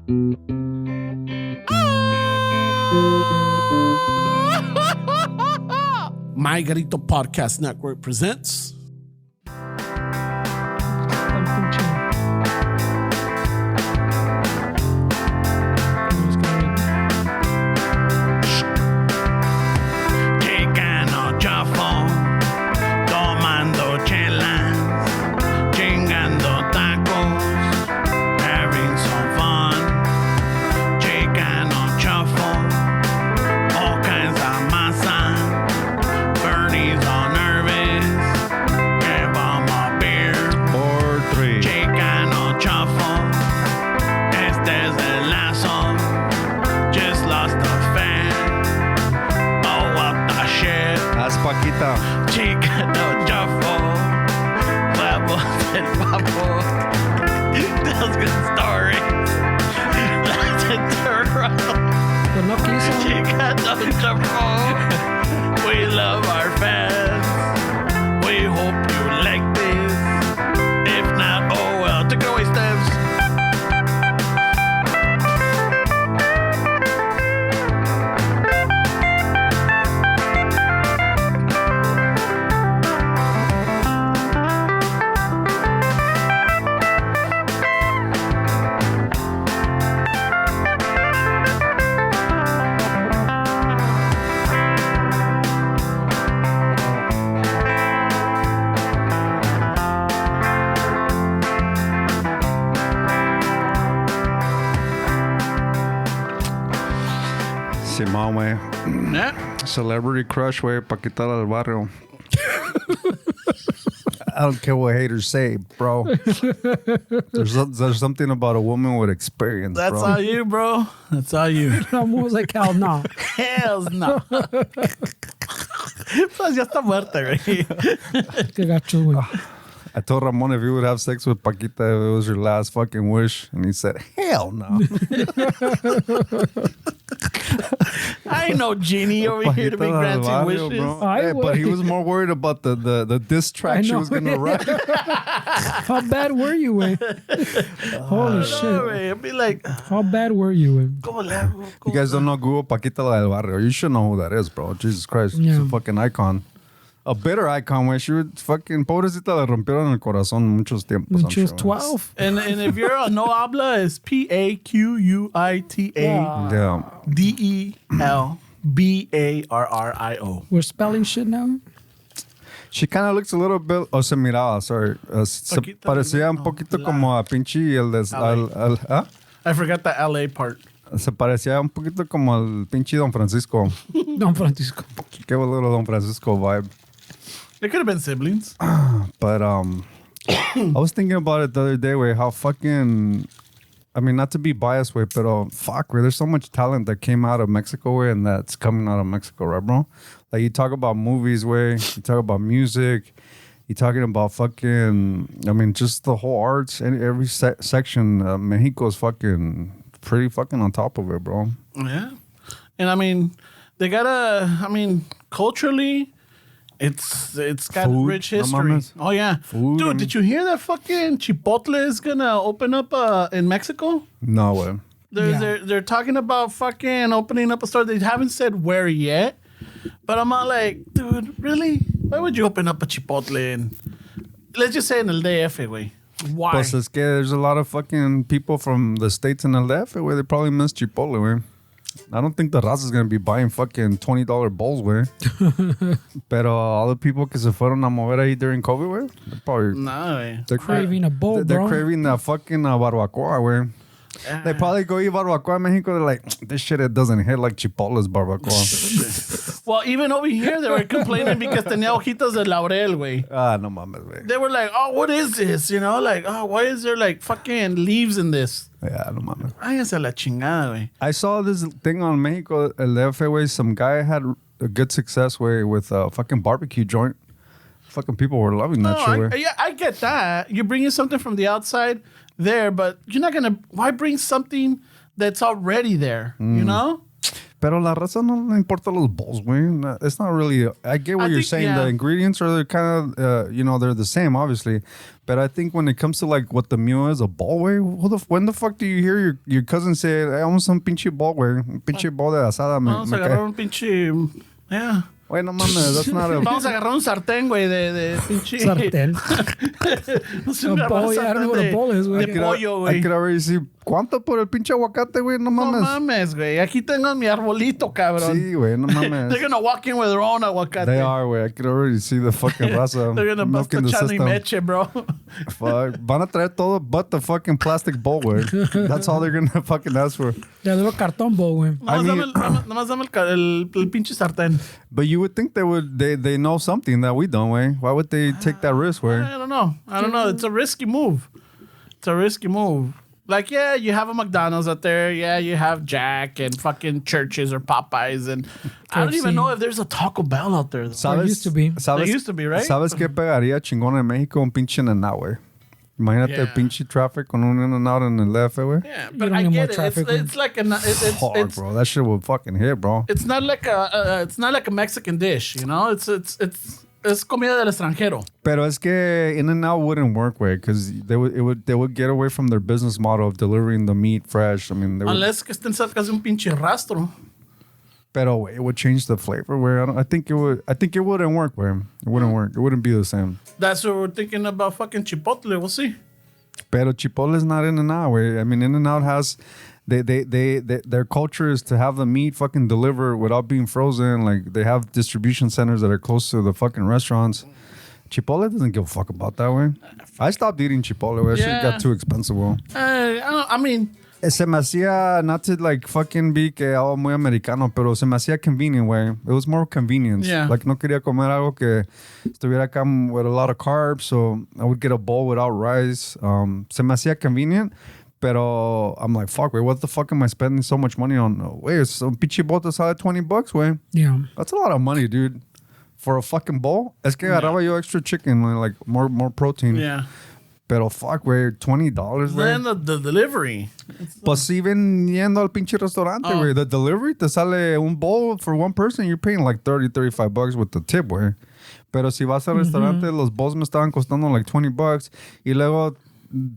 My Garito Podcast Network presents Chicano shuffle, tomando chelas, chingando tacos, having some fun. Chicano shuffle, all kinds of masa. Bernie's all nervous, give him a beer or three. Chicano shuffle, este es el lazo, just lost a fan. Oh, what the shit. That's Paquita. Chicano shuffle, huevos del papo. Tells good stories. That's a thru. Chicano shuffle. We love our fans. We hope you like this. If not, oh well. Take it away, Steps. Simón, güey. Yeah. Celebrity crush, güey. Paquita del barrio. I don't care what haters say, bro. There's something about a woman with experience, That's bro. all you, bro. That's all you. Almost like hell no. Hells no. Pues ya está muerta, güey. Qué gacho, güey. I told Ramon if you would have sex with Paquita, if it was your last fucking wish. And he said, hell no. I ain't no genie over here to be Paquita del granting barrio, wishes. bro. I Hey, but he would. was more worried about the diss track she know. was going to write. How bad were you, güey? Holy No, shit. güey. It'd be like, How bad were you, güey? ¿cómo le hago? You guys don't know Google Paquita del barrio. You should know who that is, bro. Jesus Christ. She's Yeah. a fucking icon. A bitter icon, güey. She would fucking... Pobrecita le rompieron el corazón muchos tiempos, When I'm she was sure. 12. And if you're a no habla, it's PAQUITADELBARRIO. We're spelling shit now? She kind of looks a little bit... O se miraba, sorry. Se Paquita parecía un no, poquito la- como a pinche... ¿ah? I forgot the LA part. Se parecía un poquito como al pinche Don Francisco. Don Francisco. Give a little Don Francisco vibe. They could have been siblings. But I was thinking about it the other day, way how fucking... I mean, not to be biased, way, but fuck, way, there's so much talent that came out of Mexico, way, and that's coming out of Mexico, right, bro? Like, you talk about movies, way, you talk about music, you're talking about fucking... I mean, just the whole arts, and every section, Mexico's fucking... pretty fucking on top of it, bro. Yeah. And I mean, they culturally, it's got Food, rich no history. mames. Oh, yeah. Food, Dude, I mean- did you hear that fucking Chipotle is going to open up in Mexico? No way. They're talking about fucking opening up a store. They haven't said where yet. But I'm all like, dude, really? Why would you open up a Chipotle in, let's just say in el DF, güey? Why? Pues es que there's a lot of fucking people from the States in el DF, where they probably miss Chipotle, way. I don't think the raza is going to be buying fucking $20 bowls, way. Pero all the people que se fueron a mover ahí during COVID, way, they're probably... No, güey. They're Craving a bowl, They're bro. craving that fucking barbacoa, way. They probably go eat barbacoa in Mexico. They're like, this shit, it doesn't hit like Chipotle's barbacoa. Well, even over here, they were complaining because tenía hojitas de laurel, güey. Ah, no mames, güey. They were like, oh, what is this? You know, like, oh, why is there like fucking leaves in this? Yeah, no mames. Váyanse a la chingada, güey. I saw this thing on Mexico, El DF, way. Some guy had a good success, way, with a fucking barbecue joint. Fucking people were loving that shit, way. Yeah, I get that. You're bringing something from the outside there, but you're not gonna. Why bring something that's already there? You know? Pero la raza no le importa los bowls, güey. It's not really... I get what you're saying. yeah. The ingredients are kind of, they're the same, obviously. But I think when it comes to, like, what the meal is, a bowl, güey, when the fuck do you hear your cousin say, I want some pinche bowl, güey? Pinche bowl de asada. Vamos a agarrar un pinche... Yeah. Wait, no mames, that's not a... Vamos a agarrar un sartén, güey, de pinche... Sartén. Vamos a A agarrar bowl, un I don't know what a sartén bowl is, güey. de pollo, I güey. could already see... ¿Cuánto por el pinche aguacate, güey? No No mames. mames, güey. Aquí tengo mi arbolito, cabrón. Sí, güey, no mames. They're gonna walk in with their own aguacate. They are, güey. I could already see the fucking raza They're gonna bust the milking the chani system. meche, bro. Fuck. Van a traer todo but the fucking plastic bowl, güey. That's all they're gonna fucking ask for. Le doy cartón bowl, güey. Nomás dame el pinche sartén. But you would think they know something that we don't, güey. Why would they take that risk, güey? I don't know. It's a risky move. Like, yeah, you have a McDonald's out there. Yeah, you have Jack and fucking Churches or Popeyes. And I don't even know if there's a Taco Bell out there. There used to be. There used to be, right? ¿Sabes qué pegaría chingón en México? Un pinche In-N-Out, güey. Imagínate el Yeah. pinche traffic con un In-N-Out en el DF, güey. Yeah, You but don't I need more get it. traffic, It's like Fuck, bro. That shit would fucking hit, bro. it's not like a Mexican dish, you know? It's comida del extranjero. Pero es que In-N-Out wouldn't work, way, because they would get away from their business model of delivering the meat fresh. I mean, they would, Unless que estén cerca de un pinche rastro. pero wey, it would change the flavor. Way, I think it wouldn't work. Way, it wouldn't work. It wouldn't be the same. That's what we're thinking about fucking Chipotle. We'll see. Pero Chipotle is not In-N-Out. Way, I mean, In-N-Out has. Their culture is to have the meat fucking delivered without being frozen. Like they have distribution centers that are close to the fucking restaurants. Chipotle doesn't give a fuck about that way. I stopped eating Chipotle. That shit got too expensive. Well. I mean, Se me hacía, not to like fucking be que algo muy americano, pero se me hacía convenient, way. It was more convenience. Yeah. Like no quería comer algo que estuviera acá with a lot of carbs, so I would get a bowl without rice. Se me hacía convenient. Pero I'm like, fuck, wait, what the fuck am I spending so much money on? Wait, some pinche bowl te sale $20, way. Yeah. That's a lot of money, dude. For a fucking bowl. Es que agarraba yo extra chicken, like more protein. yeah. Pero fuck, güey, $20, güey. Then the delivery. Pues sí, ven yendo al pinche restaurante, güey. The delivery te sale un bowl for one person, you're paying like $35 with the tip, güey. Pero si vas al restaurante, los bowls me estaban costando like $20. Y luego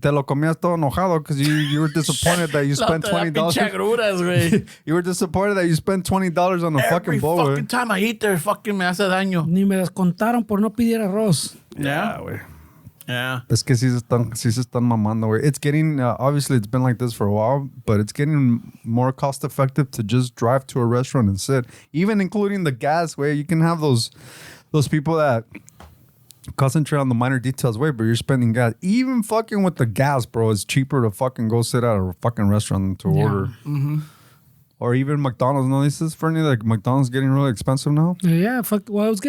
te lo comías todo enojado because you were disappointed that you spent $20. Pinche agruras, güey. You were disappointed that you spent $20 on a fucking bowl, Every fucking güey. time I eat there, fucking me hace daño. Ni me descontaron por no pedir arroz. Yeah. güey. Yeah. Es que sí se están mamando, güey. It's getting, obviously it's been like this for a while, but it's getting more cost effective to just drive to a restaurant and sit. Even including the gas, way. You can have those people that concentrate on the minor details, way, but you're spending gas. Even fucking with the gas, bro, it's cheaper to fucking go sit at a fucking restaurant than to order. Mm-hmm. Or even McDonald's. No, this is funny. Like McDonald's getting really expensive now. Yeah, fuck. Well, it was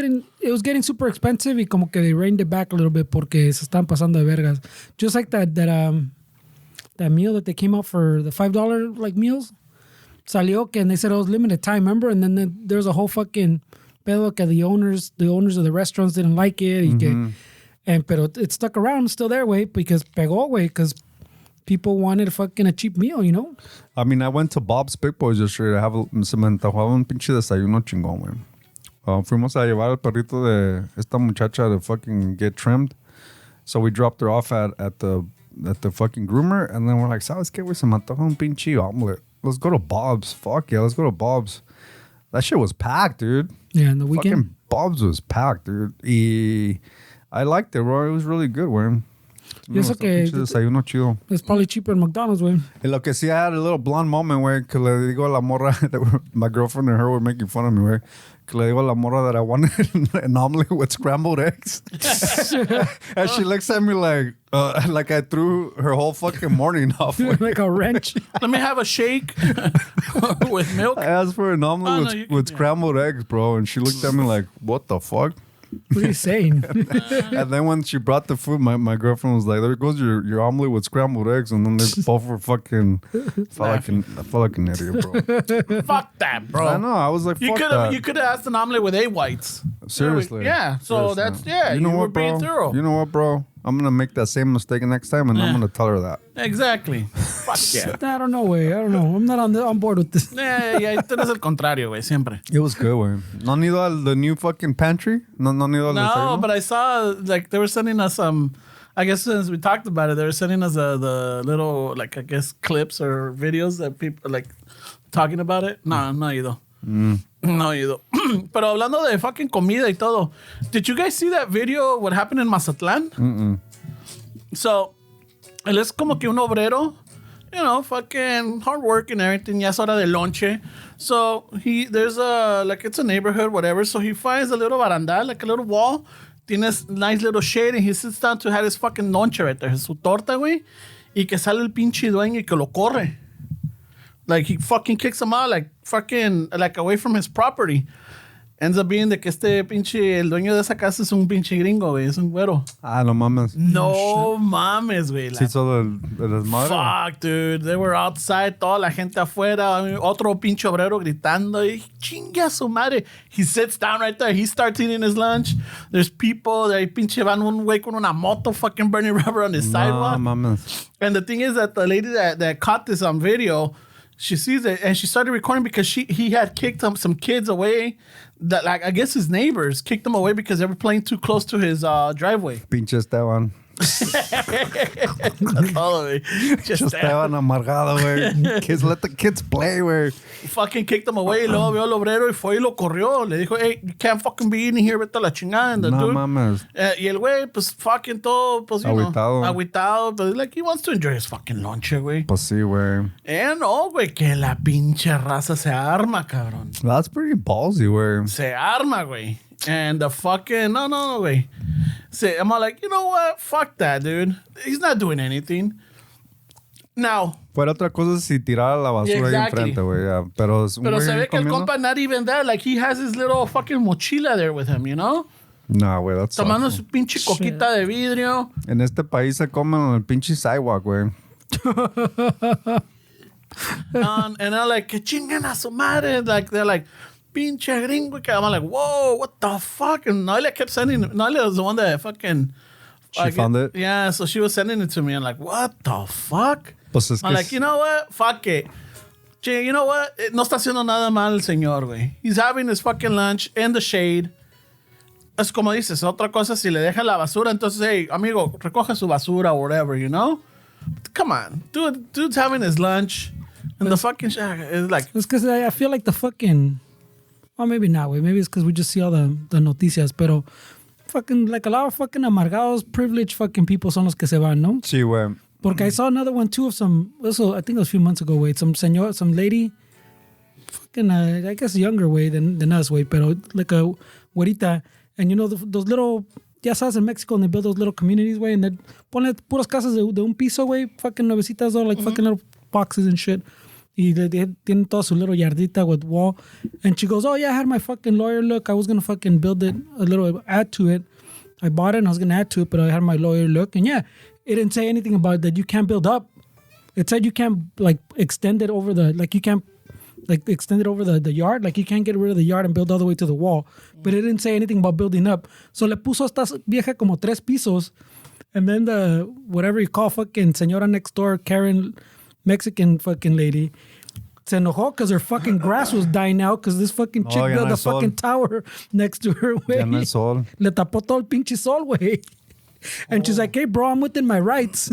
getting super expensive y como que they reined it back a little bit porque se están pasando de vergas. Just like that meal that they came out for the $5 like meals. Salió que and they said it was limited time, remember? And then there's a whole fucking pedo que the owners of the restaurants didn't like it. Pero it stuck around still there, way, because pegó, way, because people wanted fucking a cheap meal, you know? I mean, I went to Bob's Big Boys yesterday to se me antojaba un pinche desayuno chingón, güey. Fuimos a llevar al perrito de esta muchacha to fucking get trimmed. So we dropped her off at the fucking groomer, and then we're like, ¿sabes qué, güey? Se me antoja un pinche omelet. Let's go to Bob's. Fuck yeah, let's go to Bob's. That shit was packed, dude. Yeah, in the weekend. Fucking Bob's was packed, dude. I liked it, bro. It was really good, güey. Yo sé que desayuno chido. It's probably cheaper than McDonald's, güey. Y lo que sí, I had a little blonde moment, güey, que le digo a la morra, my girlfriend and her were making fun of me, güey, que le digo a la morra that I wanted an omelet with scrambled eggs. And she looks at me like I threw her whole fucking morning off. Güey. Like a wrench. Let me have a shake with milk. I asked for an omelet with scrambled eggs, bro, and she looked at me like, what the fuck? What are you saying? And then when she brought the food, my girlfriend was like, there goes your omelet with scrambled eggs. And then they both were fucking, I felt like an idiot, bro. Fuck that, bro. I know. I was like, fuck that. You could have asked an omelet with egg whites. Seriously. Yeah. So Seriously. that's, you know were what, bro? being thorough. You know what, bro? I'm going to make that same mistake next time, and I'm going to tell her that. Exactly. Fuck yeah. I don't know, güey. I don't know. I'm not on board with this. Yeah, tú eres el contrario, güey, siempre. It was good, güey. ¿No han ido al the new fucking pantry? ¿No han ido al No, desayuno? but I saw, like, they were sending us I guess since we talked about it, they were sending us the little, like, I guess, clips or videos that people, like, talking about it. No he ido. No he ido. Pero hablando de fucking comida y todo, did you guys see that video, what happened in Mazatlán? So, él es como que un obrero, you know, fucking hard work and everything. Ya es hora de lonche. So, there's like, it's a neighborhood, whatever. So, he finds a little barandal, like a little wall. Tiene nice little shade, and he sits down to have his fucking lonche right there. Su torta, güey. Y que sale el pinche dueño y que lo corre. Like, he fucking kicks him out, like, fucking, like, away from his property. Ends up being de que el dueño de esa casa es un pinche gringo, güey. Es un güero. Ah, no mames. No mames, güey. Sí, todo el desmadre. Fuck, dude. They were outside, toda la gente afuera. Otro pinche obrero gritando. Y chinga su madre. He sits down right there. He starts eating his lunch. There's people. They pinche van un güey con una moto fucking burning rubber on the sidewalk. No mames. And the thing is that the lady that caught this on video, she sees it and she started recording because he had kicked some kids away. That, like, I guess his neighbors kicked them away because they were playing too close to his driveway. Pinche Esteban. Todo, güey. Pinche Esteban amargado, güey. Kids, let the kids play, güey. Fucking kicked them away. Y luego vio al obrero y fue y lo corrió. Le dijo, hey, you can't fucking be in here. Vete a la chingada. And the No dude, mames. y el güey, pues, fucking todo, pues, you Agüitado. know, agüitado. But, like, he wants to enjoy his fucking lunch, güey. Pues sí, güey. No, güey, que la pinche raza se arma, cabrón. That's pretty ballsy, güey. Se arma, güey. And the fucking, no, güey. I'm all like, you know what? Fuck that, dude. He's not doing anything. Now. Fuera otra cosa si tirara la basura ahí Exactly. enfrente, güey. Yeah. Pero es un Pero güey se ve que el comiendo. compa not even that. Like, he has his little fucking mochila there with him, you know? Nah, güey, that's Tomando awful. su pinche coquita de vidrio. En este país se comen en el pinche sidewalk, güey. And they're like, que chingan a su madre. Like, they're like, pinche gringo. I'm like, whoa, what the fuck? And Noelia kept sending it. Noelia was the one that fucking... She found it? Yeah, so she was sending it to me. I'm like, what the fuck? Pues es I'm que like, you know what? Fuck it. Che, you know what? No está haciendo nada mal el señor, güey. He's having his fucking lunch in the shade. Es como dices, otra cosa, si le deja la basura, entonces, hey, amigo, recoge su basura or whatever, you know? But come on. Dude's having his lunch. And the fucking shit is like... It's because I feel like the fucking... Well, maybe not, güey. Maybe it's because we just see all the noticias, pero... Fucking, like, a lot of fucking amargados, privileged fucking people son los que se van, ¿no? sí, güey. Porque I saw another one, too, of some... Also, I think it was a few months ago, güey. Some lady... Fucking, I guess younger, güey, than us, güey. Pero, like a güerita. And, you know, those little... Ya sabes, in Mexico, and they build those little communities, güey. And they ponen puras casas de un piso, güey. Fucking nuevecitas, though. Like, fucking little boxes and shit. Y they tienen toda su little yardita with wall. And she goes, oh, yeah, I had my fucking lawyer look. I was going to fucking build it, a little add to it. I bought it and I was going to add to it, but I had my lawyer look. And yeah, it didn't say anything about that you can't build up. It said you can't, like, extend it over the, like, you can't, like, extend it over the yard. Like, you can't get rid of the yard and build all the way to the wall. But it didn't say anything about building up. So le puso esta vieja como 3 pisos. And then the, whatever you call fucking señora next door, Karen, Mexican fucking lady, se enojó because her fucking grass was dying out because this fucking chick ya built no a hay sol. fucking tower next to her, güey. Ya no hay sol. Le tapó todo el pinche sol, güey. And she's like, hey, bro, I'm within my rights.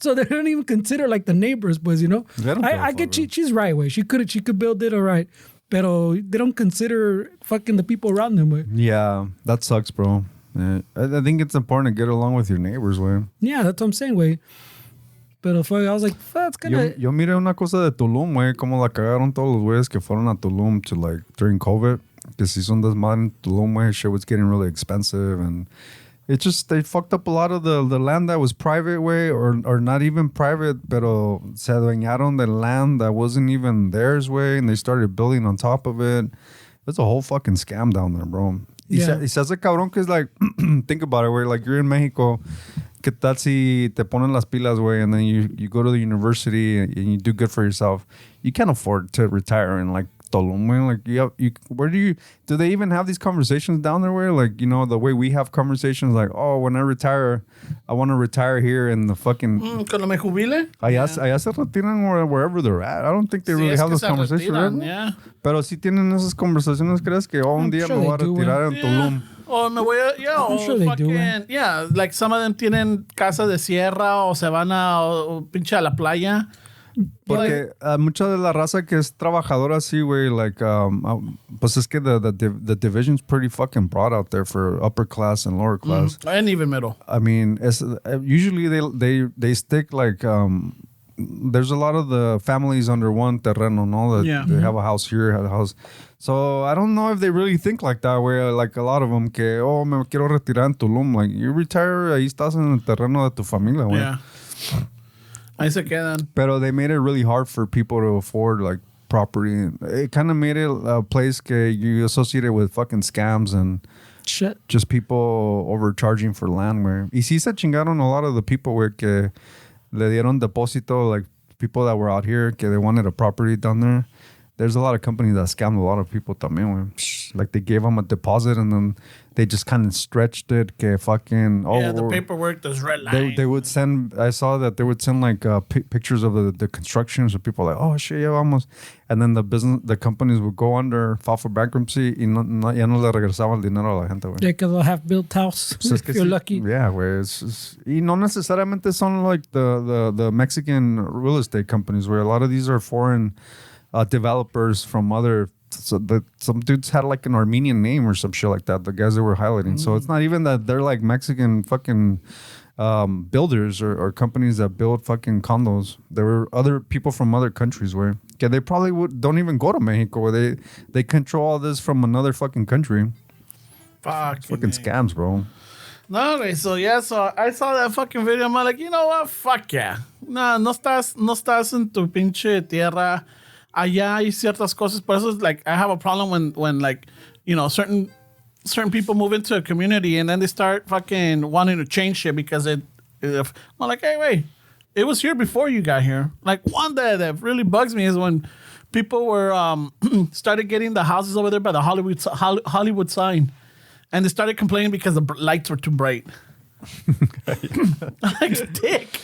So they don't even consider, like, the neighbors, pues, you know? They don't I get she's right, güey. She could build it all right. Pero they don't consider fucking the people around them, güey. Yeah, that sucks, bro. Yeah. I think it's important to get along with your neighbors, güey. Yeah, that's what I'm saying, güey. Pero fue, I was like, that's kind of... Yo miré una cosa de Tulum, güey, como la cagaron todos los güeyes que fueron a Tulum to, like, during COVID. Que si son desmadre en Tulum, güey, shit was getting really expensive. And it just, they fucked up a lot of the land that was private, way, or not even private, pero se adueñaron del land that wasn't even theirs, way, and they started building on top of it. It's a whole fucking scam down there, bro. Yeah. Y se hace cabrón que es like, think about it, güey, like you're in Mexico. ¿Qué tal si te ponen las pilas, güey, and then you go to the university and you do good for yourself? You can't afford to retire in like Tulum, man. Like, where do they even have these conversations down there? Where, like, you know, the way we have conversations, like, oh, when I retire, I want to retire here in the fucking. Cuando me jubile. Allá se retiran wherever they're at. I don't think they really have those conversations. Retiran, right? yeah. Pero si tienen esas conversaciones, ¿crees que un día sure me voy a they do, retirar en Tulum? O me voy a, yeah, I'm sure they fucking, do, yeah, like some of them tienen casa de sierra o se van o pinche a la playa. Porque mucha de la raza que es trabajadora así, güey, like, pues es que the division's pretty fucking broad out there for upper class and lower class. And even middle. I mean, usually they stick like, there's a lot of the families under one terreno, no? That Yeah. they have a house here, have a house. So I don't know if they really think like that, where like a lot of them que, oh, me quiero retirar en Tulum. Like, you retire, ahí estás en el terreno de tu familia, güey. Yeah. Ahí se quedan. Pero they made it really hard for people to afford like property. It kind of made it a place que you associate it with fucking scams and Shit. just people overcharging for land, güey. Y sí se chingaron a lot of the people, güey, que le dieron depósito, like people that were out here, que they wanted a property down there. There's a lot of companies that scammed a lot of people también, güey. Like they gave them a deposit and then they just kind of stretched it, que fucking... Yeah, the paperwork, there's red line. They would send... I saw that they would send like pictures of the construction, so people are like, oh shit, yeah, vamos. And then the companies would go under, file for bankruptcy, y ya no le regresaba el dinero a la gente, güey. Yeah, because they'll have built house So if you're lucky. Yeah, güey. Y no necesariamente son like the Mexican real estate companies, where a lot of these are foreign developers from other... So some dudes had like an Armenian name or some shit like that, the guys that were highlighting. So it's not even that they're like Mexican fucking builders or companies that build fucking condos. There were other people from other countries where they probably don't even go to Mexico, where they control all this from another fucking country. Fucking scams, bro. No, okay, so I saw that fucking video. I'm like, you know what? Fuck yeah. No estás en tu pinche tierra. Allá hay ciertas cosas. Por eso, like, I have a problem when like, you know, certain people move into a community and then they start fucking wanting to change shit because I'm like, hey, wait, it was here before you got here. Like, one that really bugs me is when people were started getting the houses over there by the Hollywood sign, and they started complaining because the lights were too bright. Like, dick.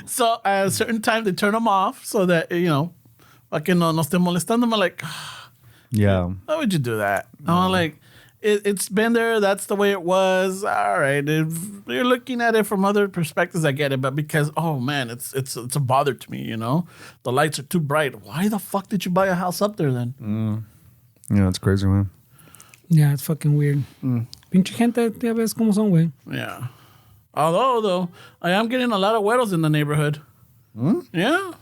So at a certain time they turn them off so that, you know, fucking no esté molestando. I'm like, yeah. Why would you do that? I'm like, it's been there. That's the way it was. All right. If you're looking at it from other perspectives, I get it. But because, oh man, it's a bother to me, you know? The lights are too bright. Why the fuck did you buy a house up there then? Yeah, it's crazy, man. Yeah, it's fucking weird. Pinche gente, ya ves cómo son, güey. Yeah. Although, though, I am getting a lot of güeros in the neighborhood. Yeah.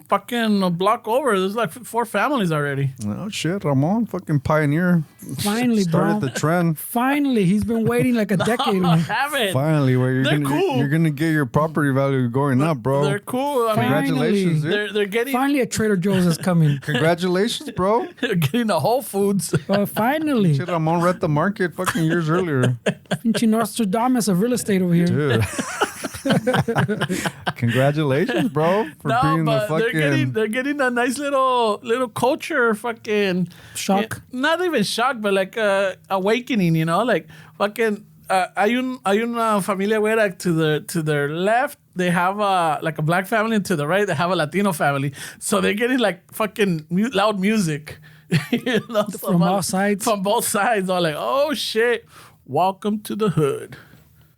Fucking a block over, there's like 4 families already. Oh shit, Ramon, fucking pioneer. Finally, started bro. the trend. Finally, he's been waiting like a decade. I haven't. Finally, where They're cool. you're gonna get your property value going up, bro. They're cool. I mean, Congratulations, dude. they're getting Finally, a Trader Joe's is coming. Congratulations, bro. they're getting the Whole Foods. Finally. Shit, Ramon read the market fucking years earlier. Pinche Nostradamus of real estate over here. Dude. Congratulations, bro, for being the fucking... they're getting a nice little culture fucking Shock. Not even shock, but like awakening, you know, like fucking hay una familia güera to their left. They have like a black family, and to the right they have a Latino family. So they're getting like fucking loud music. You know, From all sides. From both sides. I'm like, oh shit, welcome to the hood.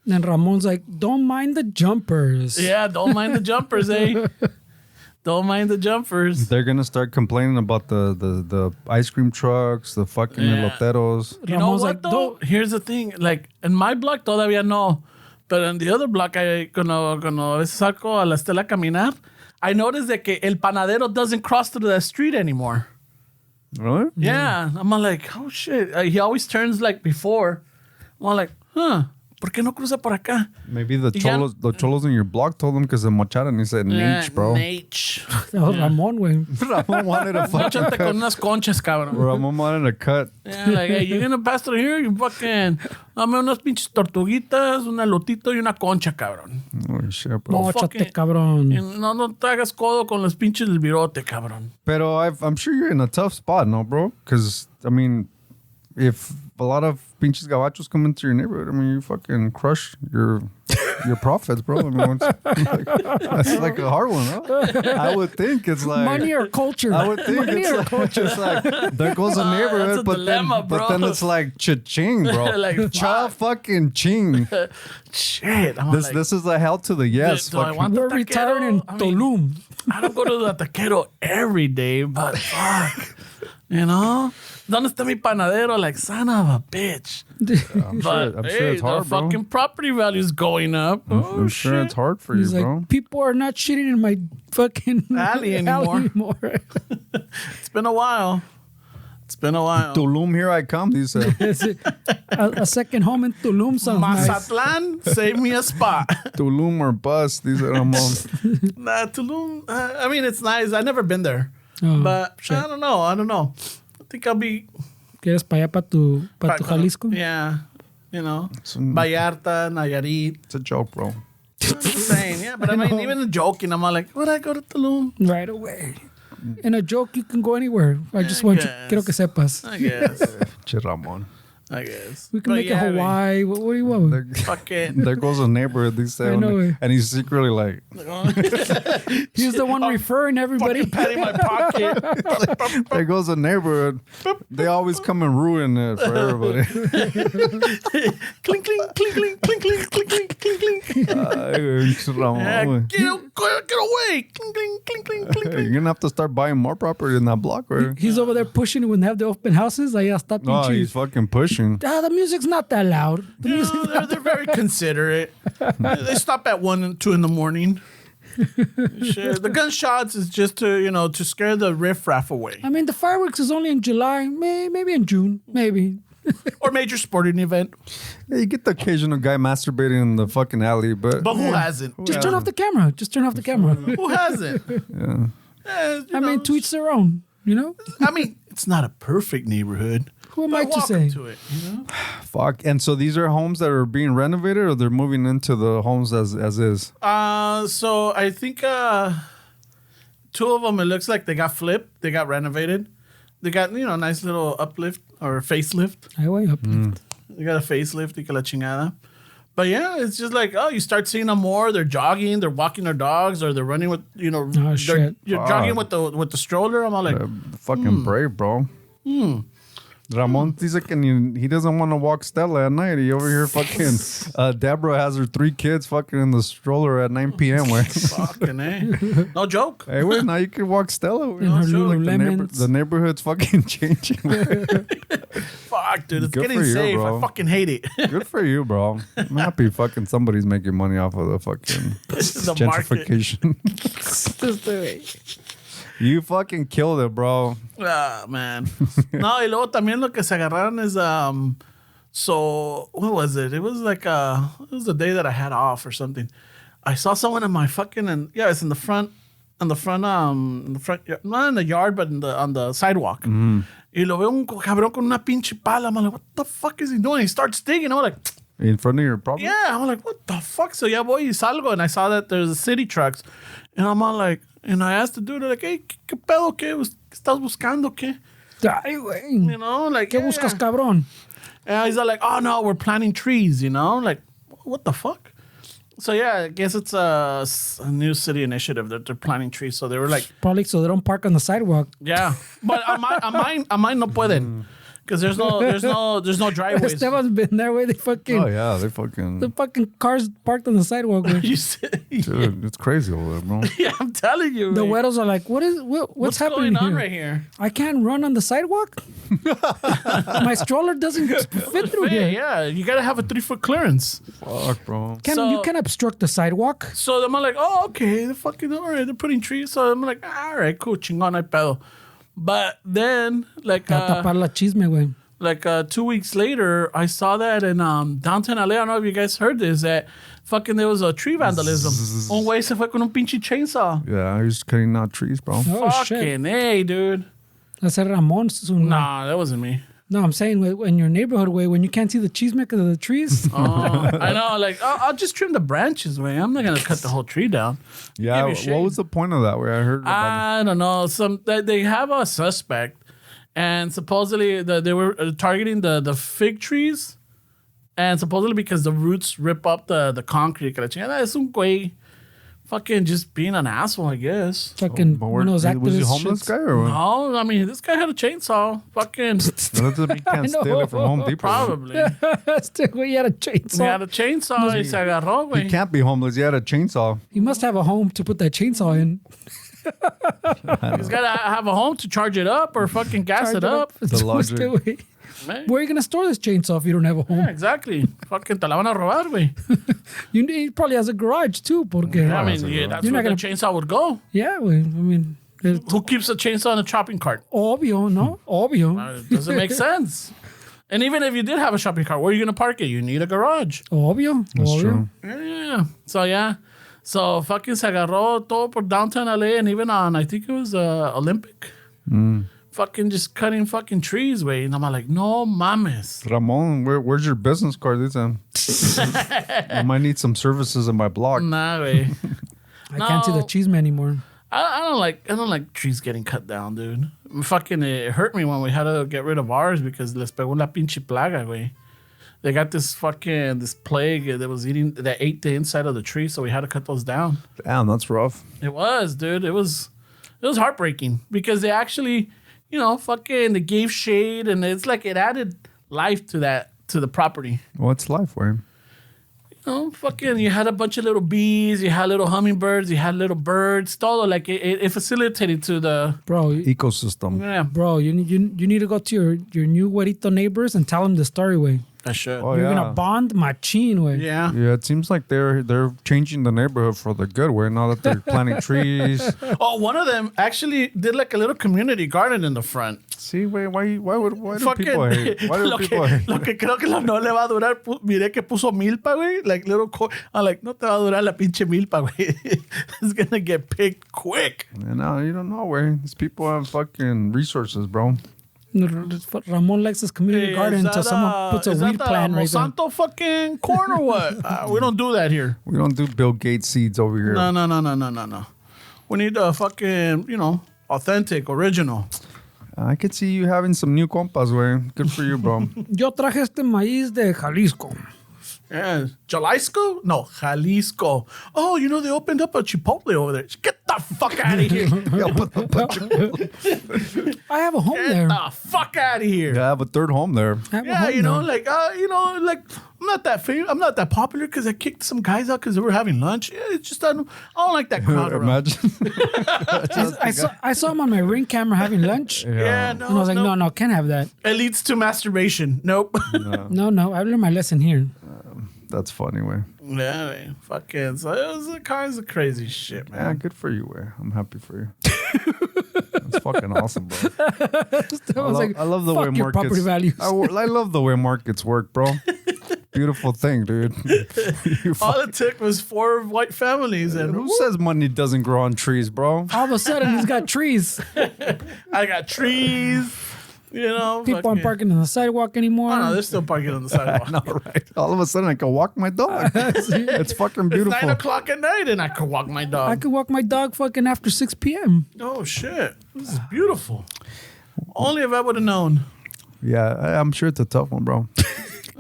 And Ramon's like, don't mind the jumpers. Yeah, don't mind the jumpers, eh? Don't mind the jumpers. They're gonna start complaining about the ice cream trucks, the fucking eloteros. You know Ramon's what like, though? Here's the thing. Like, in my block todavía no. But in the other block, cuando a veces salgo a la Estela a caminar, I noticed that que el panadero doesn't cross through that street anymore. Really? Yeah. I'm like, oh shit. He always turns like before. I'm like, huh. ¿por qué no cruza por acá? Maybe the Y ya- cholos in your block told him because the mochara and he said, Nate, bro. Nate. That was Ramon, güey. Ramon wanted a fucking Móchate con unas conchas, cabrón. Ramon wanted a cut. Yeah, like, hey, you're gonna pass through here, you fucking... Dame unas pinches tortuguitas, una lotito y una concha, cabrón. Oh, shit, bro. Móchate, fucking- cabrón. Y no te hagas codo con los pinches del virote, cabrón. Pero I'm sure you're in a tough spot, no, bro? Because, I mean, if a lot of pinches gabachos come into your neighborhood, I mean, you fucking crush your profits, bro. I mean, that's like a hard one, huh? I would think it's like... Money or culture? I would think Money or it's like there goes a neighborhood, that's a but dilemma, then bro. it's like cha-ching, bro. Like, Cha fucking ching. Shit. I'm like, This is a hell to the yes. do I fucking- want the We're taquero? retiring in I mean, Tulum. I don't go to the taquero every day, but fuck. You know? ¿Dónde está mi panadero? Like, son of a bitch. I'm But sure hey, it's hard, the bro. fucking property value is going up. Oh, I'm sure shit. it's hard for you, He's like, bro. people are not shitting in my fucking Alley anymore. It's been a while. It's been a while. Tulum, here I come, he said. a second home in Tulum sounds nice. Mazatlan, save me a spot. Tulum or bust. These are Nah, Tulum, I mean, it's nice. I've never been there. Oh, But shit. I don't know. I think I'll be... ¿Quieres para allá, para tu Jalisco? Yeah. You know, So- Vallarta, Nayarit. It's a joke, bro. I'm just saying, yeah. But I mean, even joking, I'm all like, would I go to Tulum? Right away. In a joke, you can go anywhere. I just want you, guess. quiero que sepas. I guess. Che Ramon. I guess. We can But make yeah, it Hawaii. What do you want? There, Fuck it. there goes a neighborhood, they say. I know it. And he's secretly like, He's the one referring everybody. Patting my pocket. there goes a neighborhood. They always come and ruin it for everybody. Clink, clink, clink, clink, clink, clink, clink, clink, clink, clink. Ay, che Ramon, Yeah, güey. get away. Clink, clink, clink, clink, clink, You're clink. gonna have to start buying more property in that block, right? He's over there pushing when they have the open houses. Like, yeah, stop being Oh, he's cheap. fucking pushing. The music's not that loud. The You music. know, they're very considerate. They stop at 1 and 2 in the morning. Shit. The gunshots is just to scare the riffraff away. I mean, the fireworks is only in July, maybe in June, maybe. Or major sporting event. Yeah, you get the occasional guy masturbating in the fucking alley, but But who hasn't? Just turn off the camera. Just turn off the camera. Who hasn't? yeah. You I mean, know, to each their own. You know, I mean, it's not a perfect neighborhood. who am But I to welcome say? to it, you know? Fuck. And so these are homes that are being renovated, or they're moving into the homes as is? So I think 2 of them, it looks like they got flipped. They got renovated. They got, nice little uplift or facelift. I way up. They got a facelift, y que la chingada. But yeah, it's just like, you start seeing them more. They're jogging, they're walking their dogs, or they're running with, shit. you're jogging with the stroller. I'm all like, Fucking brave, bro. Ramon dice que he doesn't want to walk Stella at night. He over here fucking... Deborah has her 3 kids fucking in the stroller at 9 p.m. Where, fucking, no joke. hey, wait, now you can walk Stella. In her sure, like Lululemons. The neighborhood's fucking changing. Fuck, dude, it's Good getting for you, safe. bro. I fucking hate it. Good for you, bro. I'm happy fucking somebody's making money off of the fucking The market. gentrification. You fucking killed it, bro. Ah, man. No, y luego también lo que se agarraron is, so, what was it? It was like, it was the day that I had off or something. I saw someone in my fucking, it's in the front, not in the yard, but on the sidewalk. Y lo veo un cabrón con una pinche pala. I'm like, what the fuck is he doing? He starts digging. I'm like, In front of your property? yeah. I'm like, what the fuck? So ya voy y salgo, and I saw that there's a city trucks. And I'm all like, and I asked the dude, like, hey, ¿qué pedo? ¿Qué estás buscando? ¿Qué? Ay, güey. You know, like, ¿Qué buscas, cabrón? And he's all like, oh, no, we're planting trees, like, what the fuck? So, yeah, I guess it's a new city initiative that they're planting trees. So they were like, Probably so they don't park on the sidewalk. yeah. But on mine no pueden. Because there's no driveways. Esteban's been there where they fucking Oh, yeah. They fucking... the fucking cars parked on the sidewalk. Güey. You see? Dude, it's crazy over there, bro. Yeah, I'm telling you. The man. widows are like, what's happening going on here? right here? I can't run on the sidewalk. My stroller doesn't fit through Yeah, here. yeah, you got to have a 3-foot clearance. Fuck, bro. You can obstruct the sidewalk. So I'm like, oh, okay, they're fucking all right. They're putting trees. So I'm like, all right, cool, chingón, hay pedo. But then, like, A tapar la chisme, güey. like 2 weeks later, I saw that in downtown LA. I don't know if you guys heard this, that fucking there was a tree vandalism. Un güey se fue con un pinche chainsaw. Yeah, he's cutting out trees, bro. Oh, shit. Fucking hey, dude. That's a Ramon soon. Nah, that wasn't me. No, I'm saying in your neighborhood way, when you can't see the cheese because of the trees. I know, like, I'll just trim the branches, way. I'm not going to cut the whole tree down. Yeah, Give you what shade. was the point of that? Where I heard about I don't know. They have a suspect, and supposedly they were targeting the fig trees, and supposedly because the roots rip up the concrete. Es un güey fucking just being an asshole, I guess. Fucking But one of those activist was he a homeless shits. guy or what? No, I mean, this guy had a chainsaw. Fucking He can't steal it from Home Depot. probably. Still, he had a chainsaw. He had a chainsaw. He se agarró, He güey. can't be homeless. He had a chainsaw. He must have a home to put that chainsaw in. He's got to have a home to charge it up or fucking gas it up. It's The logic. twisted, güey. Man. Where are you going to store this chainsaw if you don't have a home? Yeah, exactly. Fucking te la van a robar, güey. He probably has a garage too. Porque, I mean, that's You're where not the gonna- chainsaw would go. yeah, güey. I mean, it's Who keeps a chainsaw in a shopping cart? obvio, no? Obvio. It doesn't make sense. And even if you did have a shopping cart, where are you going to park it? You need a garage. Obvio. That's Obvio. true. Yeah. So, yeah. So, fucking se agarró todo por downtown LA and even on, I think it was Olympic. Fucking just cutting fucking trees, way. And I'm like, no mames. Ramon, where's your business card? This time? I might need some services in my block. Nah, way. I can't see the No. cheese man anymore. I don't like trees getting cut down, dude. Fucking it hurt me when we had to get rid of ours because les pegó la pinche plaga, güey. They got this plague that ate the inside of the tree, so we had to cut those down. Damn, that's rough. It was, dude. It was heartbreaking because they actually, they gave shade and it's like it added life to the property. What's life, Wayne? You had a bunch of little bees, you had little hummingbirds, you had little birds, todo. Like it facilitated to the Ecosystem. yeah. Bro, you need to go to your new güerito neighbors and tell them the story, way. I should. Oh, You're yeah. gonna bond machine, way. Yeah. Yeah, it seems like they're changing the neighborhood for the good way. Now that they're planting trees. Oh, one of them actually did like a little community garden in the front. See, why do Fucking, people hate? Why do lo people que, hate? lo que creo que no le va a durar, miré que puso milpa, güey. Like little, I'm like, no te va a durar la pinche milpa, güey. It's gonna get picked quick. You don't know where these people have fucking resources, bro. Ramon likes his community garden until someone puts a weed plant right there. Monsanto fucking corn or what? We don't do that here. We don't do Bill Gates seeds over here. No. We need a fucking, authentic, original. I could see you having some new compas, way. Good for you, bro. Yo traje este maíz de Jalisco. Yeah. Jalisco? No, Jalisco. Oh, they opened up a Chipotle over there. Get the fuck out of here. I have a home there. Get the fuck out of here. Yeah, I have a third home there. I have a Yeah, home there. I'm not that famous. I'm not that popular because I kicked some guys out because they were having lunch. Yeah, it's just I don't like that crowd around. Imagine. I saw him on my Ring camera having lunch. Yeah, no. And I was like, no, can't have that. It leads to masturbation. Nope. No, I learned my lesson here. That's funny, way. Yeah, man. Fucking. So it was all kinds of crazy shit, Yeah, man. good for you, way. I'm happy for you. That's fucking awesome, bro. I love the way fuck your markets. property values. I love the way markets work, bro. Beautiful thing, dude. All it took was 4 white families, and Who says money doesn't grow on trees, bro? All of a sudden, he's got trees. I got trees. People fucking- aren't parking on the sidewalk anymore. Oh, no, they're still parking on the sidewalk. All right. All of a sudden, I can walk my dog. It's fucking It's beautiful. 9:00 at night, and I could walk my I dog. could walk my dog fucking after 6 p.m. Oh shit, this is beautiful. Only if I would have known. Yeah, I'm sure it's a tough one, bro.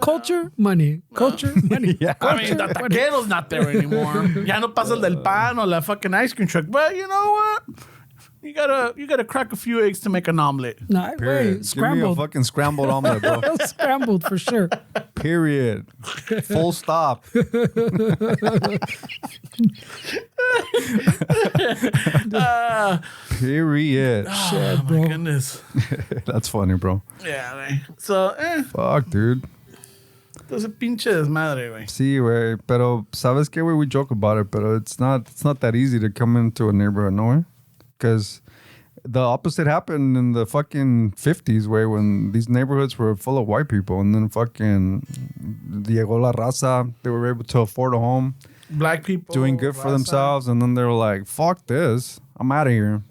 Culture, money. Culture, money. Yeah. I mean, the taquero's not there anymore. Ya no pasa el del pan or la fucking ice cream truck. But you know what? You gotta crack a few eggs to make an omelet. No, Period. wait, Give me a scrambled. fucking scrambled omelet, bro. Scrambled for sure. Period. Full stop. Period. Shit, Oh my bro. goodness. That's funny, bro. Yeah, man. So, Fuck, dude. entonces pinche desmadre, güey. Sí, güey. Pero, ¿sabes qué, güey? We joke about it, but it's not that easy to come into a neighborhood, no, way? Because the opposite happened in the fucking 50s, where when these neighborhoods were full of white people, and then fucking llegó la raza, they were able to afford a home, Black people doing good for raza. themselves, and then they were like, fuck this, I'm out of here.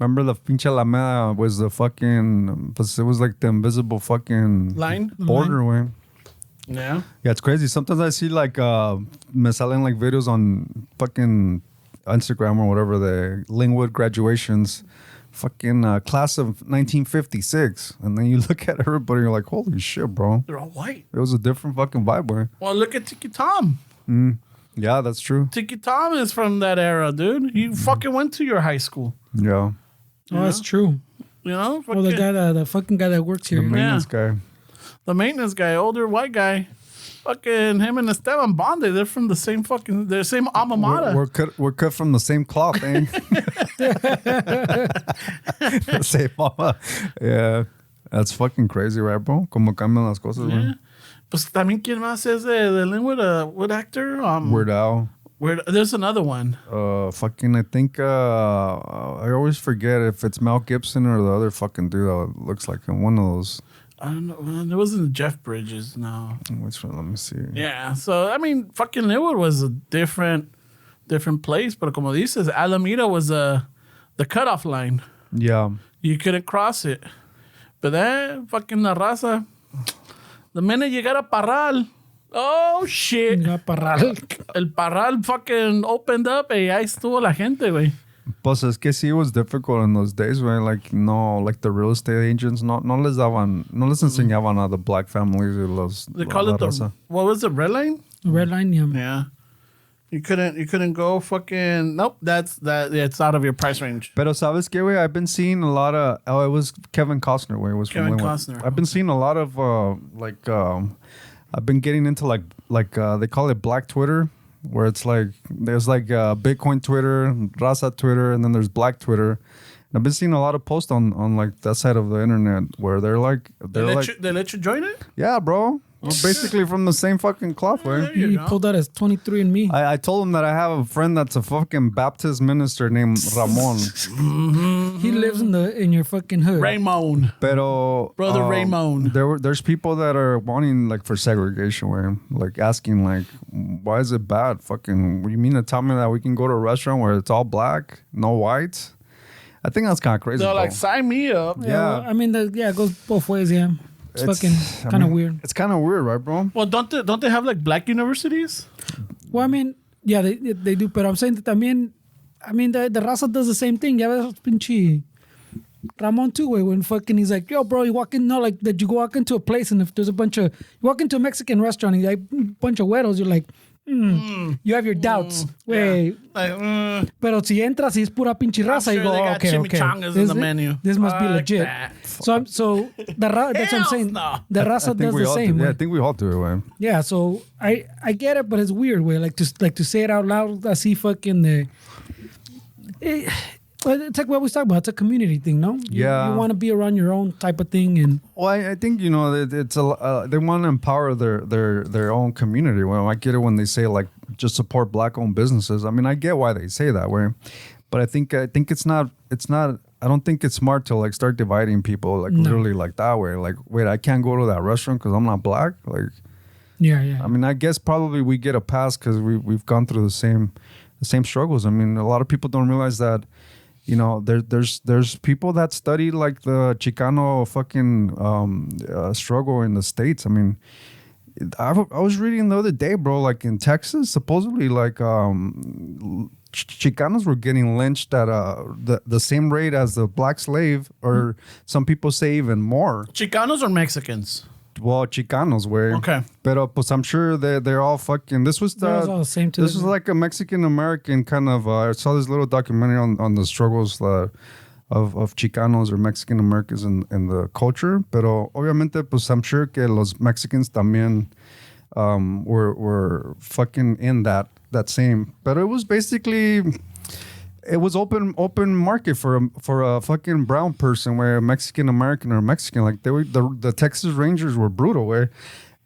Remember the pinche Alameda was the fucking, it was like the invisible fucking Line? border way. Yeah. Yeah, it's crazy. Sometimes I see like me salen like videos on fucking Instagram or whatever, the Linwood graduations, fucking class of 1956, and then you look at everybody, you're like, holy shit, bro. They're all white. It was a different fucking vibe, boy. Well, look at Tiki Tom. Yeah, that's true. Tiki Tom is from that era, dude. You fucking went to your high school. Yeah. Oh, that's true. You know? Well, the fucking guy that works here. The maintenance guy. The maintenance guy, older white guy. Fucking him and Esteban Bonde, they're from the same fucking, the same alma mater. We're cut from the same cloth, eh? Same mama. Yeah. That's fucking crazy, right, bro? Como cambian las cosas, Yeah. man. Pues también, ¿quién más es de Linwood? What actor? Weird Al. There's another one. Fucking, I think, I always forget if it's Mel Gibson or the other fucking dude that looks like him. One of those. I don't know. It wasn't Jeff Bridges, no. Which one? Let me see. Yeah, so, I mean, fucking Linwood was a different place, but como dices, Alameda was the cutoff line. Yeah. You couldn't cross it. But then, fucking La Raza, the minute you got a Parral, oh, shit. Ya Parral. El Parral fucking opened up y ahí estuvo la gente, güey. Pues es que sí, it was difficult in those days, right? Like, no, like the real estate agents, no les enseñaban a the black families y los. They call la it the, raza. what was it, Red Line? Red line, yeah. Yeah. You couldn't go fucking, nope, it's out of your price range. Pero sabes que, güey, I've been seeing a lot of, it was Kevin Costner, güey. It was Kevin from Linwood. Costner. I've been seeing a lot of, I've been getting into like they call it Black Twitter, where it's like, there's like Bitcoin Twitter, Raza Twitter, and then there's Black Twitter. And I've been seeing a lot of posts on like that side of the internet where they're like, They let you join it? yeah, bro. We're basically from the same fucking cloth, way. There you He go. pulled out his 23andMe. I told him that I have a friend that's a fucking Baptist minister named Ramon. He lives in your fucking hood. Raymond. Pero Brother Ramon. there's people that are wanting like for segregation, where like asking like, why is it bad? Fucking, you mean to tell me that we can go to a restaurant where it's all black, no white? I think that's kind of crazy. They're bro. like, sign me up. Yeah. I mean, it goes both ways, yeah. It's fucking I kind of mean, weird. It's kind of weird, right, bro? Well, don't they have like black universities? Well, I mean, yeah, they do, but I'm saying that también, I mean, the raza does the same thing. Ya ves, pinche Ramon too, güey, when fucking he's like, yo, bro, you walk in, no, like, that you walk into a place and if there's you walk into a Mexican restaurant and like a bunch of güeros, you're like, you have your doubts. Wait, Like, pero si entras y es pura pinche raza, sure you go, they got okay, chimichangas in the menu. This must be Fuck legit. that. So that's what I'm Hells saying. no. The raza does the same. Yeah, I güey. think we all do it, man. Yeah, so I get it, but it's weird, way like to say it out loud. I see fucking the. It's like what we talk about. It's a community thing, no? Yeah. You want to be around your own type of thing, and Well, I think they want to empower their own community. Well, I get it when they say like just support black-owned businesses. I mean, I get why they say that way, but I think it's not. I don't think it's smart to like start dividing people like literally like that way. Like, wait, I can't go to that restaurant because I'm not black. Like, yeah. I mean, I guess probably we get a pass because we've gone through the same struggles. I mean, a lot of people don't realize that. You know, there's people that study like the Chicano fucking struggle in the States. I mean, I was reading the other day, bro, like in Texas, supposedly like Chicanos were getting lynched at the same rate as the black slave, or some people say even more. Chicanos or Mexicans? Well, Chicanos were. Okay. Pero pues I'm sure they're all fucking. This was all the same to This them. was like a Mexican American kind of. I saw this little documentary on the struggles of Chicanos or Mexican Americans in the culture. Pero obviamente pues I'm sure que los Mexicans también were fucking in that same. But it was basically. It was open market for a fucking brown person, where a Mexican American or Mexican, like they were the Texas Rangers were brutal, where,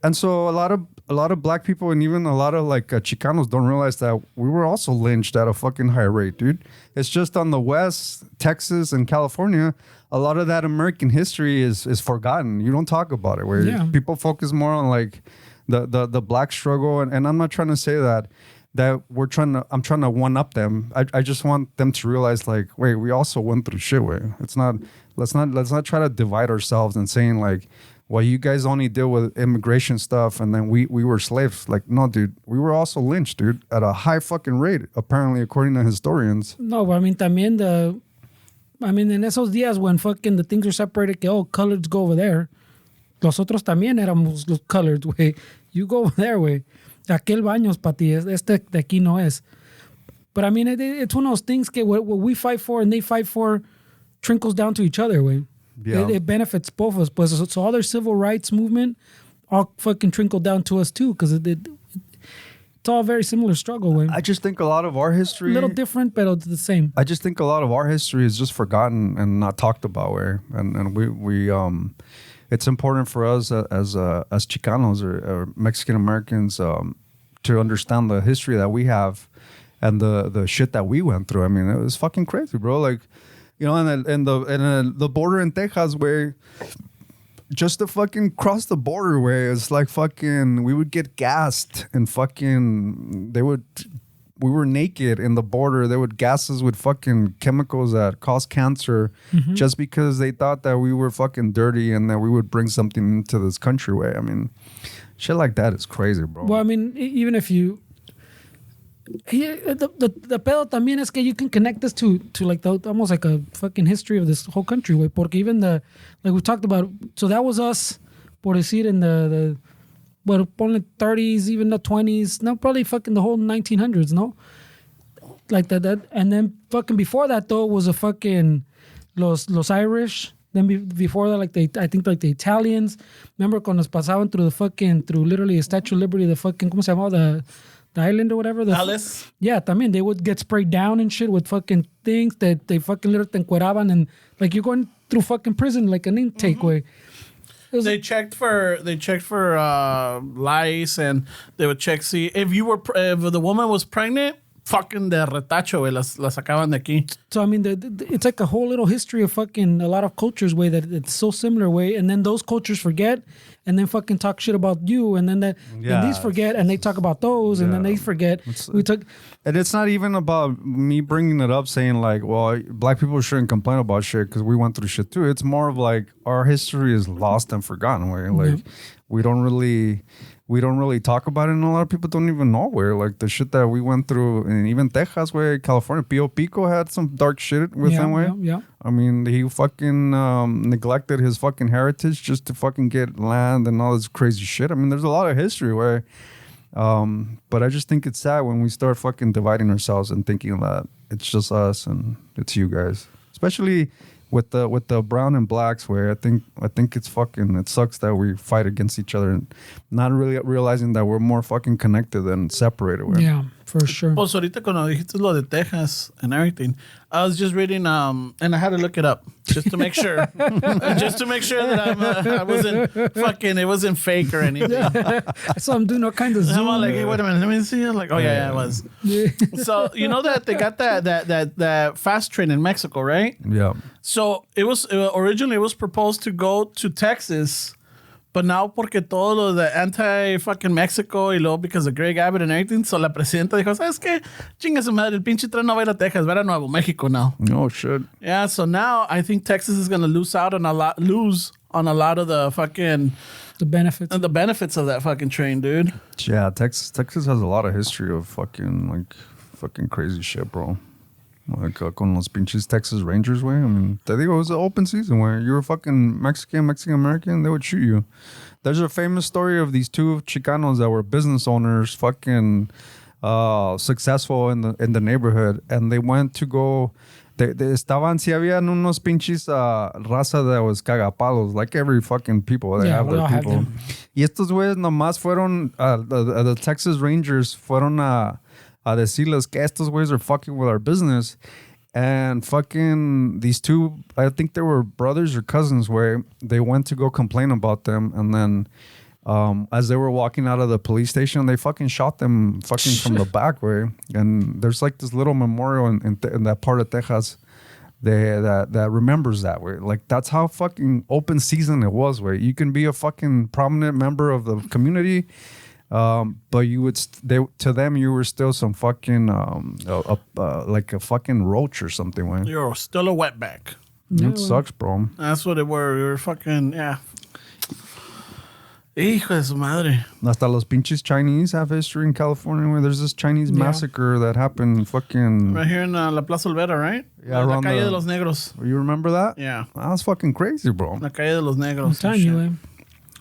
and so a lot of a lot of black people and even a lot of like Chicanos don't realize that we were also lynched at a fucking high rate, dude. It's just on the West, Texas and California, a lot of that American history is forgotten. You don't talk about it. Where people focus more on like the black struggle, and I'm not trying to say that I'm trying to one up them. I just want them to realize like, wait, we also went through shit. Let's not try to divide ourselves and saying like, well, you guys only deal with immigration stuff and then we were slaves. Like, no, dude, we were also lynched, dude, at a high fucking rate, apparently, according to historians. No, but I mean, también en esos días when fucking the things are separated, que, coloreds go over there. Nosotros también éramos los coloreds, güey. You go over there, güey. Aquel baño es para ti. Este de aquí no es. But I mean, it's one of those things que what we fight for and they fight for trickles down to each other, güey. Yeah. It benefits both of us. Pues, so all their civil rights movement all fucking trickled down to us too, because it's all a very similar struggle, güey. I just think a lot of our history... A little different, but it's the same. I just think a lot of our history is just forgotten and not talked about, güey. And we it's important for us as Chicanos or Mexican Americans to understand the history that we have and the shit that we went through. I mean, it was fucking crazy, bro. Like, you know, and the border in Texas, where just to fucking cross the border, where it's like fucking, we would get gassed and fucking, we were naked in the border. They would gas us with fucking chemicals that cause cancer just because they thought that we were fucking dirty and that we would bring something into this country. Way, I mean, shit like that is crazy, bro. Well, I mean, even if you... the pedo también es que you can connect this to like almost like a fucking history of this whole country, way. Porque even like we talked about, so that was us, por decir, in the ponle 30s, even the 20s, no, probably fucking the whole 1900s, no? Like that. And then fucking before that, though, was a fucking los Irish. Then before that, I think the Italians. Remember cuando nos pasaban through literally a Statue of Liberty, the fucking, ¿cómo se llamaba? The island or whatever. Alice? Yeah, también. They would get sprayed down and shit with fucking things that they fucking literally te encueraban, and like you're going through fucking prison like an intake way. They checked for lice, and they would check see if the woman was pregnant. Fucking de retacho, güey, la sacaban de aquí. So I mean, it's like a whole little history of fucking a lot of cultures, way that it's so similar, way, and then those cultures forget, and then fucking talk shit about you, and then and these forget, and they talk about those, and then they forget. And it's not even about me bringing it up, saying like, well, black people shouldn't complain about shit because we went through shit too. It's more of like our history is lost and forgotten, way. Like we don't really talk about it, and a lot of people don't even know where, like, the shit that we went through, and even Texas, where California, Pio Pico had some dark shit with him, way. Yeah. I mean, he fucking neglected his fucking heritage just to fucking get land and all this crazy shit. I mean, there's a lot of history where, but I just think it's sad when we start fucking dividing ourselves and thinking that it's just us and it's you guys, especially with the brown and blacks, where I think it's fucking, it sucks that we fight against each other and not really realizing that we're more fucking connected than separated. Where. Yeah, for sure. Pues ahorita cuando dijiste lo de Texas and everything, I was just reading and I had to look it up just to make sure, that it wasn't fake or anything. So I'm doing all kinds of Zoom. I'm like, hey, wait a minute, let me see. I'm like, oh yeah, it was. So you know that they got that fast train in Mexico, right? Yeah. So it was originally proposed to go to Texas, but now porque todo lo de anti-fucking Mexico y luego because of Greg Abbott and everything, so la presidenta dijo, ¿sabes qué? Chinga su madre, el pinche tren no va a ir a Texas, va a ir a Nuevo Mexico now. Oh, shit. Yeah, so now I think Texas is going to lose on a lot of the fucking... The benefits of that fucking train, dude. Yeah, Texas has a lot of history of fucking crazy shit, bro. Like con los pinches Texas Rangers, way. I mean, te digo, it was an open season where you were fucking Mexican American, they would shoot you. There's a famous story of these two Chicanos that were business owners, fucking successful in the neighborhood, and they went to go. They estaban, si habían unos pinches raza that was cagapalos, like every fucking people. They have their people. Y estos güeyes nomás fueron, the Texas Rangers fueron a decirles que estos güeyes are fucking with our business. And fucking these two, I think they were brothers or cousins, where they went to go complain about them. And then as they were walking out of the police station, they fucking shot them fucking from the back way. And there's like this little memorial in that part of Texas that remembers that way. Like that's how fucking open season it was. Way you can be a fucking prominent member of the community, but you would to them you were still some fucking like a fucking roach or something. Way You're still a wetback. it sucks, bro. That's what it were. You're fucking Hijo de su madre. Hasta los pinches Chinese have history in California where there's this Chinese massacre that happened fucking... Right here in La Plaza Olvera, right? Yeah, La around calle de los negros. You remember that? Yeah. That was fucking crazy, bro. La calle de los negros. I'm telling you, eh?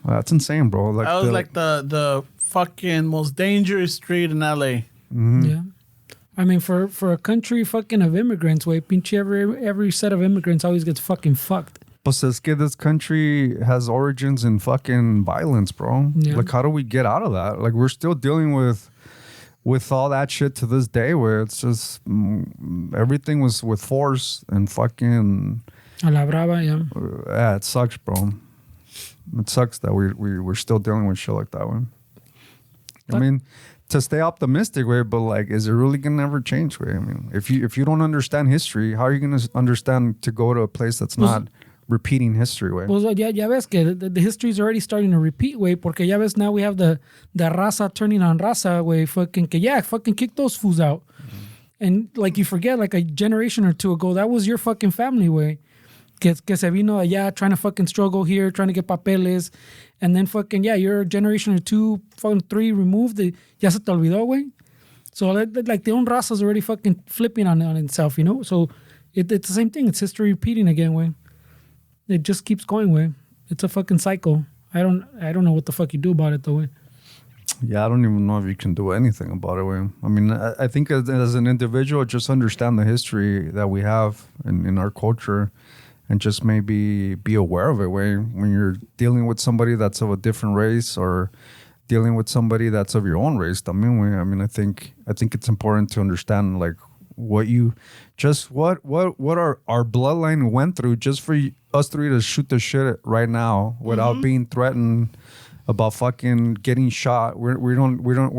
That's insane, bro. Like That was like the fucking most dangerous street in LA. Yeah. I mean, for a country fucking of immigrants, way pinche every set of immigrants always gets fucking fucked. Pues es que this country has origins in fucking violence, bro. Yeah. Like, how do we get out of that? Like, we're still dealing with all that shit to this day where it's just everything was with force and fucking... A la brava, yeah. Yeah, it sucks, bro. It sucks that we're still dealing with shit like that, way. I mean, to stay optimistic, way, but like, is it really gonna ever change, way? I mean, if you don't understand history, how are you gonna understand to go to a place that's not repeating history, way? Well, ya ves que the history is already starting to repeat, way, porque ya ves now we have the raza turning on raza, way, fucking kick those fools out. And like you forget, like a generation or two ago, that was your fucking family, way. Que se vino allá trying to fucking struggle here, trying to get papeles. And then fucking, you're a generation or two, fucking three removed. Ya se te olvidó, way. So like the own raza's already fucking flipping on itself, you know? So it's the same thing. It's history repeating again, way. It just keeps going, way. It's a fucking cycle. I don't know what the fuck you do about it, though, way. Yeah, I don't even know if you can do anything about it, way. I mean, I think as an individual, just understand the history that we have in our culture and just maybe be aware of it, way. When you're dealing with somebody that's of a different race or dealing with somebody that's of your own race, I mean, I think it's important to understand, like, what our bloodline went through just for us three to shoot the shit right now without being threatened about fucking getting shot. We're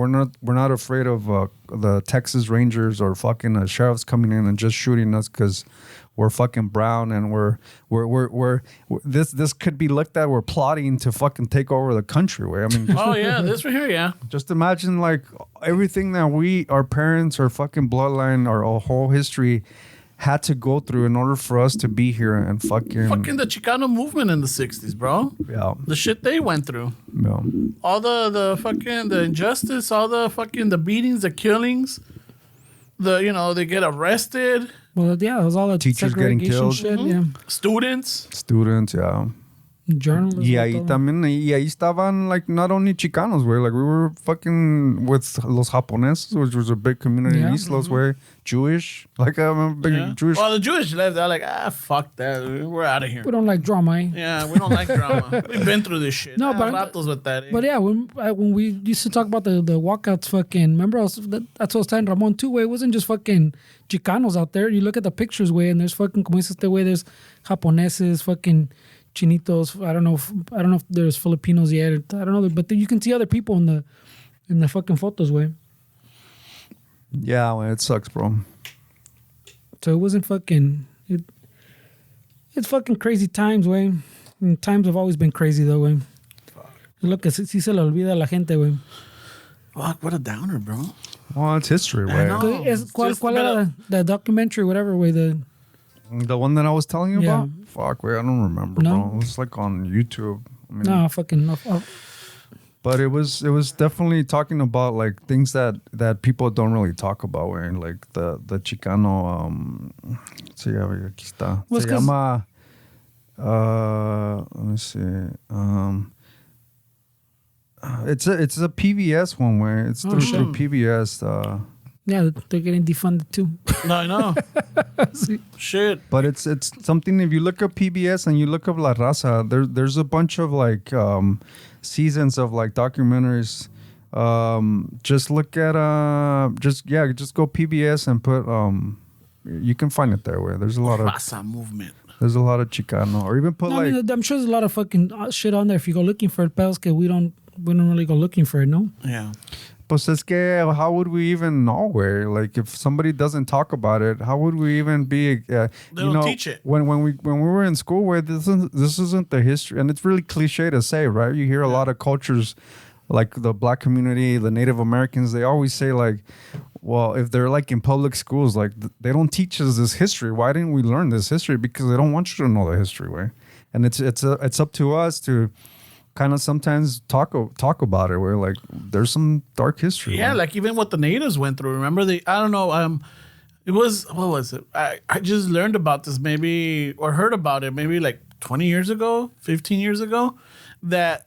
not afraid of the Texas Rangers or fucking sheriffs coming in and just shooting us because we're fucking brown and we're this could be looked at. We're plotting to fucking take over the country. Way I mean, This right here, yeah. just imagine like everything that our parents, our fucking bloodline, our whole history had to go through in order for us to be here and fucking The Chicano movement in the 60s, bro. yeah. The shit they went through. Yeah. All the fucking the injustice, all the fucking the beatings, the killings. They get arrested. Well, yeah, it was all the Teachers getting segregation killed. shit, yeah. Students, yeah. Journalism. Y ahí también, y ahí estaban like not only Chicanos, way, like we were fucking with los Japoneses, which was a big community in Yeah. Islas, way, Jewish, like I'm a big Jewish. Well, the Jewish left. They're like, fuck that. We're out of here. We don't like drama, eh? Yeah, we don't like drama. We've been through this shit. No, but- ratos with that. But yeah, when we used to talk about the walkouts, fucking, remember that's what I was telling Ramon too, way. It wasn't just fucking Chicanos out there. You look at the pictures, way, and there's fucking, como dices este way, there's Japoneses, fucking Chinitos. I don't know if there's Filipinos yet. I don't know, but you can see other people in the fucking photos, way. Yeah, man, it sucks, bro. So it wasn't fucking. It's fucking crazy times, way. And times have always been crazy, though, way. Look, sí se le olvida a la gente, way. Fuck, what a downer, bro. Well, it's history, way. know. ¿Cuál era the documentary, whatever, way, the one that I was telling you Yeah. about? Fuck, wait, I don't remember, No? bro. It was like on YouTube. I mean, no fucking no. but it was definitely talking about like things that people don't really talk about, way. Like the Chicano. Sí, a ver, aquí está. Well, Se it's 'cause- llama. Let me see. It's a PBS one, way. It's Oh, through shit. PBS. Yeah, they're getting defunded too. No, I know. Shit. But it's something. If you look up PBS and you look up La Raza, there's a bunch of like seasons of like documentaries. Just look at just go PBS and put you can find it there. Where there's a lot of Raza movement. Chicano, or even put No, like I mean, I'm sure there's a lot of fucking shit on there if you go looking for it. Pedos que we don't we don't really go looking for it, no? Yeah. Pues es que how would we even know where? Like if somebody doesn't talk about it, how would we even be? They don't teach it. When we were in school, where this isn't the history, and it's really cliche to say, right? You hear a lot of cultures, like the Black community, the Native Americans. They always say like, well, if they're like in public schools, like they don't teach us this history. Why didn't we learn this history? Because they don't want you to know the history, way. And it's up to us to kind of sometimes talk about it, where like there's some dark history. Yeah, like even what the natives went through. Remember I don't know, it was, what was it? I just learned about this maybe, or heard about it maybe like 20 years ago, 15 years ago, that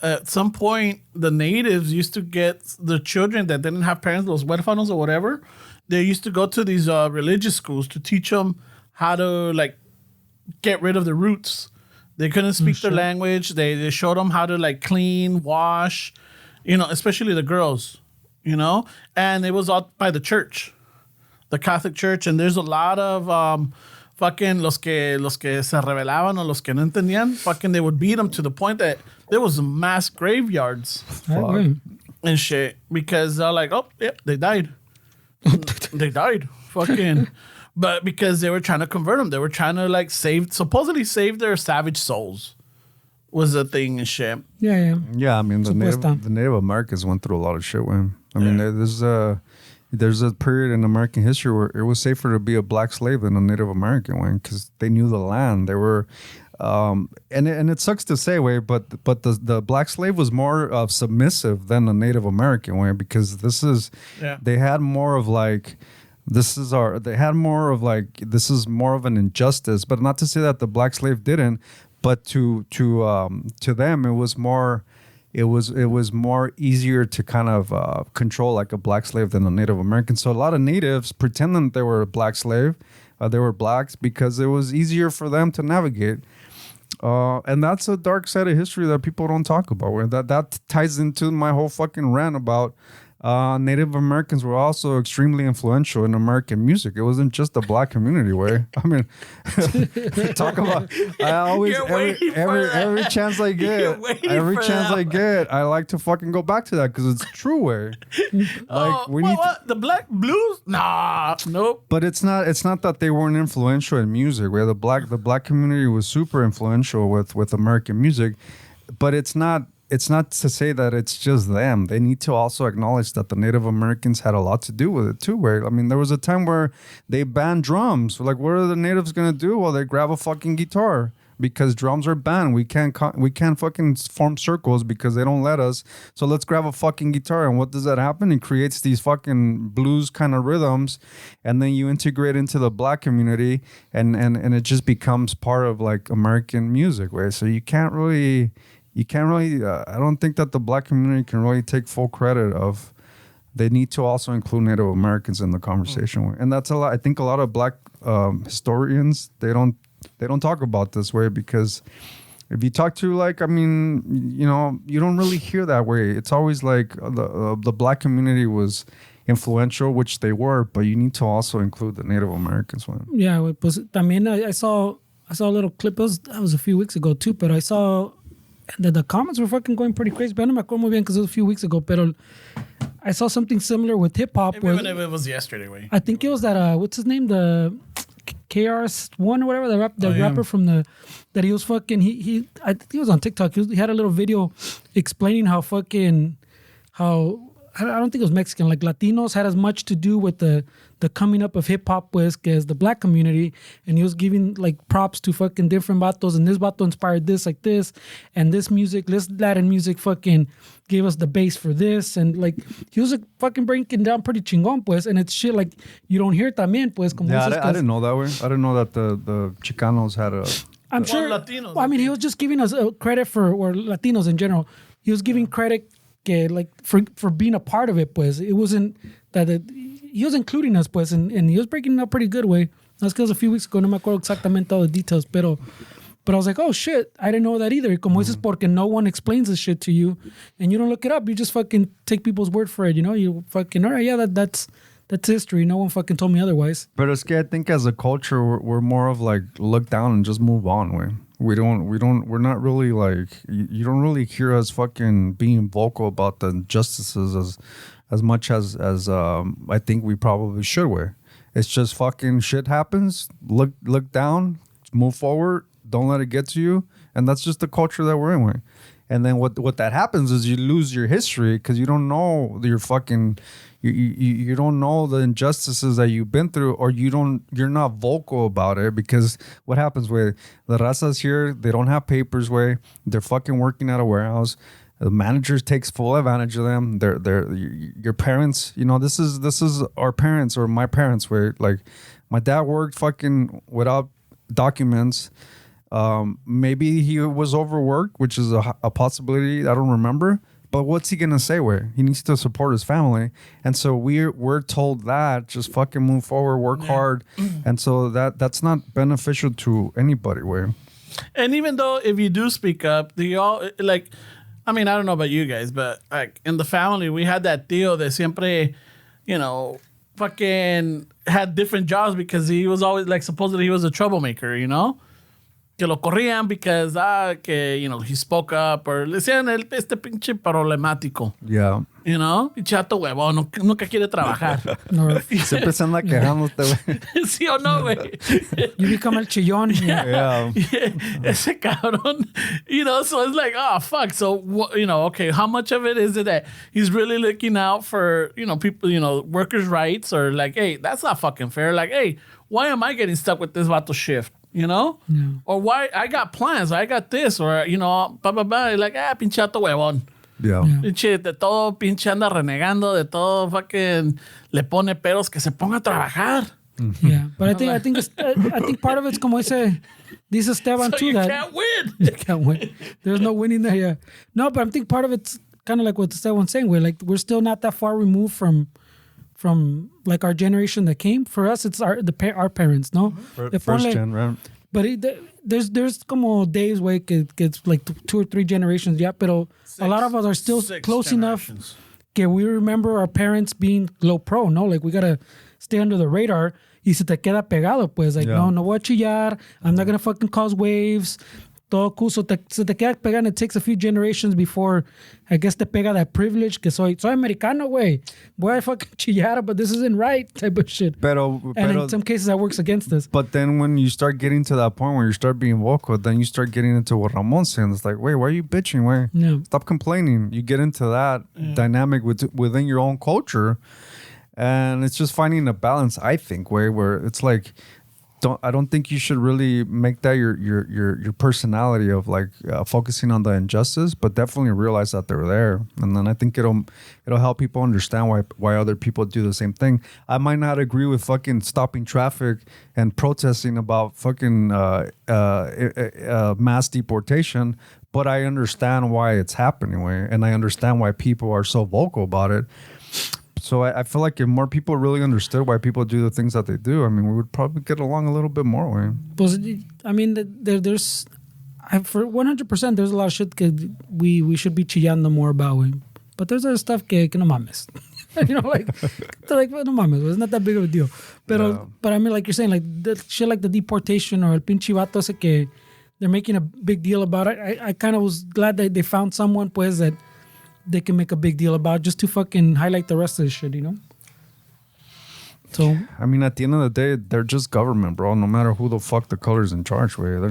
at some point the natives used to get the children that didn't have parents, those huérfanos or whatever, they used to go to these religious schools to teach them how to like get rid of the roots. They couldn't speak their language. They showed them how to like clean, wash, especially the girls, and it was all by the church, the Catholic Church. And there's a lot of fucking los que se rebelaban or los que no entendían, fucking they would beat them to the point that there was mass graveyards and shit because they're like, oh, yeah, they died. They died. Fucking. But because they were trying to convert them, they were trying to like supposedly save their savage souls, was the thing and shit. Yeah. Yeah, I mean the Native Americans went through a lot of shit with him. I mean, there's a period in American history where it was safer to be a Black slave than a Native American one because they knew the land. They were, and it sucks to say, way, but the Black slave was more submissive than the Native American way because they had more of like. This is more of an injustice, but not to say that the Black slave didn't, but to them it was more easier to kind of control like a Black slave than a Native American. So a lot of natives pretending they were a Black slave, they were blacks because it was easier for them to navigate. And that's a dark side of history that people don't talk about. Where that ties into my whole fucking rant about. Native Americans were also extremely influential in American music. It wasn't just the Black community way. I mean, talk about. I always every chance I get, I like to fucking go back to that because it's true way. Like what? The Black blues? Nah, nope. But it's not that they weren't influential in music. Where the Black community was super influential with American music, but it's not. It's not to say that it's just them. They need to also acknowledge that the Native Americans had a lot to do with it too. Where I mean, there was a time where they banned drums. Like, what are the natives gonna do? Well, they grab a fucking guitar because drums are banned. We can't fucking form circles because they don't let us. So let's grab a fucking guitar. And what does that happen? It creates these fucking blues kind of rhythms, and then you integrate into the Black community, and it just becomes part of like American music. Where so you can't really. I don't think that the Black community can really take full credit of. They need to also include Native Americans in the conversation, and that's a lot. I think a lot of Black historians they don't talk about this way because if you talk to you don't really hear that way. It's always like the Black community was influential, which they were, but you need to also include the Native Americans one. Yeah, pues también I saw a little clip. That was a few weeks ago too, but I saw. The comments were fucking going pretty crazy. But I no me acuerdo muy bien because it was a few weeks ago. Pero I saw something similar with hip hop. Even if it was yesterday, way. I think it was that what's his name, the KRS-One or whatever, the rapper from that he was fucking. I think he was on TikTok. He had a little video explaining how I don't think it was Mexican. Like Latinos had as much to do with the coming up of hip hop as the Black community, and he was giving like props to fucking different vatos, and this vato inspired this like this, and this Latin music fucking gave us the base for this, and like he was like, fucking breaking down pretty chingón pues, and it's shit like you don't hear también pues. Como I didn't know that way. I didn't know that the Chicanos had a. I'm sure. Latinos. I mean, he was just giving us credit or Latinos in general. He was giving credit. Like for being a part of it, pues it wasn't that he was including us, pues, and he was breaking it up pretty good way. That's because a few weeks ago, no me acuerdo exactamente all the details, but I was like, oh shit, I didn't know that either. Como dices, porque no one explains this shit to you, and you don't look it up. You just fucking take people's word for it, You fucking all right, yeah, that's history. No one fucking told me otherwise. But it's I think as a culture, we're more of like look down and just move on. we're not really like, you don't really hear us fucking being vocal about the injustices as much as I think we probably should. Where it's just fucking shit happens, look down, move forward, don't let it get to you, and that's just the culture that we're in with. And then what that happens is you lose your history because you don't know your fucking you don't know the injustices that you've been through, or you're not vocal about it, because what happens with the razas here, they don't have papers, where they're fucking working at a warehouse. The manager takes full advantage of them. They're your parents, this is our parents or my parents, where like my dad worked fucking without documents. Maybe he was overworked, which is a possibility. I don't remember. But what's he gonna say? Where he needs to support his family, and so we're told that just fucking move forward, work hard, and so that's not beneficial to anybody. Where, and even though if you do speak up, do you all like? I mean, I don't know about you guys, but like in the family, we had that deal that siempre, fucking had different jobs because he was always like supposedly he was a troublemaker, Que lo corrían because, he spoke up, or le decían este pinche problemático. Yeah. Chato huevón, nunca quiere trabajar. Siempre se anda quejándote, güey. ¿Sí o no, güey? You become el chillón. Yeah. Ese cabrón. So it's like, oh, fuck. So, okay, how much of it is it that he's really looking out for, people, workers' rights, or like, hey, that's not fucking fair. Like, hey, why am I getting stuck with this vato shift? Or why I got plans, I got this, or, blah, blah, blah. Like, pinchato huevón. Yeah. Pinche, de todo pinche anda renegando, de todo fucking le pone peros, que se ponga a trabajar. Yeah, but I think part of it's como dice Esteban So too, you that can't win. you can't win. There's no winning there. Yeah. No, but I think part of it's kind of like what Esteban's saying. We're still not that far removed from like our generation that came. For us, it's our parents, no? First gen, right? But there's como days where it gets like 2 or 3 generations, yeah. But a lot of us are still close enough que we remember our parents being low pro, no? Like we gotta stay under the radar. Y se te queda pegado, pues. Like, no voy a chillar. I'm not gonna fucking cause waves. Todo cool. So se te queda pegado, and it takes a few generations before, I guess, te pega that privilege que soy americano, güey. Voy a fucking chillar, but this isn't right type of shit. And in some cases, that works against us. But then when you start getting to that point where you start being vocal, then you start getting into what Ramon's saying. It's like, wait, why are you bitching? Why? Yeah. Stop complaining. You get into that dynamic within your own culture, and it's just finding a balance, I think, where it's like, I don't think you should really make that your personality of like focusing on the injustice, but definitely realize that they're there, and then I think it'll help people understand why other people do the same thing. I might not agree with fucking stopping traffic and protesting about fucking mass deportation, but I understand why it's happening, and I understand why people are so vocal about it. So I feel like if more people really understood why people do the things that they do, I mean, we would probably get along a little bit more, way. Pues, I mean, there's for 100%, there's a lot of shit that we should be chillando more about, way. But there's other stuff que no mames. like no mames, it's not that big of a deal. But I mean, like you're saying, like the shit like the deportation or el pinche vato ese que they're making a big deal about it. I kind of was glad that they found someone, pues, that they can make a big deal about, just to fucking highlight the rest of the shit, So I mean, at the end of the day, they're just government, bro. No matter who the fuck the color's in charge, way. They're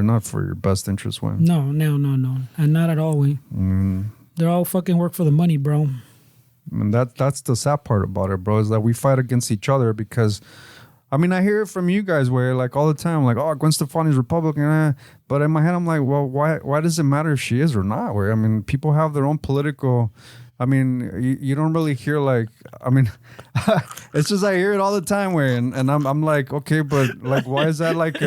not for your best interest, way. No, and not at all, way. They're all fucking work for the money, bro. And that's the sad part about it, bro, is that we fight against each other because, I mean, I hear it from you guys where like all the time, like, oh, Gwen Stefani's Republican, but in my head I'm like, well, why does it matter if she is or not? Where I mean, people have their own political. I mean, you don't really hear like, I mean, it's just I hear it all the time, where and I'm like, okay, but like, why is that like?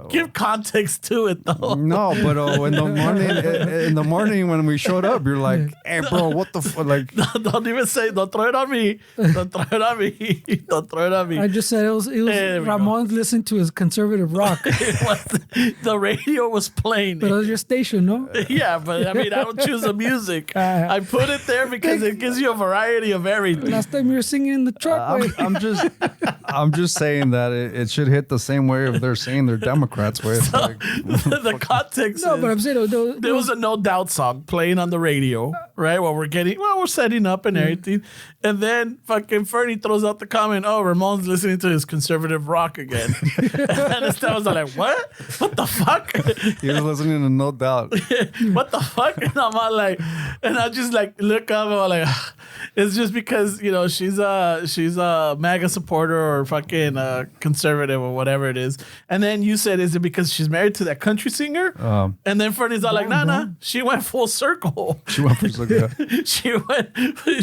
Give context to it though. No, but in the morning when we showed up, you're like, hey, bro, what the fuck? Like, don't even say, don't throw it on me, don't throw it on me, don't throw it on me. I just said it was Ramon listening to his conservative rock. The radio was playing. But it was your station, no? Yeah, but I mean, I don't choose the music. I put it there because it gives you a variety of everything. Last time you were singing in the truck, way. I'm just saying that it should hit the same way if they're saying they're Democrats. Where it's like, The context No, is, but I'm saying there was a No Doubt song playing on the radio, right? While we're setting up and everything. And then fucking Fernie throws out the comment, oh, Ramon's listening to his conservative rock again. And Estelle was like, what? What the fuck? he was listening to No Doubt. What the fuck? And I'm all like, and I just like look up and I'm like, it's just because, you know, she's a MAGA supporter or fucking conservative or whatever it is. And then you said, is it because she's married to that country singer? And then Fernie's all like, nah, she went full circle. She went for circle. She went,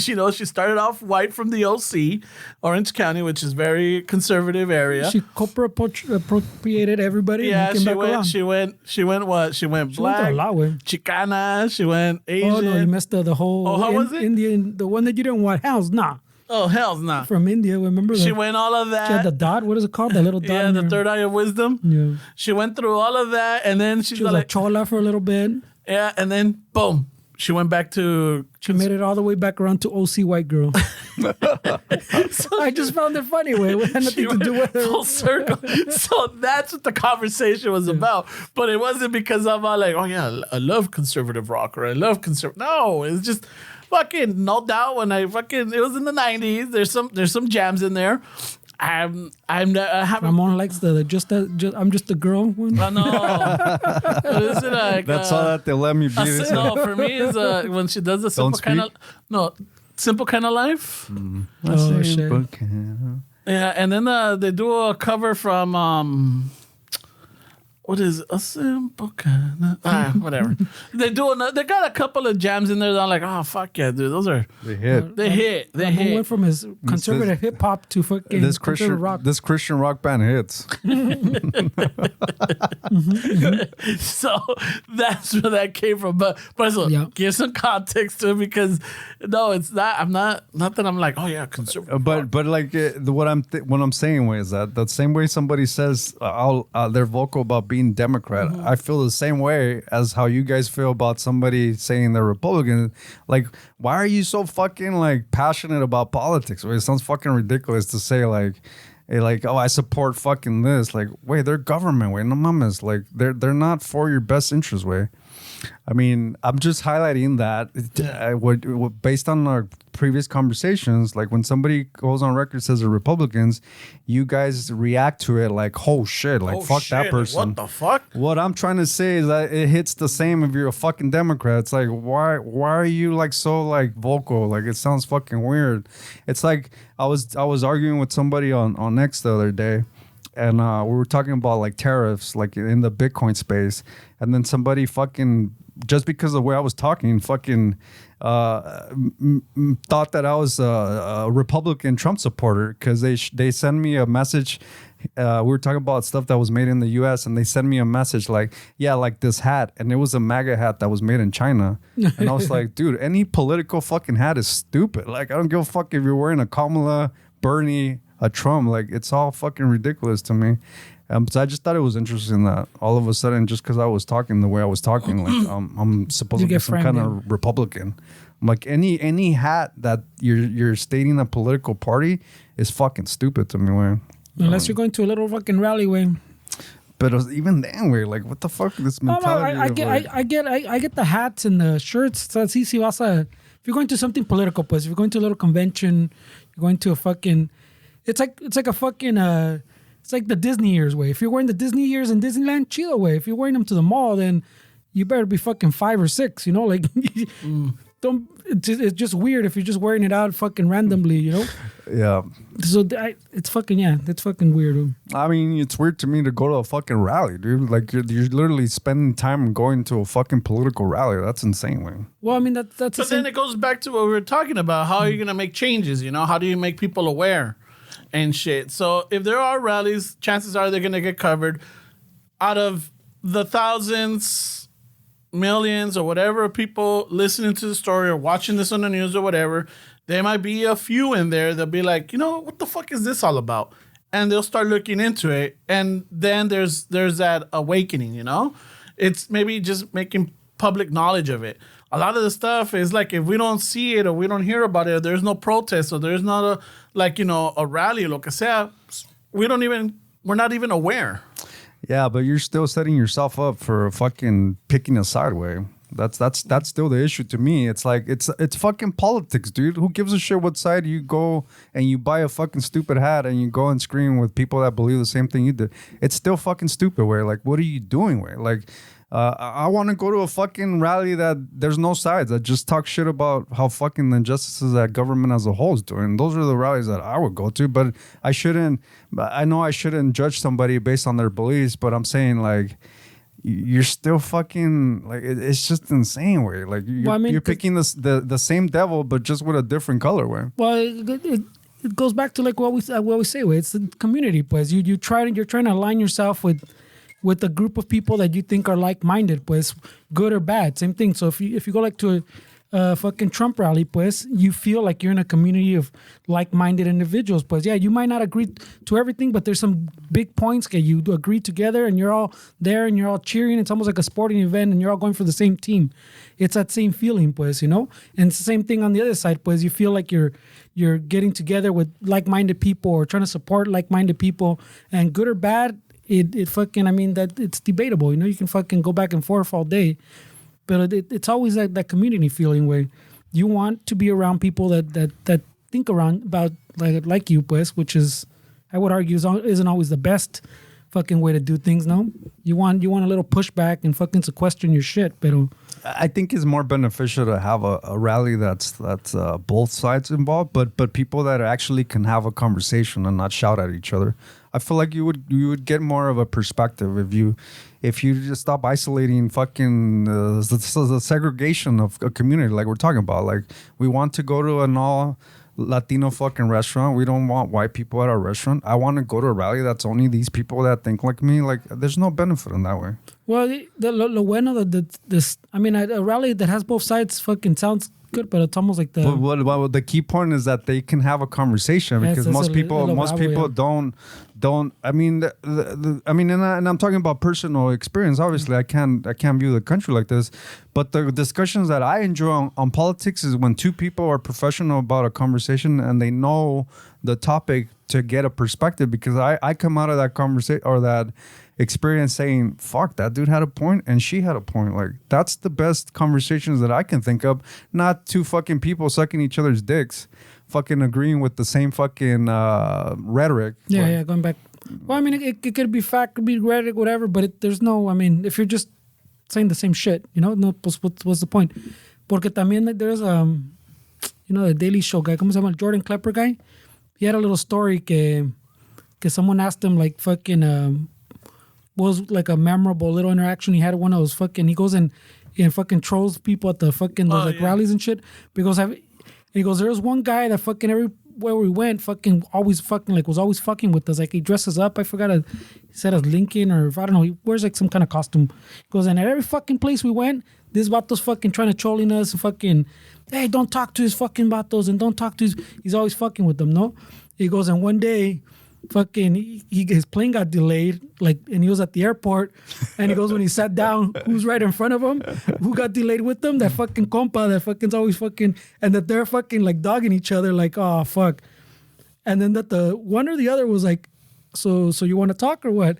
you know, she started off white from the OC, Orange County, which is very conservative area. She appropriated everybody. Yeah, and came back around. she went what? She went black, went a lot, way. Chicana, she went Asian. Oh no, you missed the whole. Oh, how was it? Indian, the one that you didn't want. Hell's nah. Oh, hell's not. From India, remember? She went all of that. She had the dot. What is it called? The little dot. Yeah, in the her- third eye of wisdom. Yeah. She went through all of that, and then She was like chola for a little bit. yeah, and then boom, she went back to. She made it all the way back around to OC white girl. I just found it funny. Way it had nothing to do with her. Full circle. So that's what the conversation was about. But it wasn't because I'm all like, oh yeah, I love conservative rock or I love conservative. No, it's just fucking No Doubt. When I fucking, it was in the 90s. There's some jams in there. I haven't. Ramon likes I'm just a girl one. I know. Is it like, That's all that they let me be. no, for me is when she does the simple kind of simple kind of life. Oh shit. Yeah, and then they do a cover from what is it? A simple kind of whatever. They got a couple of jams in there that I'm like, oh fuck yeah, dude, those are They hit. they hit. Ramon went from his conservative hip hop to fucking This conservative rock. Christian rock band hits. So that's where that came from. But so Yeah. give some context to it because no, it's not. I'm not that I'm like, oh yeah, conservative. But like what I'm saying is that the same way somebody says they're vocal about being Democrat, I feel the same way as how you guys feel about somebody saying they're Republican. Like, why are you so fucking like passionate about politics? It sounds fucking ridiculous to say like, oh, I support fucking this. Like, wait, they're government. Wait, no mames. Like, they're not for your best interest. Way. I mean, I'm just highlighting that based on our previous conversations. Like when somebody goes on record says they're Republicans, you guys react to it like, oh shit, like fuck that person. What the fuck? What I'm trying to say is that it hits the same if you're a fucking Democrat. It's like, why are you like so like vocal? Like it sounds fucking weird. It's like I was arguing with somebody on X the other day. And we were talking about like tariffs, like in the Bitcoin space. And then somebody fucking, just because of the way I was talking, fucking thought that I was a Republican Trump supporter because they sent me a message. We were talking about stuff that was made in the U.S. and they sent me a message like, yeah, like this hat. And it was a MAGA hat that was made in China. And I was like, dude, any political fucking hat is stupid. Like, I don't give a fuck if you're wearing a Kamala, Bernie, a Trump. Like, it's all fucking ridiculous to me. So I just thought it was interesting that all of a sudden, just because I was talking the way I was talking, like I'm supposed to be some kind of Republican. I'm like, any hat that you're stating a political party is fucking stupid to me, man. Unless you're going to a little fucking rally, way. But even then, we're like, what the fuck? This mentality. I get the hats and the shirts. So si vas a, if you're going to something political, pues, if you're going to a little convention, you're going to a fucking, it's like a fucking it's like the Disney years way. If you're wearing the Disney years in Disneyland, chido way. If you're wearing them to the mall, then you better be fucking 5 or 6. You know, like don't. It's just weird if you're just wearing it out fucking randomly. You know. Yeah. So it's fucking weird. I mean, it's weird to me to go to a fucking rally, dude. Like you're literally spending time going to a fucking political rally. That's insane, man. Well, I mean that's. But then it goes back to what we were talking about. How are you gonna make changes? You know, how do you make people aware and shit? So if there are rallies, chances are they're gonna get covered. Out of the thousands, millions, or whatever people listening to the story or watching this on the news or whatever, there might be a few in there that'll be like, you know, what the fuck is this all about? And they'll start looking into it. And then there's that awakening, you know? It's maybe just making public knowledge of it. a lot of the stuff is like if we don't see it or we don't hear about it, or there's no protest or there's not a a rally, lo que sea, we're not even aware. Yeah, but you're still setting yourself up for fucking picking a side way. That's still the issue to me. It's like it's fucking politics, dude. Who gives a shit what side you go and you buy a fucking stupid hat and you go and scream with people that believe the same thing you do? It's still fucking stupid. Where like, what are you doing? Where like, I want to go to a fucking rally that there's no sides. That just talk shit about how fucking the injustices that government as a whole is doing. Those are the rallies that I would go to. But I know I shouldn't judge somebody based on their beliefs. But I'm saying like, you're still fucking like it's just insane way. Like you're picking the same devil but just with a different color way. Well, it goes back to like what we say. Way it's the community. Pues you're trying to align yourself with a group of people that you think are like-minded. Pues good or bad, same thing. So if you go like to a fucking Trump rally, pues you feel like you're in a community of like-minded individuals. Pues yeah, you might not agree to everything, but there's some big points that you agree together and you're all there and you're all cheering. It's almost like a sporting event and you're all going for the same team. It's that same feeling, pues, you know? And it's the same thing on the other side, pues you feel like you're getting together with like-minded people or trying to support like-minded people, and good or bad, it fucking, I mean, that it's debatable, you know? You can fucking go back and forth all day. But it's always that community feeling where you want to be around people that think around about like you, pues, which is, I would argue, isn't always the best fucking way to do things. No, you want a little pushback and fucking to question your shit. Pero I think it's more beneficial to have a rally that's both sides involved, but people that actually can have a conversation and not shout at each other. I feel like you would get more of a perspective if you just stop isolating fucking the segregation of a community like we're talking about. Like we want to go to an all Latino fucking restaurant. We don't want white people at our restaurant. I want to go to a rally that's only these people that think like me. Like there's no benefit in that way. Well, lo bueno this, I mean, a rally that has both sides fucking sounds good, but it's almost like Well, the key point is that they can have a conversation because most people don't. I mean, and I'm talking about personal experience. Obviously, I can't view the country like this, but the discussions that I enjoy on politics is when two people are professional about a conversation and they know the topic to get a perspective. Because I come out of that conversation or that experience saying, fuck, that dude had a point and she had a point. Like that's the best conversations that I can think of. Not two fucking people sucking each other's dicks, fucking agreeing with the same fucking rhetoric. Yeah, going back. Well, I mean, it could be fact, could be rhetoric, whatever, but there's no, I mean, if you're just saying the same shit, you know, no, what's the point? Porque también there's, the Daily Show guy, ¿cómo se llama? Jordan Klepper guy. He had a little story que someone asked him like fucking, was like a memorable little interaction he had at one of those fucking, he goes and fucking trolls people at the fucking those rallies and shit because he goes, there was one guy that fucking everywhere we went fucking always fucking like was always fucking with us. Like he dresses up, I forgot, he said as Lincoln or I don't know, he wears like some kind of costume. He goes, and at every fucking place we went, this vato's fucking trying to trolling us and fucking, hey, don't talk to his fucking vatos and don't talk to he's always fucking with them, no? He goes, and one day fucking his plane got delayed, like, and he was at the airport, and he goes, when he sat down, who's right in front of him, who got delayed with him, that fucking compa that fucking's always fucking, and that they're fucking like dogging each other like, oh fuck, and then that the one or the other was like, so you want to talk or what?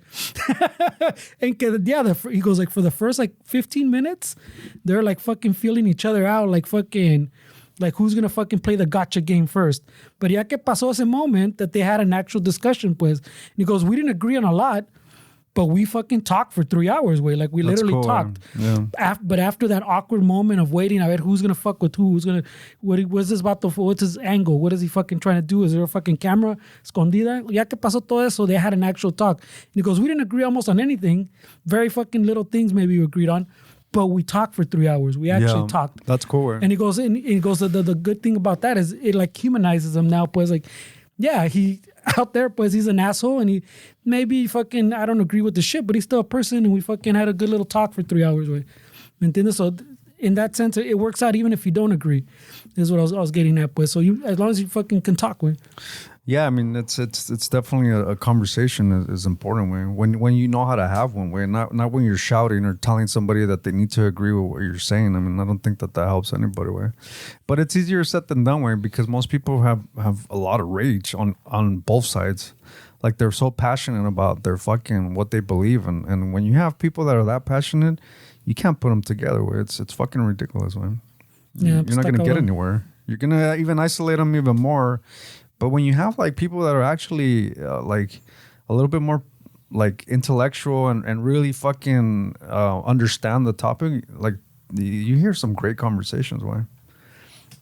And he goes like for the first like 15 minutes they're like fucking feeling each other out, like fucking like who's gonna fucking play the gotcha game first. But ya que pasó ese moment that they had an actual discussion, pues. And he goes, we didn't agree on a lot, but we fucking talked for 3 hours, way. Like we literally talked. Yeah. But after that awkward moment of waiting, I bet who's gonna fuck with who? What's this about what's his angle? What is he fucking trying to do? Is there a fucking camera escondida? Ya que pasó todo eso, they had an actual talk. And he goes, we didn't agree almost on anything. Very fucking little things maybe we agreed on. But we talked for 3 hours. We actually talked. That's cool. And he goes, the good thing about that is it like humanizes him now. Pues like, yeah, he out there, pues he's an asshole, and he maybe fucking, I don't agree with the shit, but he's still a person, and we fucking had a good little talk for 3 hours. Way, ¿me entiendes? So in that sense, it works out even if you don't agree. Is what I was getting at. Pues. So as long as you fucking can talk, with. Yeah, I mean, it's definitely a conversation is important when you know how to have one, way, not when you're shouting or telling somebody that they need to agree with what you're saying. I mean, I don't think that helps anybody, way. But it's easier said than done, way, because most people have a lot of rage on both sides. Like they're so passionate about their fucking what they believe, and when you have people that are that passionate, you can't put them together, way. It's fucking ridiculous, man. Yeah, you're not gonna get anywhere. You're gonna even isolate them even more. But when you have like people that are actually like a little bit more like intellectual and really fucking understand the topic, like you hear some great conversations, why?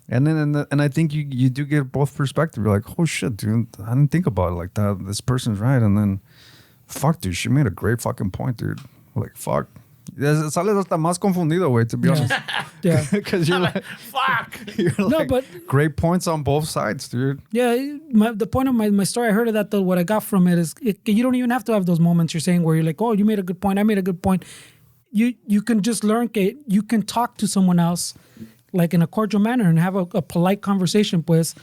And then and I think you do get both perspectives. You're like, oh shit, dude, I didn't think about it like that. This person's right, and then fuck, dude, she made a great fucking point, dude. Like fuck. Sales hasta más confundido, güey, to be honest. Yeah. Because you're like, fuck. You're No, like, but- great points on both sides, dude. Yeah, the point of my story, I heard of that, though, what I got from it is you don't even have to have those moments you're saying where you're like, oh, you made a good point, I made a good point. You can just learn, you can talk to someone else like in a cordial manner and have a polite conversation, pues,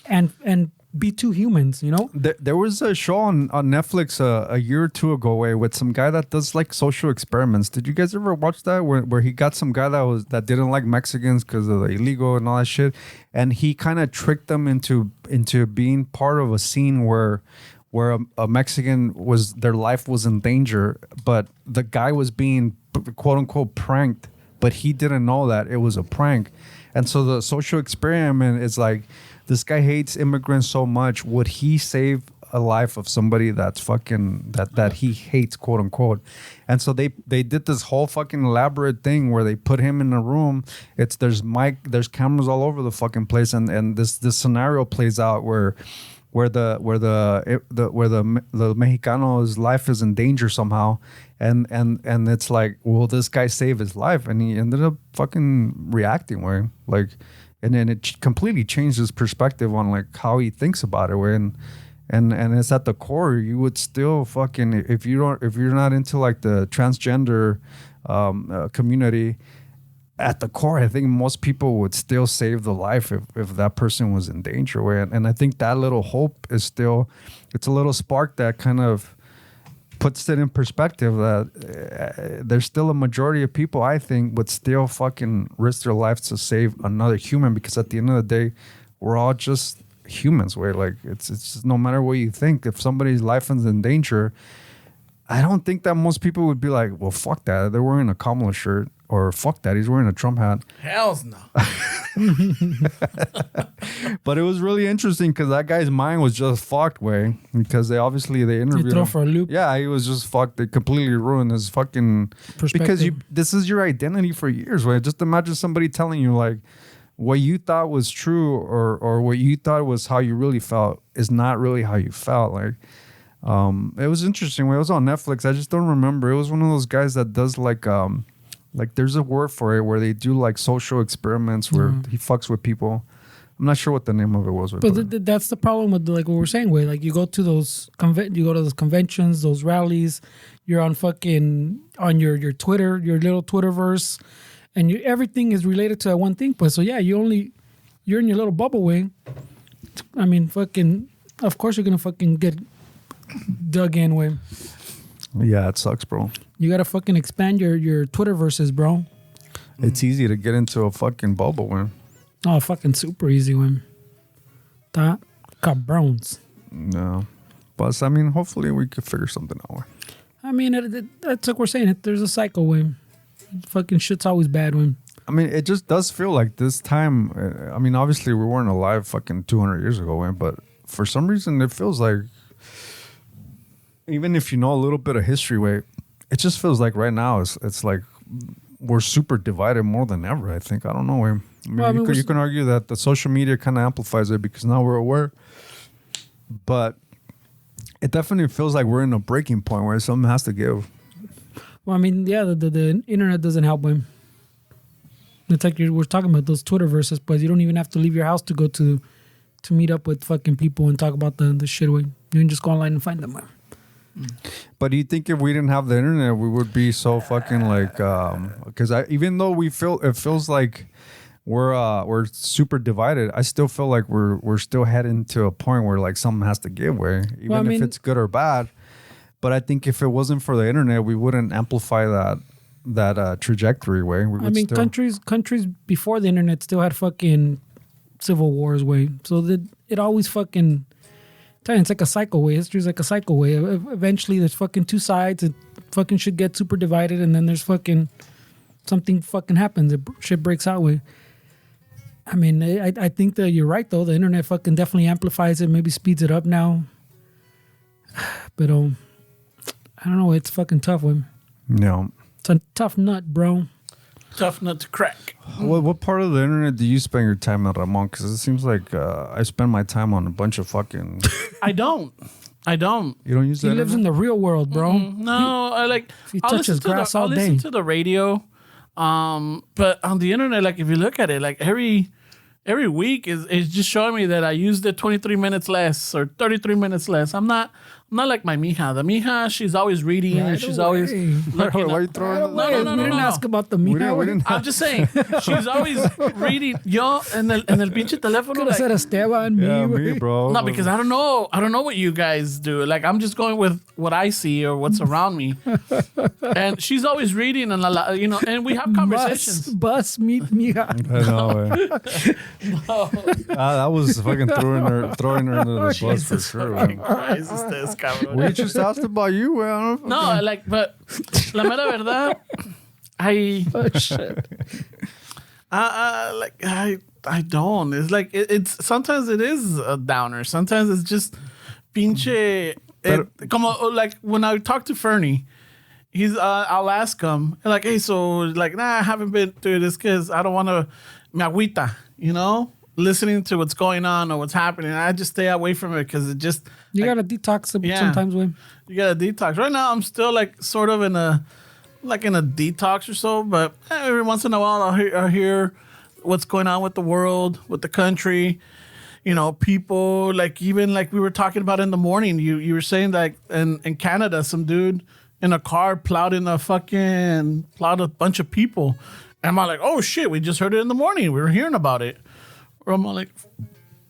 and be two humans, you know? There was a show on Netflix a year or two ago with some guy that does like social experiments. Did you guys ever watch that? Where he got some guy that didn't like Mexicans because of the illegal and all that shit, and he kind of tricked them into being part of a scene where a Mexican their life was in danger, but the guy was being quote unquote pranked, but he didn't know that it was a prank. And so the social experiment is like, this guy hates immigrants so much. Would he save a life of somebody that's fucking that he hates, quote unquote? And so they did this whole fucking elaborate thing where they put him in a room. There's cameras all over the fucking place, and this scenario plays out where the Mexicano's life is in danger somehow, and it's like, will this guy save his life? And he ended up fucking reacting where like. And then it completely changed his perspective on like how he thinks about it. And it's at the core. You would still fucking if you're not into like the transgender community. At the core, I think most people would still save the life if that person was in danger. And I think that little hope is still, it's a little spark that kind of puts it in perspective that there's still a majority of people, I think, would still fucking risk their lives to save another human, because at the end of the day, we're all just humans. Where like it's no matter what you think, if somebody's life is in danger, I don't think that most people would be like, well, fuck that, they're wearing a Kamala shirt, or fuck that, he's wearing a Trump hat. Hells no. But it was really interesting because that guy's mind was just fucked, way, because they interviewed throw him for a loop. Yeah, he was just fucked. They completely ruined his fucking Perspective. because this is your identity for years, way. Just imagine somebody telling you like what you thought was true or what you thought was how you really felt is not really how you felt. Like it was interesting. It was on Netflix. I just don't remember. It was one of those guys that does like there's a word for it where they do like social experiments where he fucks with people. I'm not sure what the name of it was. But that's the problem with like what we're saying, way. Like you go to those conventions, those rallies, you're on your Twitter, your little Twitterverse, and everything is related to that one thing. But so yeah, you're in your little bubble, way. I mean, fucking, of course you're gonna fucking get dug in, way. Yeah, it sucks, bro. You gotta fucking expand your Twitterverses, bro. It's easy to get into a fucking bubble, man. Oh, fucking super easy, one. That cabrones. No. But I mean, hopefully we could figure something out. I mean, that's like we're saying. There's a cycle, Wim. Fucking shit's always bad, Wim. I mean, it just does feel like this time. I mean, obviously we weren't alive fucking 200 years ago, Wim, but for some reason it feels like, even if you know a little bit of history, Wim, it just feels like right now it's like we're super divided more than ever. I think. I don't know, Wim. I mean, you can argue that the social media kind of amplifies it because now we're aware, but it definitely feels like we're in a breaking point where something has to give. Well, I mean, yeah, the internet doesn't help him. It's like we're talking about those Twitterverses, but you don't even have to leave your house to go to meet up with fucking people and talk about the shit. You can just go online and find them. But do you think if we didn't have the internet, we would be so fucking like? Because even though it feels like we're super divided, I still feel like we're still heading to a point where like something has to give way, even if it's good or bad. But I think if it wasn't for the internet, we wouldn't amplify that trajectory way. Countries before the internet still had fucking civil wars way. So that it always fucking. It's like a cycle way. History's like a cycle way. Eventually, there's fucking two sides. It fucking should get super divided, and then there's fucking something fucking happens. Shit breaks out way. I mean, I think that you're right though. The internet fucking definitely amplifies it. Maybe speeds it up now. But I don't know. It's fucking tough, one. No, it's a tough nut, bro. Tough nut to crack. What part of the internet do you spend your time at, Ramon? Because it seems like I spend my time on a bunch of fucking. I don't. You don't use that? He lives in the real world, bro. No, I like. He touches grass all day. I'll listen to the radio, but on the internet, like if you look at it, like every week is just showing me that I used it 23 minutes less or 33 minutes less. I'm not like my mija. The mija, she's always reading. Right she's always. Why are you throwing? We didn't ask about the mija. We didn't I'm just saying, she's always reading. Yo, en el pinche teléfono. Could have said Esteban, Me, bro. No, because I don't know what you guys do. Like I'm just going with what I see or what's around me. And she's always reading and and we have conversations. Bus meet mija. I know. That was fucking throwing her into the bus for sure. Man. Christ, ustedes, cabrón. We just asked about you, man. No, like, but la mera verdad, I don't. It's like it's sometimes it is a downer. Sometimes it's just pinche. Como like when I talk to Fernie, I'll ask him like, hey, so like, I haven't been through this because I don't want to me agüita, listening to what's going on or what's happening. I just stay away from it because it just you gotta detox sometimes, Wayne. You gotta detox. Right now, I'm still like sort of in a detox or so, but every once in a while I'll hear what's going on with the world, with the country, people, like even like we were talking about in the morning, you were saying like in Canada, some dude in a car plowed a bunch of people. And I'm like, oh shit, we just heard it in the morning. We were hearing about it. Or I'm like,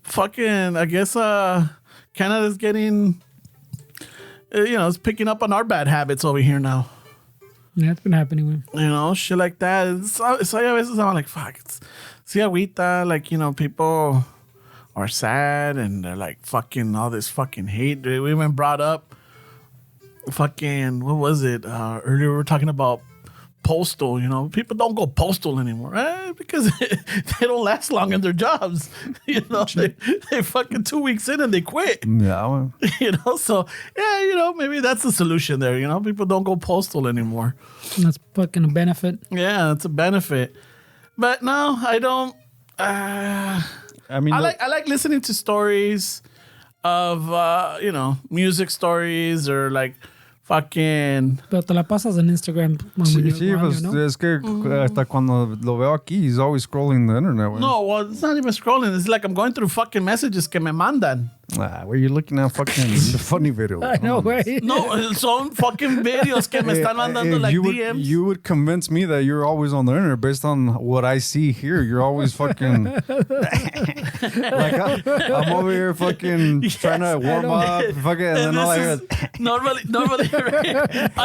fucking, I guess Canada's getting, it's picking up on our bad habits over here now. Yeah, it's been happening. Shit like that. So a veces I'm like, fuck, si agüita, like, people are sad and they're like fucking all this fucking hate. We even brought up fucking, what was it? Earlier we were talking about postal, people don't go postal anymore, right? Because they don't last long in their jobs. They fucking 2 weeks in and they quit. Yeah. So yeah, maybe that's the solution there. People don't go postal anymore. That's fucking a benefit. Yeah, it's a benefit. But no, I don't. I like listening to stories of music stories or like. Fucking. Pero te la pasas en Instagram. Sí, pues es que hasta cuando lo veo aquí, he's always scrolling the internet. Wey. No, well, it's not even scrolling. It's like I'm going through fucking messages que me mandan. Where you looking at fucking the funny video. I know, way. No, son fucking videos que me están mandando like DMs. You would convince me that you're always on the internet based on what I see here. You're always fucking. Like I'm over here fucking trying to warm up, fucking, and then all I hear. Normally.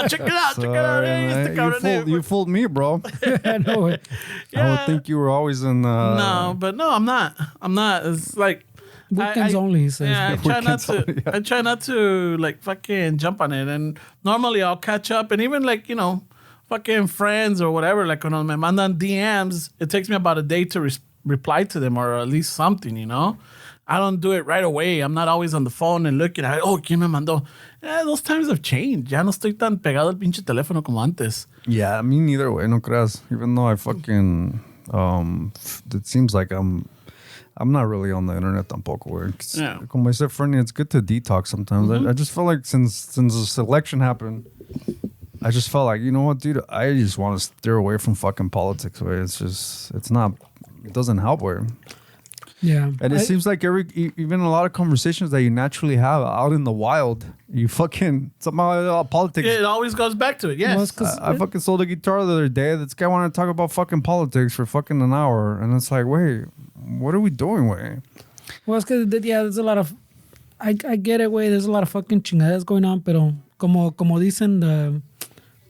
Check it out. You fooled me, bro. I know it. Yeah. I would think you were always in. No, I'm not. It's like. Weekends only, he says. Yeah, I try not to like fucking jump on it. And normally I'll catch up and even like, fucking friends or whatever, like when me mandan DMs, it takes me about a day to reply to them or at least something, I don't do it right away. I'm not always on the phone and looking at, ¿quién me mandó? Those times have changed. Ya no estoy tan pegado al pinche teléfono como antes. Yeah, me neither, way, no creas. Even though I fucking, it seems like I'm not really on the internet tampoco. Yeah. Como I said, Fernie, it's good to detox sometimes. Mm-hmm. I just feel like since this election happened, I just felt like, you know what, dude, I just want to steer away from fucking politics. Way. It doesn't help. Way. Yeah. And it seems like even a lot of conversations that you naturally have out in the wild, you fucking somehow politics. It always goes back to it. Yes. Well, it's 'cause I fucking sold a guitar the other day. This guy wanted to talk about fucking politics for fucking an hour, and it's like, wait, what are we doing, way? Well, it's because, there's a lot of... I get it, way. There's a lot of fucking chingadas going on, pero como dicen,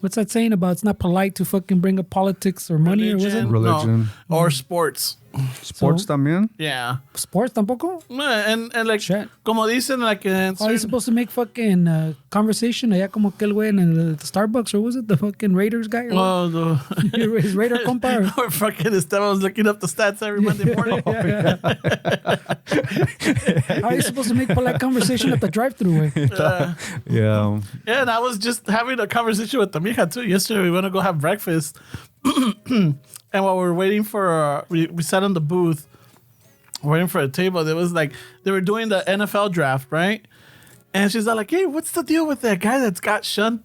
what's that saying about it's not polite to fucking bring up politics or money, or was it? Religion. No. Or sports. Sports también? Yeah. Sports tampoco? And like, Shit. como dicen, like, Are you supposed to make fucking conversation allá como aquel güey en the Starbucks, or was it the fucking Raiders guy? Or his Raider compa? or fucking Esteban was looking up the stats every Monday morning. How are you supposed to make polite conversation at the drive-thru way? Yeah. Yeah, and I was just having a conversation with the mija too. Yesterday, we went to go have breakfast. And while we were waiting for, we sat on the booth, waiting for a table. There was like, they were doing the NFL draft, right? And she's all like, hey, what's the deal with that guy that's got shunned?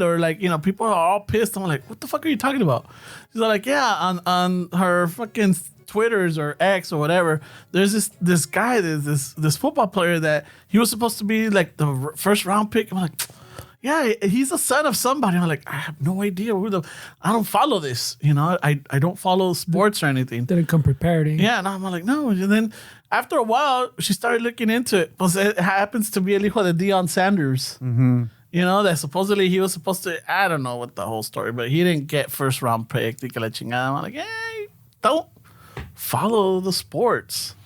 Or like, you know, people are all pissed. I'm like, what the fuck are you talking about? She's all like, yeah, on her fucking Twitters or X or whatever, there's this guy, this football player that he was supposed to be like the first round pick. I'm like, yeah, he's the son of somebody. I'm like, I have no idea I don't follow this. You know, I don't follow sports or anything. Didn't come prepared. Yeah, and I'm like, no. And then after a while, she started looking into it. Pues it happens to be el hijo de Deion Sanders. Mm-hmm. You know, that supposedly he was supposed to, I don't know what the whole story, but he didn't get first round pick. I'm like, hey, don't follow the sports.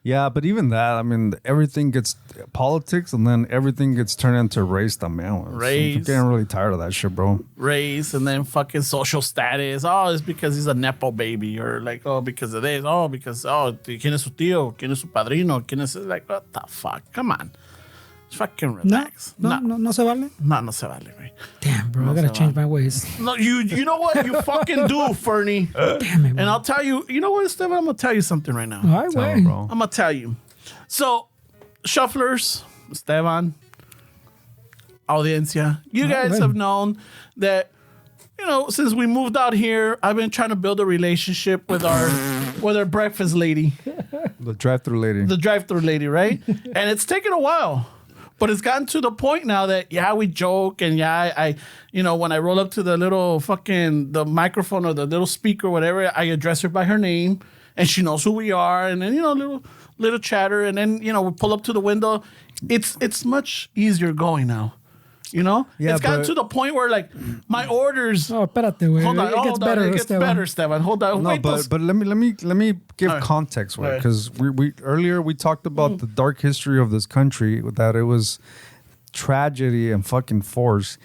Yeah, but even that, I mean, everything gets politics, and then everything gets turned into race también. Race. I'm getting really tired of that shit, bro. Race, and then fucking social status. Oh, it's because he's a Nepo baby. Or like, oh, because of this. Oh, because, ¿quién es su tío? ¿Quién es su padrino? ¿Quién es? Like, what the fuck? Come on. Just fucking relax. No se vale? No se vale, güey. Damn, bro, I gotta change my ways. No, you know what? You fucking do, Fernie. Damn it, bro. And I'll tell you, you know what, Esteban? I'm going to tell you something right now. All right, Tell way. me, bro. I'm going to tell you. So, shufflers, Esteban, audiencia, you guys have known that, you know, since we moved out here, I've been trying to build a relationship with our breakfast lady. The drive-thru lady. The drive-thru lady, right? And it's taken a while. But it's gotten to the point now that, yeah, we joke, and yeah, I you know, when I roll up to the little fucking, the microphone or the little speaker or whatever, I address her by her name, and she knows who we are, and then, you know, little chatter, and then, you know, we pull up to the window. It's much easier going now. You know? Yeah, it's gotten but- to the point where, like, my orders... Oh, espérate, güey. Hold on, It gets better, it gets Esteban. better, Esteban. Hold on. No, Wait, but let me give right. context, All right. because we earlier we talked about the dark history of this country, that it was tragedy and fucking force.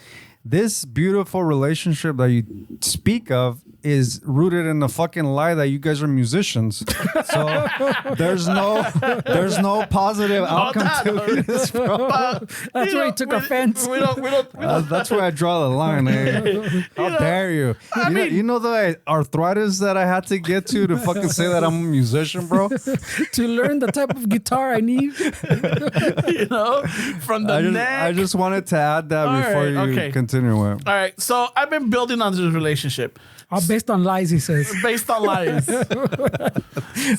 This beautiful relationship that you speak of is rooted in the fucking lie that you guys are musicians. So there's no positive outcome to this, bro. That's where he took offense. We don't That's where I draw the line. Eh? How dare you? You know the arthritis that I had to get to fucking say that I'm a musician, bro? To learn the type of guitar I need. you know, from the neck. I just wanted to add that All before right, you okay. continue with. All right, so I've been building on this relationship Based on lies, he says. based on lies.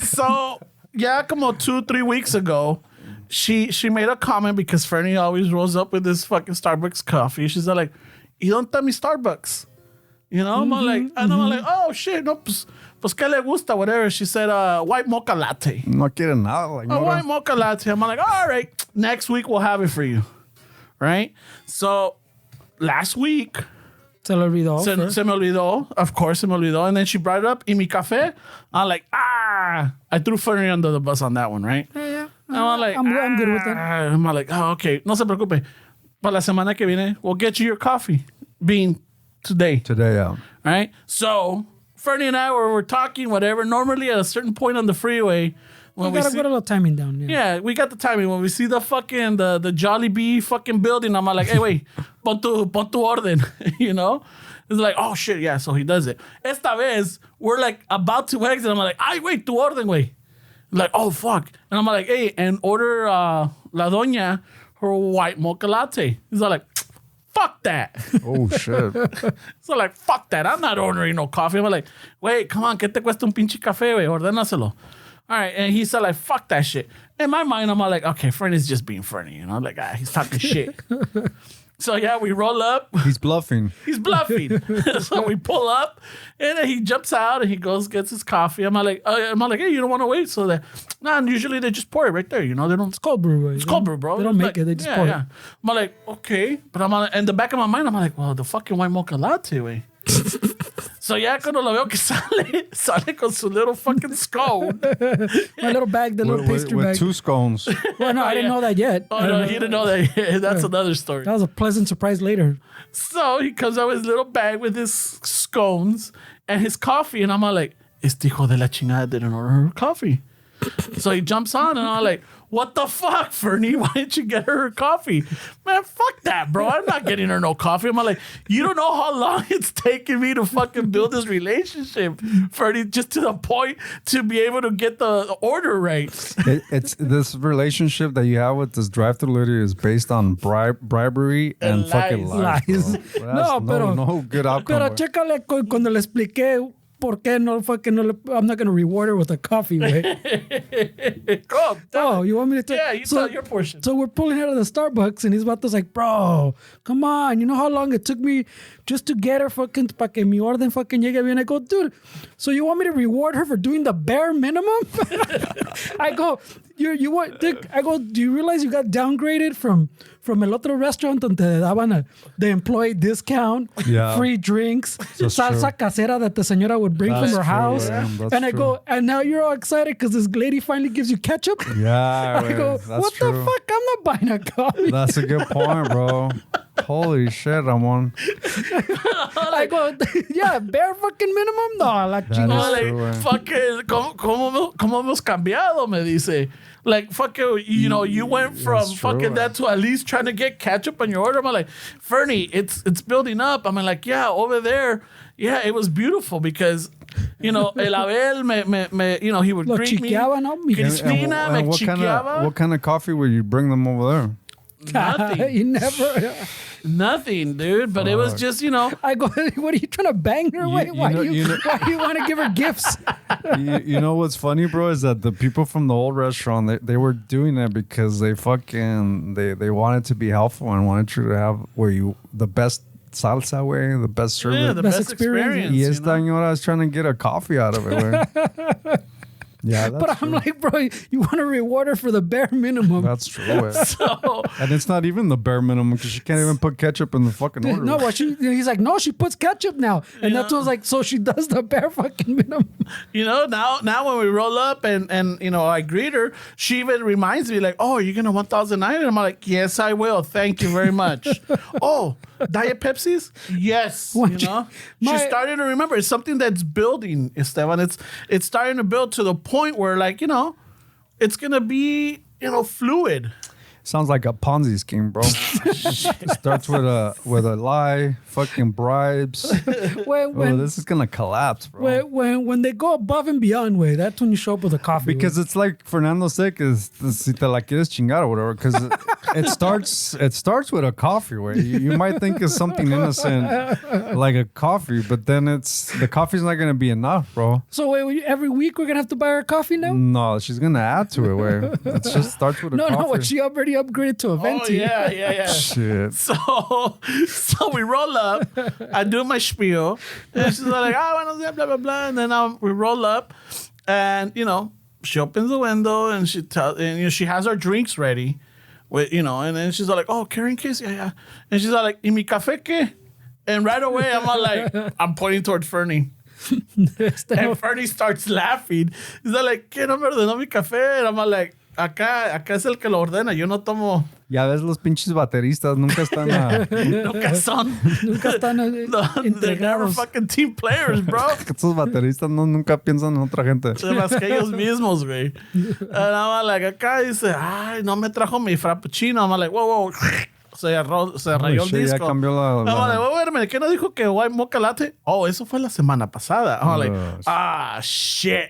So, yeah, como 2-3 weeks ago, she made a comment because Fernie always rolls up with this fucking Starbucks coffee. She's like, "You don't tell me Starbucks." You know, I'm like, oh shit, no, pues que le gusta, whatever. She said, white mocha latte. No quieren nada. Like, A no, white mocha latte. I'm like, all right, next week we'll have it for you. Right? So last week, Se lo olvidó. se me olvidó. Of course, se me olvidó. And then she brought it up in mi café. I'm like, I threw Fernie under the bus on that one, right? Yeah. And I'm like, I'm good with that. I'm like, oh, okay. No se preocupe. Para la semana que viene, we'll get you your coffee bean today. Today, yeah. Right? So, Fernie and I were talking, whatever. Normally, at a certain point on the freeway, when We we gotta see, put a little timing down. yeah, we got the timing. When we see the fucking, the Jollibee fucking building, I'm like, hey, wait, pon tu orden, you know? It's like, oh, shit, yeah, so he does it. Esta vez, we're like about to exit. I'm like, ay, wait, tu orden, güey. Like, oh, fuck. And I'm like, hey, and order La Doña her white mocha latte. He's like, fuck that. Oh, shit. So like, fuck that. I'm not ordering no coffee. I'm like, wait, come on, ¿qué te cuesta un pinche café, güey? Ordénaselo. All right. And he said, like, fuck that shit. In my mind, I'm all like, okay, Fernie's just being Fernie, you know? Like, he's talking shit. So, yeah, we roll up. He's bluffing. He's bluffing. So we pull up, and then he jumps out, and he goes, gets his coffee. I'm like, hey, you don't want to wait? So that, and usually they just pour it right there, you know? They don't. It's cold brew. It's cold brew, bro. They don't make like, it. They just pour it. I'm like, okay. But I'm in the back of my mind, I'm like, well, the fucking white mocha latte, way. So ya cuando lo veo que sale con su little fucking scone. My little bag, the little pastry with bag. 2 scones. Well, no, I didn't know that yet. Oh, no, he didn't know that yet. That's another story. That was a pleasant surprise later. So he comes out with his little bag with his scones and his coffee. And I'm all like, este hijo de la chingada didn't order her coffee. So he jumps on and I'm like, what the fuck, Fernie? Why didn't you get her coffee? Man, fuck that, bro. I'm not getting her no coffee. I'm like, you don't know how long it's taken me to fucking build this relationship, Fernie, just to the point to be able to get the order right. It's this relationship that you have with this drive-thru lady is based on bribery and fucking lies. No, pero no good outcome. Pero chécale cuando le expliqué por qué no fucking no le, I'm not gonna reward her with a coffee, güey. Oh, you want me to? Yeah, you tell your portion. So we're pulling out of the Starbucks, and he's about to like, bro, come on. You know how long it took me just to get her fucking pa que mi orden fucking llegue bien. I go, dude. So you want me to reward her for doing the bare minimum? I go, you what? Dick, I go, do you realize you got downgraded from el otro restaurant donde te daban the employee discount, free drinks, salsa casera that the señora would bring from her house. And I go, and now you're all excited because this lady finally gives you ketchup? Yeah, I go, what the fuck? I'm not buying a coffee. That's a good point, bro. Holy shit, Ramon. I go, yeah, bare fucking minimum? No, like, fucking, ¿cómo hemos cambiado? Me dice. Like, fucking, you know, you went from fucking that to at least trying to get ketchup on your order. I'm like, Fernie, it's building up. I'm like, yeah, over there, yeah, it was beautiful because, you know, El Abel, you know, he would greet me. ¿no? Cristina, me chiqueaba. What kind of coffee would you bring them over there? Nothing. You never... Nothing, dude. But it was just, you know. I go, what are you trying to bang her? Why do you want to give her gifts? You know what's funny, bro, is that the people from the old restaurant, they were doing it because they wanted to be helpful and wanted you to have the best salsa way, the best service. Yeah, the best experience. Y esta señora is trying to get a coffee out of it, güey. Yeah, that's but I'm like, bro, you want to reward her for the bare minimum. That's true. And it's not even the bare minimum because she can't even put ketchup in the fucking order. No, he's like, no, she puts ketchup now. And that's what I was like, so she does the bare fucking minimum. You know, now when we roll up and you know, I greet her, she even reminds me like, oh, are you going to 1,009? And I'm like, yes, I will. Thank you very much. Oh, Diet Pepsis? Yes. You know, she's starting to remember. It's something that's building, Esteban. It's starting to build to the point where, like, you know, it's gonna be, you know, fluid. Sounds like a Ponzi scheme, bro. Starts with a lie, fucking bribes. This is gonna collapse, bro. When they go above and beyond, that's when you show up with a coffee. Because it's like Fernando said, is si te la quieres chingar or whatever. Because it starts with a coffee. You might think it's something innocent like a coffee, but then the coffee's not gonna be enough, bro. So every week we're gonna have to buy her coffee now? No, she's gonna add to it. It just starts with a coffee. No, she already upgraded to a venti. Oh, yeah. Shit. So we roll up. I do my spiel. And she's like, blah, blah, blah. And then we roll up. And, you know, she opens the window and she she has our drinks ready. With, you know, and then she's like, oh, carrying case? Yeah. And she's like, ¿y mi café qué? And right away, I'm all like, I'm pointing toward Fernie. And Fernie starts laughing. He's like, ¿qué no me ordenó mi café? And I'm all like, acá es el que lo ordena. Yo no tomo. Ya ves, los pinches bateristas nunca están nunca están they're never fucking team players, bro. Estos bateristas nunca piensan en otra gente. Más que ellos mismos, güey. And I'm like, acá dice, ay, no me trajo mi frappuccino. I'm like, whoa. Se rayó el shit, ya disco. cambió la- I'm like, wait a minute, ¿qué no dijo que white mocha latte? Oh, eso fue la semana pasada. I'm like, shit.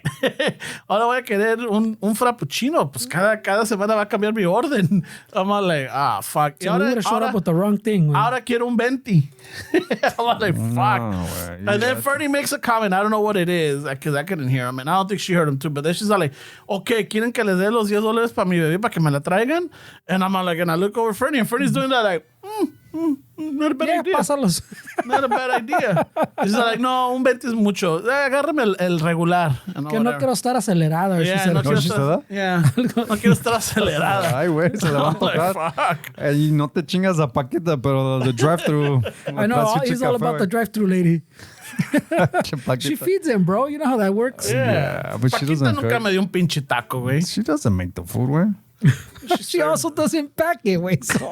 Ahora voy a querer un frappuccino. Pues cada semana va a cambiar mi orden. I'm like, fuck. So we would have showed up with the wrong thing, güey. Ahora quiero un 20. I'm like, fuck. güey. And then Fernie makes a comment. I don't know what it is because I couldn't hear him. And I don't think she heard him too. But then she's like, okay, ¿quieren que les dé los $10 para mi bebé para que me la traigan? And I'm like, and I look over Fernie and Fernie's doing that like, not a bad idea. Pásalos. Not a bad idea. She's like, no, un 20 es mucho. Agárrame el regular. And Que no quiero estar acelerada. Yeah, no quiero estar, no quiero estar acelerada. Ay, güey, se le va a I'm like, tocar. fuck. Y no te chingas a Paquita, pero the drive-thru. I know, he's all about the drive-thru lady. She feeds him, bro. You know how that works? Yeah, but she Paquita doesn't nunca cook. me dio un pinche taco, güey. She doesn't make the food, güey. She also doesn't pack it, güey. So.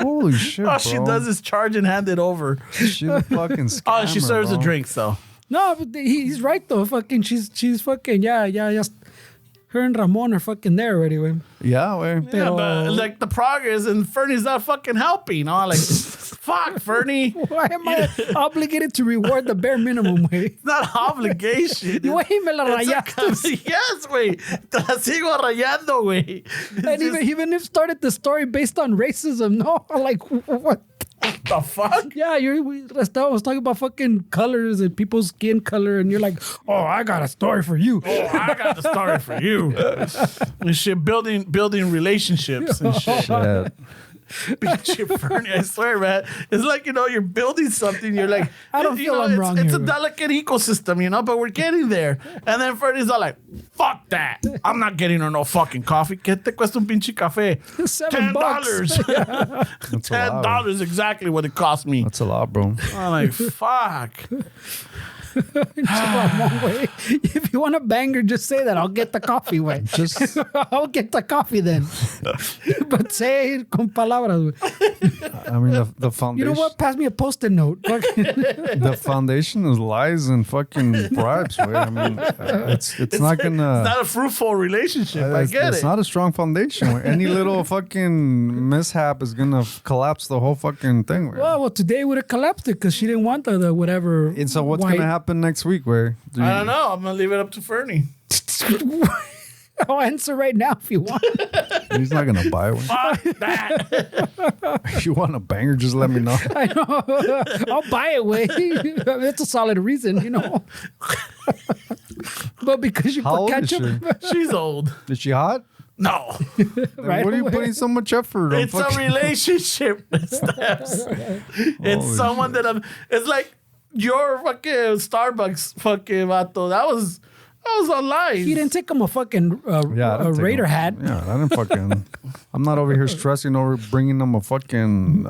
Holy shit, All bro. she does is charge and hand it over. She's a fucking scammer, Oh, she serves bro. the drinks, though. No, but he's right, though. Fucking, she's fucking, yeah. Her and Ramon are fucking there already, güey. Yeah, güey. Yeah, Pero- but like the progress and Fernie's not fucking helping. I'm like, fuck, Fernie. Why am I obligated to reward the bare minimum, güey? It's not obligation. Güey, me la rayaste. Yes, güey. Te la sigo rayando, güey. And even if started the story based on racism, no? Like, what? The fuck? Yeah, I was talking about fucking colors and people's skin color, and you're like, oh, I got a story for you. Oh, I got the story for you. And shit, building relationships and shit. Shit. Bitch, Fernie, I swear, man. It's like, you're building something. You're like, I don't feel I'm wrong It's here, a man. delicate ecosystem, but we're getting there. And then Fernie's all like, fuck that. I'm not getting her no fucking coffee. ¿Qué te cuesta un pinche café? $7. That's a lot. $10 exactly what it cost me. That's a lot, bro. I'm like, fuck. Ramon, güey. If you want a banger, just say that. I'll get the coffee, güey. Just, I'll get the coffee then. But say it con palabras, güey. I mean, the foundation. You know what? Pass me a post-it note. Fucking- The foundation is lies and fucking bribes, güey. I mean, it's not gonna. It's not a fruitful relationship. I It's, get it's it. not a strong foundation. Güey. Any little fucking mishap is gonna collapse the whole fucking thing. Güey. well, today would have collapsed it because she didn't want the whatever. And so what's white- gonna happen next week? Where I don't know. I'm going to leave it up to Fernie. I'll answer right now if you want. He's not gonna buy one. Fuck that. If you want a banger, just let me know. I know. I'll buy it, way. That's a solid reason, But because you How put old is ketchup, She's old. Is she hot? No. right? What are you away. putting so much effort on? It's a relationship. Steps. It's Holy someone that it's like your fucking Starbucks fucking vato. That was a lie. He didn't take him a fucking Yeah, I didn't a take Raider him. hat. Yeah, I didn't fucking. I'm not over here stressing over bringing them a fucking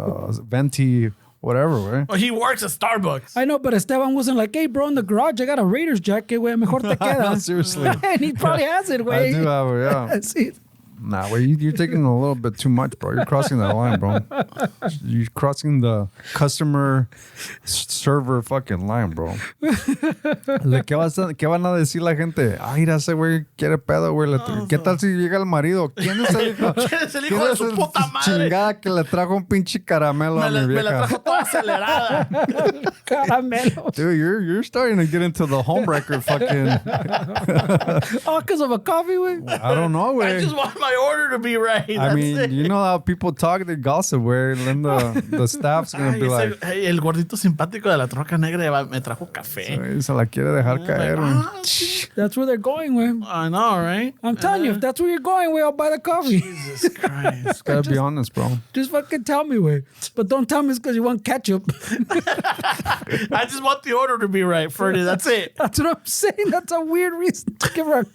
venti whatever, right? Well, he works at Starbucks. I know, but Esteban wasn't like, hey, bro, in the garage, I got a Raiders jacket, güey. Mejor te queda. Seriously. And he probably has it, I güey. do have it, yeah. See, Nah, wait, you're taking a little bit too much, bro. You're crossing that line, bro. You're crossing the customer server fucking line, bro. ¿Qué van a decir la gente? Ay, mira, ese güey quiere pedo, güey. ¿Qué tal si llega el marido? ¿Quién es el hijo? ¿Quién es el hijo de su puta madre? Chingada que le trajo un pinche caramelo a mi Me la vieja. trajo toda acelerada. caramelo. Dude, you're starting to get into the homebreaker fucking. All because of a coffee, güey. I don't know, I güey. just want my order to be right. I That's mean, it. you know how people talk, they gossip, where then the staff's gonna Ay, be like, hey, el gordito simpático de la troca negra me trajo café. "Ay, se la quiere dejar caer, güey." That's where they're going, güey. I know, right? I'm telling you, if that's where you're going, güey, I'll buy the coffee. Jesus Christ. Gotta be honest, bro. Just fucking tell me, güey. But don't tell me it's because you want ketchup. I just want the order to be right, Ferdy. That's it. That's what I'm saying. That's a weird reason to give her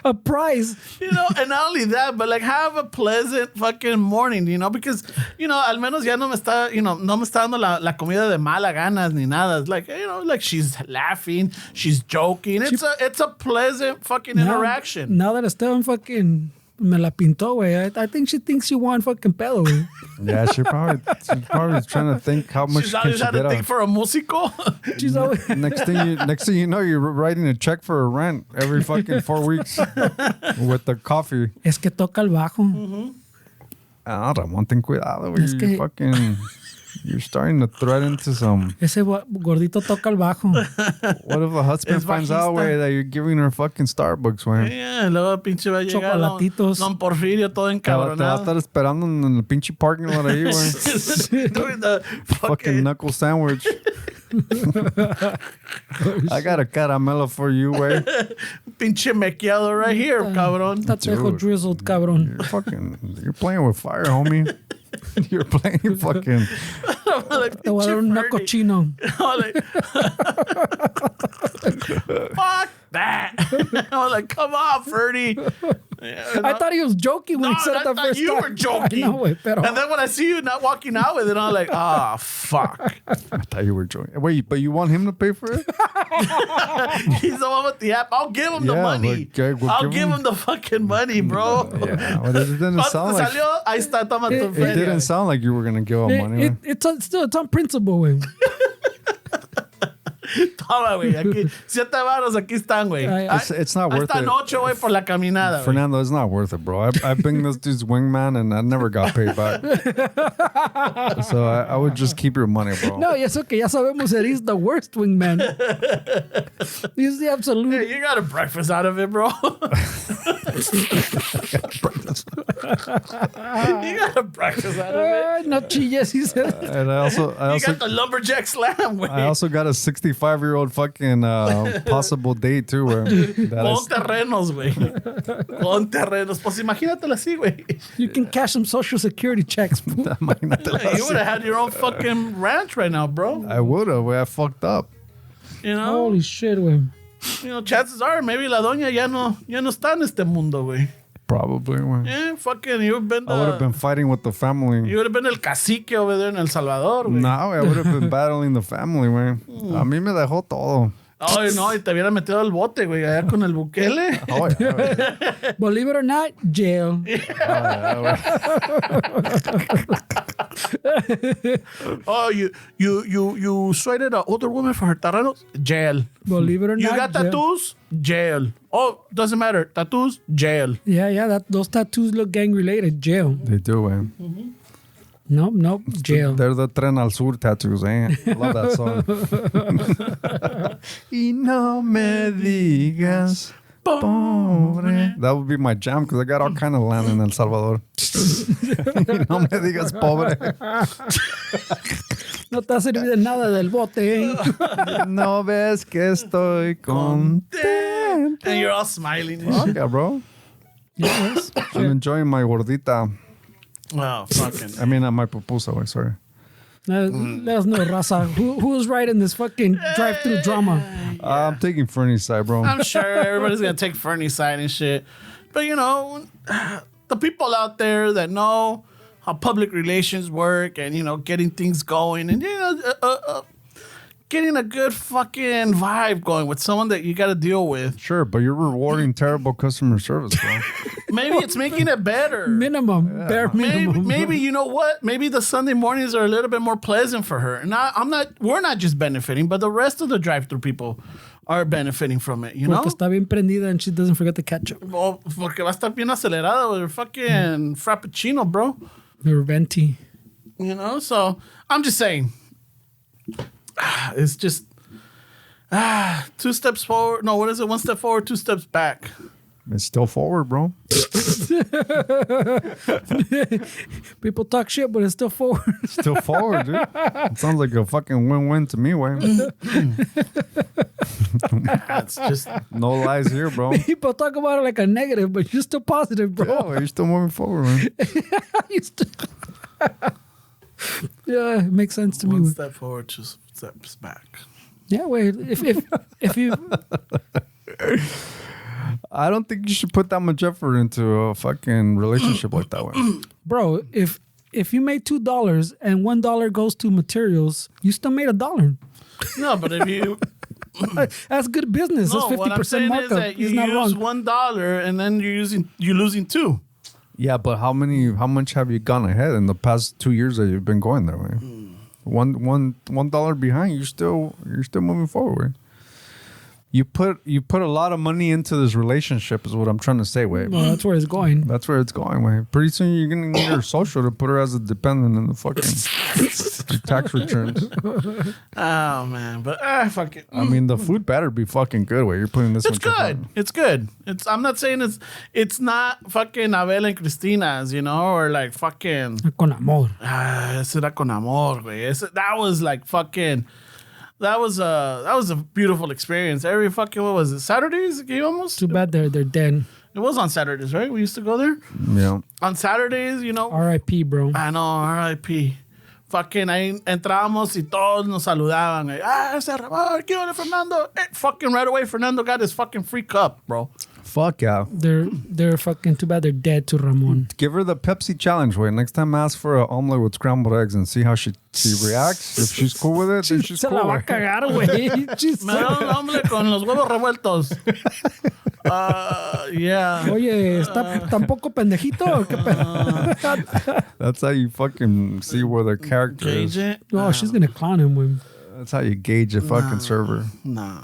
a prize. And not only that, but like have a pleasant fucking morning, because, al menos ya no me está, no me está dando la comida de mala ganas ni nada. It's like, like she's laughing, she's joking. It's a pleasant fucking interaction. Now that Esteban fucking me la pintó, güey, I think she thinks you want fucking pedo, güey. Yeah, she's probably trying to think how much She's can always she had to get think out. for a musico. She's always... Next thing you know, you're writing a check for a rent every fucking 4 weeks with the coffee. Es que toca el bajo. Ah, Ramon, ten cuidado, güey. Es que- You're starting to thread into some... Ese gordito toca el bajo. What if a husband Es finds out, bajista. güey, that you're giving her fucking Starbucks, güey? Yeah, luego pinche va a llegar Chocolatitos. Don Porfirio todo Te va a encabronado. estar esperando en el pinche parking lot ahí, güey. Doing the Fucking knuckle sandwich. I got a caramelo for you, güey. pinche mequeado right here, cabrón. Tatejo Dude. drizzled, cabrón. You're playing with fire, homie. You're playing fucking... Like, Te voy a dar un pinche cochino. I'm like, fuck that. I was like, come on, Ferdy. Yeah, I thought he was joking when no, he said I it the thought first you time. were joking. I know, güey, pero... And then when I see you not walking out with it, I'm like, ah, fuck. I thought you were joking. Wait, but you want him to pay for it? He's the one with the app. I'll give him the Yeah, money. but, okay, we'll I'll give give him- him the fucking money, bro. Yeah, well, it didn't sound like... Salió, ahí está, toma tu It feria. didn't sound like you were going to give him money, man. It's on principle, güey. Toma, güey. Aquí, 7 varos, aquí están, güey. It's not Ahí worth están it. 8, güey, por la caminada, güey. Fernando, it's not worth it, bro. I've been this dude's wingman and I never got paid back. So I would just keep your money, bro. No, y eso que ya sabemos that he's the worst wingman. He's the absolute... Hey, you got a breakfast out of it, bro. You got a breakfast out of it. No chilles, he said. And I You got the lumberjack slam, güey. I also got a 65-year-old fucking possible date too. Where that Con terrenos, güey. Con terrenos. Pues imagínatelo así, güey. You can cash some social security checks. Imagínatelo You would así. have had your own fucking ranch right now, bro. I would have. I fucked up. You know? Holy shit, güey. You know, chances are maybe la doña ya no está en este mundo, güey. Probably. Güey. Yeah, fucking, you've been I would have been fighting with the family. You would have been el cacique over there en El Salvador, güey. No, I would have been battling the family, güey. A mí me dejó todo. Ay, no, y te hubiera metido al bote, güey, allá con el Bukele. Oh, yeah, güey. Believe it or not, jail. Oh, you sweated an older woman for her terrenos? Jail. Believe it or You not, got jail. tattoos? Jail. Oh, doesn't matter. Tattoos? Jail. Yeah, those tattoos look gang related. Jail. They do, güey. Nope, jail. They're the Tren al Sur tattoos, eh? Love that song. Y no me digas pobre. That would be my jam because I got all kind of land in El Salvador. Y no me digas pobre. No te ha servido de nada del bote, eh? No ves que estoy contento. And you're all smiling. and Fuck shit. yeah, bro. Yes. I'm enjoying my gordita. Oh, fucking. I mean, my pupusa, güey, sorry. Let us know, Raza. Who's right in this fucking drive-through drama? I'm taking Fernie's side, bro. I'm sure everybody's going to take Fernie's side and shit. But, you know, the people out there that know how public relations work and, you know, getting things going and, you know, getting a good fucking vibe going with someone that you got to deal with. Sure, but you're rewarding terrible customer service, bro. Maybe it's making it better. Minimum. Bare minimum. Maybe you know what? Maybe the Sunday mornings are a little bit more pleasant for her. And we're not just benefiting, but the rest of the drive-through people are benefiting from it, you know? Porque está bien prendida and she doesn't forget the ketchup. Well, porque va a estar bien acelerada with her fucking frappuccino, bro. Her venti. You know? So, I'm just saying. It's just 2 steps forward. No, what is it? 1 step forward, 2 steps back. It's still forward, bro. People talk shit, but it's still forward. Still forward, dude. It sounds like a fucking win-win to me, way. That's just No lies here, bro. People talk about it like a negative, but you're still positive, bro. Yeah, you're still moving forward, man. You still- yeah, it makes sense to me. 1 step forward, 2 steps back. Yeah, wait. If you I don't think you should put that much effort into a fucking relationship like that way. bro, if you made $2 and $1 goes to materials, you still made $1. No, but if you That's good business. no, That's what I'm 50% saying is markup. that you He's not use wrong. $1 and then you're losing 2. Yeah, but how much have you gone ahead in the past 2 years that you've been going there, way? $1 behind, you're still moving forward. you put a lot of money into this relationship is what I'm trying to say, way. Well, that's where it's going. That's where it's going, way. Pretty soon you're gonna need her social to put her as a dependent in the fucking tax returns. Oh man, but fuck it. I mean, the food better be fucking good, way. You're putting this. It's good. It's good. I'm not saying it's not fucking Abel and Cristina's, you know, or like fucking. Con amor. Ese era con amor, güey. That was like fucking. That was a beautiful experience. Every fucking, what was it? Saturdays? Almost. Too bad they're dead. It was on Saturdays, right? We used to go there. Yeah. On Saturdays, you know. R.I.P. bro. I know, R.I.P. Fucking ahí entrábamos y todos nos saludaban. Ese Ramón, ¿qué onda, Fernando? Fucking right away, Fernando got his fucking free cup, bro. Fuck yeah. They're fucking too bad they're dead to Ramon. Give her the Pepsi challenge, way. Next time, ask for an omelet with scrambled eggs and see how she reacts. If she's cool with it, then she's Se cool. la va a Way. cagar, güey. Me da un omelet con los huevos revueltos. Yeah. Oye, ¿está tampoco pendejito o qué pedo? That's how you fucking see where their character Gauge is. it? Oh, she's gonna clown him, güey. That's how you gauge a fucking server. Nah.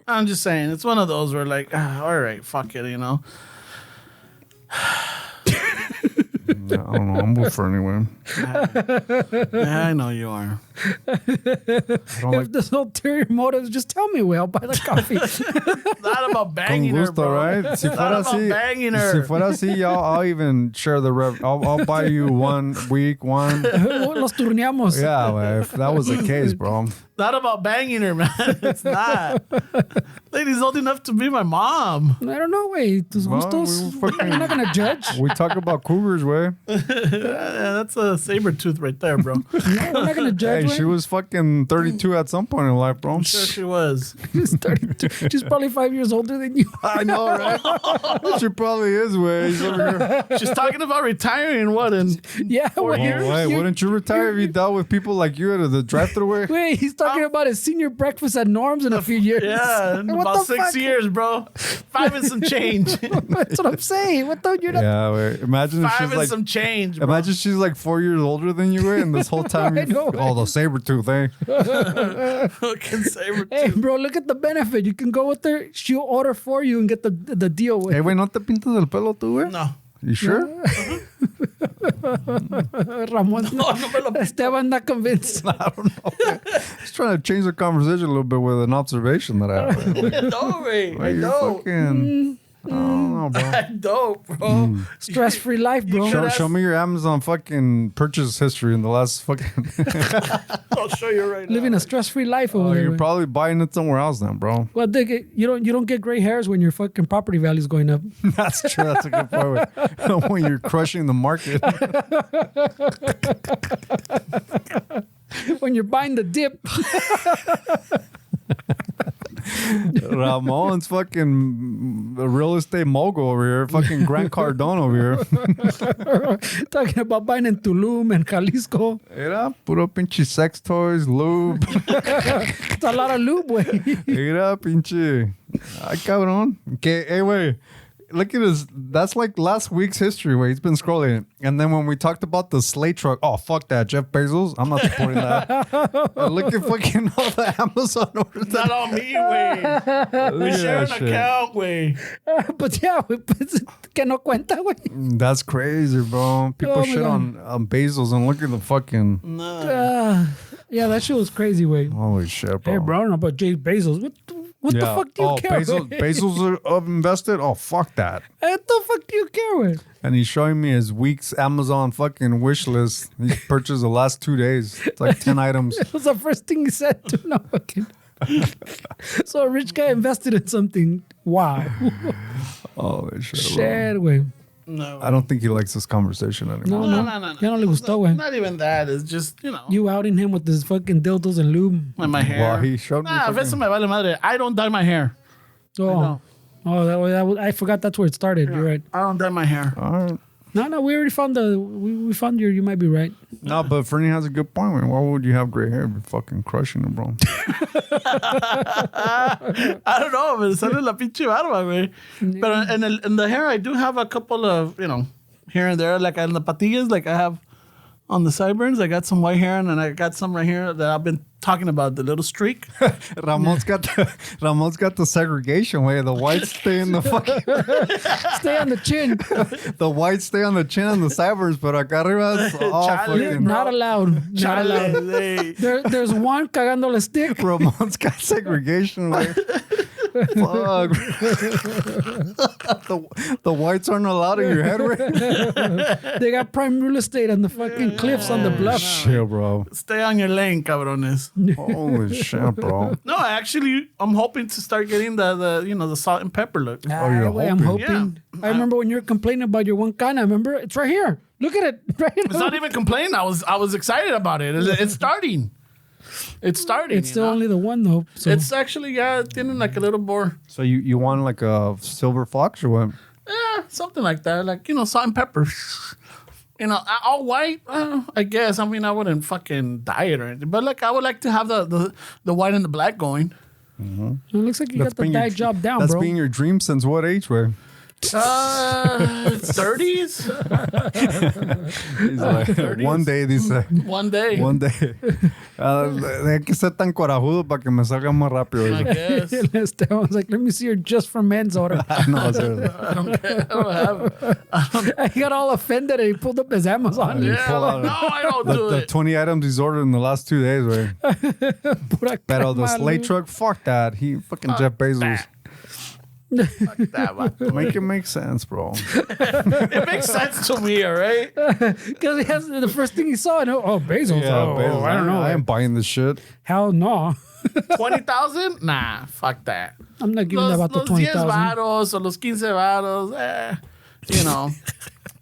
I'm just saying, it's one of those where like, all right, fuck it, you know. I don't know. I'm with her anyway. Yeah, I know you are. I don't If like there's ulterior motives, just tell me, güey. I'll buy the coffee. Not about con banging her, gusto, bro. right? Si Not fuera about así, banging her. si fuera así, I'll even share the rev. I'll buy you 1 week, one. Los turneamos. Yeah, well, if that was the case, bro. Not about banging her, man. It's not. Lady's old enough to be my mom. I don't know, güey. Tus Well, gustos. we fucking- You're not gonna judge. We talk about cougars, way. Yeah, that's a saber tooth right there, bro. We're not gonna judge, Hey, güey. she was fucking 32 at some point in life, bro. I'm sure she was. She's 32. She's probably 5 years older than you. I know, right? She probably is, way. He's over here. She's talking about retiring, what, in Yeah, Four güey. years? Oh, wait, wouldn't you retire if you dealt with people like you at the drive-thru way? Wait, he's talking about his senior breakfast at Norm's in a few years. Yeah, in What about the 6 fuck? years, bro. 5 and some change. That's what I'm saying. What the? You're not. Yeah, wait. Imagine if 5 she's and like, some change, bro. imagine she's like 4 years older than you, way, and this whole time, I know, oh, the saber tooth, eh? Fucking saber Hey, tooth. bro, look at the benefit. You can go with her. She'll order for you and get the deal with. Hey, güey, ¿no te pintas el pelo tú, güey? No. You sure? Ramon. No me lo Esteban not convinced. I don't know. Just trying to change the conversation a little bit with an observation that I have. Like, No, Ray. I you're don't. fucking... I don't know, bro. I don't, bro. Stress-free life, bro. Show me your Amazon fucking purchase history in the last fucking... I'll show you right now. Living a stress-free life over Oh, there. you're güey. probably buying it somewhere else then, bro. Well, you don't get gray hairs when your fucking property value is going up. That's true. That's a good point. When you're crushing the market. When you're buying the dip. Ramon's fucking a real estate mogul over here. Fucking Grant Cardone over here. Talking about buying in Tulum and Jalisco. Era puro pinche sex toys, lube. It's a lot of lube, güey. Era pinche. Ay, cabrón. Okay, hey, wait. Look at his. That's like last week's history where he's been scrolling. And then when we talked about the sleigh truck, oh, fuck that. Jeff Bezos. I'm not supporting that. Look at fucking all the Amazon orders. Not on me, güey. We share an account, güey. But yeah, güey, pues, que no cuenta, güey. That's crazy, bro. People Oh my shit God. on Bezos and look at the fucking. Yeah, that shit was crazy, güey. Holy shit, bro. Hey, bro, I don't know about Jay Bezos. What the fuck do you care? Bezos, güey? Bezos are invested? Oh, fuck that. What the fuck do you care, güey? And he's showing me his week's Amazon fucking wish list. He's purchased the last 2 days. It's like 10 items. That was the first thing he said to no fucking. So a rich guy invested in something. Wow. Holy shit, bro. Shit, güey. No. I don't think he likes this conversation anymore. No. No. Ya no le gustó, güey. Not even that. It's just, you know. You outing him with his fucking dildos and lube. Like my hair. Well, he showed me. Nah, fucking- eso me vale madre. I don't dye my hair. Oh, I forgot that's where it started. You're right. I don't dye my hair. All right. No, we already found we found you might be right. No, but Fernie has a good point, man. Why would you have gray hair if you're fucking crushing it, bro? I don't know, me sale la pinche barba, güey. But in the hair, I do have a couple of, you know, here and there. Like in the patillas, like I have on the sideburns. I got some white hair, and then I got some right here that I've been talking about, the little streak. Ramon's got the segregation way. The whites stay in the fucking Stay on the chin. the whites stay on the chin and the sideburns, but acá arriba it's all Chale, fucking. Not allowed. Not allowed. Chale. There's one cagando el stick. Ramon's got segregation way. Fuck. the whites aren't allowed in your head, right? They got prime real estate on the fucking cliffs on the bluff. Shit, bro. Stay on your lane, cabrones. Holy shit, bro. No, actually, I'm hoping to start getting the salt and pepper look. you're I'm hoping? hoping. Yeah. I remember when you were complaining about your one cana. Remember? It's right here. Look at it. Right here. It's not even complaining. I was excited about it. It's starting. It's starting. It's still only the one though. So. It's actually tienen like a little more. So you want like a silver fox or what? Yeah, something like that. Like, salt and pepper. All white, I guess. I mean, I wouldn't fucking dye it or anything. But, like, I would like to have the white and the black going. It looks like you got the been your dye job down, That's bro. been your dream since what age, way? 30s? He's like, one day, dice. One day. One day. Hay que ser tan corajudo para que me salga más rápido. I guess. I was like, let me see her just for men's order. No, seriously. I don't have. He got all offended and he pulled up his Amazon. Yeah. Yeah, pull like, out no, I don't do The it. 20 items he's ordered in the last 2 days, way. Pura Pero the crema, sleigh Lou. truck, fuck that. He fucking Jeff Bezos. That one. Make it make sense, bro. It makes sense to me, all right? Because he has the first thing he saw, and Bezos. Bezos. I don't know. I ain't buying this shit. Hell no. 20,000? Nah, fuck that. I'm not giving Los about the 10 20,000. varos or los 15 varos,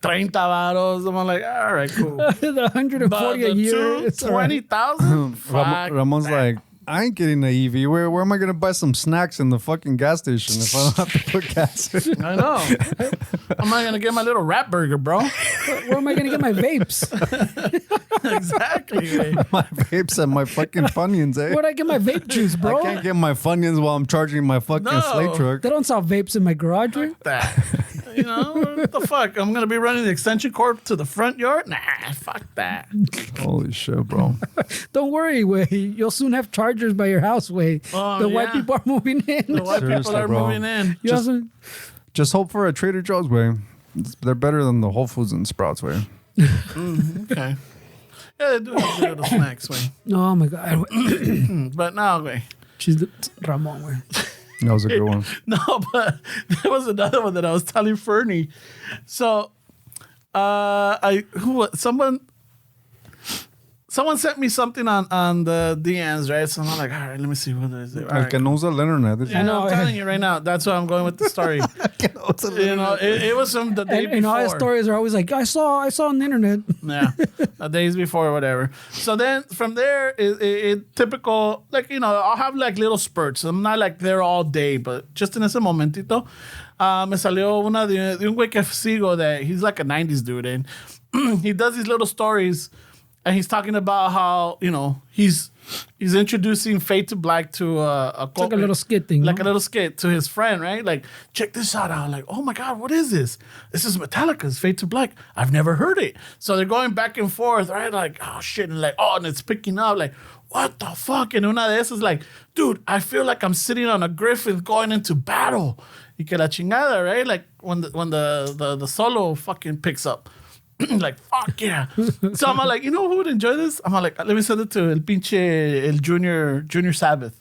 30 varos. I'm like, all right, cool. The 140 But a the year. It's all right. 20,000? Fuck Ramon's that. like, I ain't getting the EV. Where am I gonna buy some snacks in the fucking gas station if I don't have to put gas in? I know. I'm not gonna get my little rat burger, bro. Where am I going to get my vapes? Exactly. My vapes and my fucking Funyuns, eh? Where do I get my vape juice, I bro? can't get my Funyuns while I'm charging my fucking No. sleigh truck. They don't sell vapes in my garage, right? That. What the fuck? I'm gonna be running the extension cord to the front yard? Nah, fuck that. Holy shit, bro. Don't worry, way. You'll soon have chargers by your house, way. Oh, The white yeah. people are moving in. The white people Seriously, are bro. moving in. You also- Just hope for a Trader Joe's way. They're better than the Whole Foods and Sprouts way. Okay. Yeah, they do have the little snacks, way. oh my God. But no, way. She's the Ramon, way. That was a good one. No, but there was another one that I was telling Fernie. So, someone sent me something on the DMs, right? So I'm like, all right, let me see what is it. All El right. que no usa el internet. I know. I'm telling you right now. That's why I'm going with the story. It was from the day And all his before. stories are always like, I saw on the internet. Yeah, days before or whatever. So then from there, it typical, like, I'll have like little spurts. I'm not like there all day, but just in ese momentito, me salió una de un güey que sigo that he's like a 90s dude, and he does these little stories, and he's talking about how, he's introducing Fade to Black to a It's like a little skit thing. like no? a little skit to his friend, right? Like, check this out. Like, oh my God, what is this? This is Metallica's Fade to Black. I've never heard it. So they're going back and forth, right? Like, oh shit, and like, and it's picking up. Like, what the fuck? And una de esas like, dude, I feel like I'm sitting on a griffin going into battle. Y que la chingada, right? Like when the solo fucking picks up. Like, fuck yeah. So I'm like, who would enjoy this? I'm like, let me send it to el pinche, el Junior Sabbath.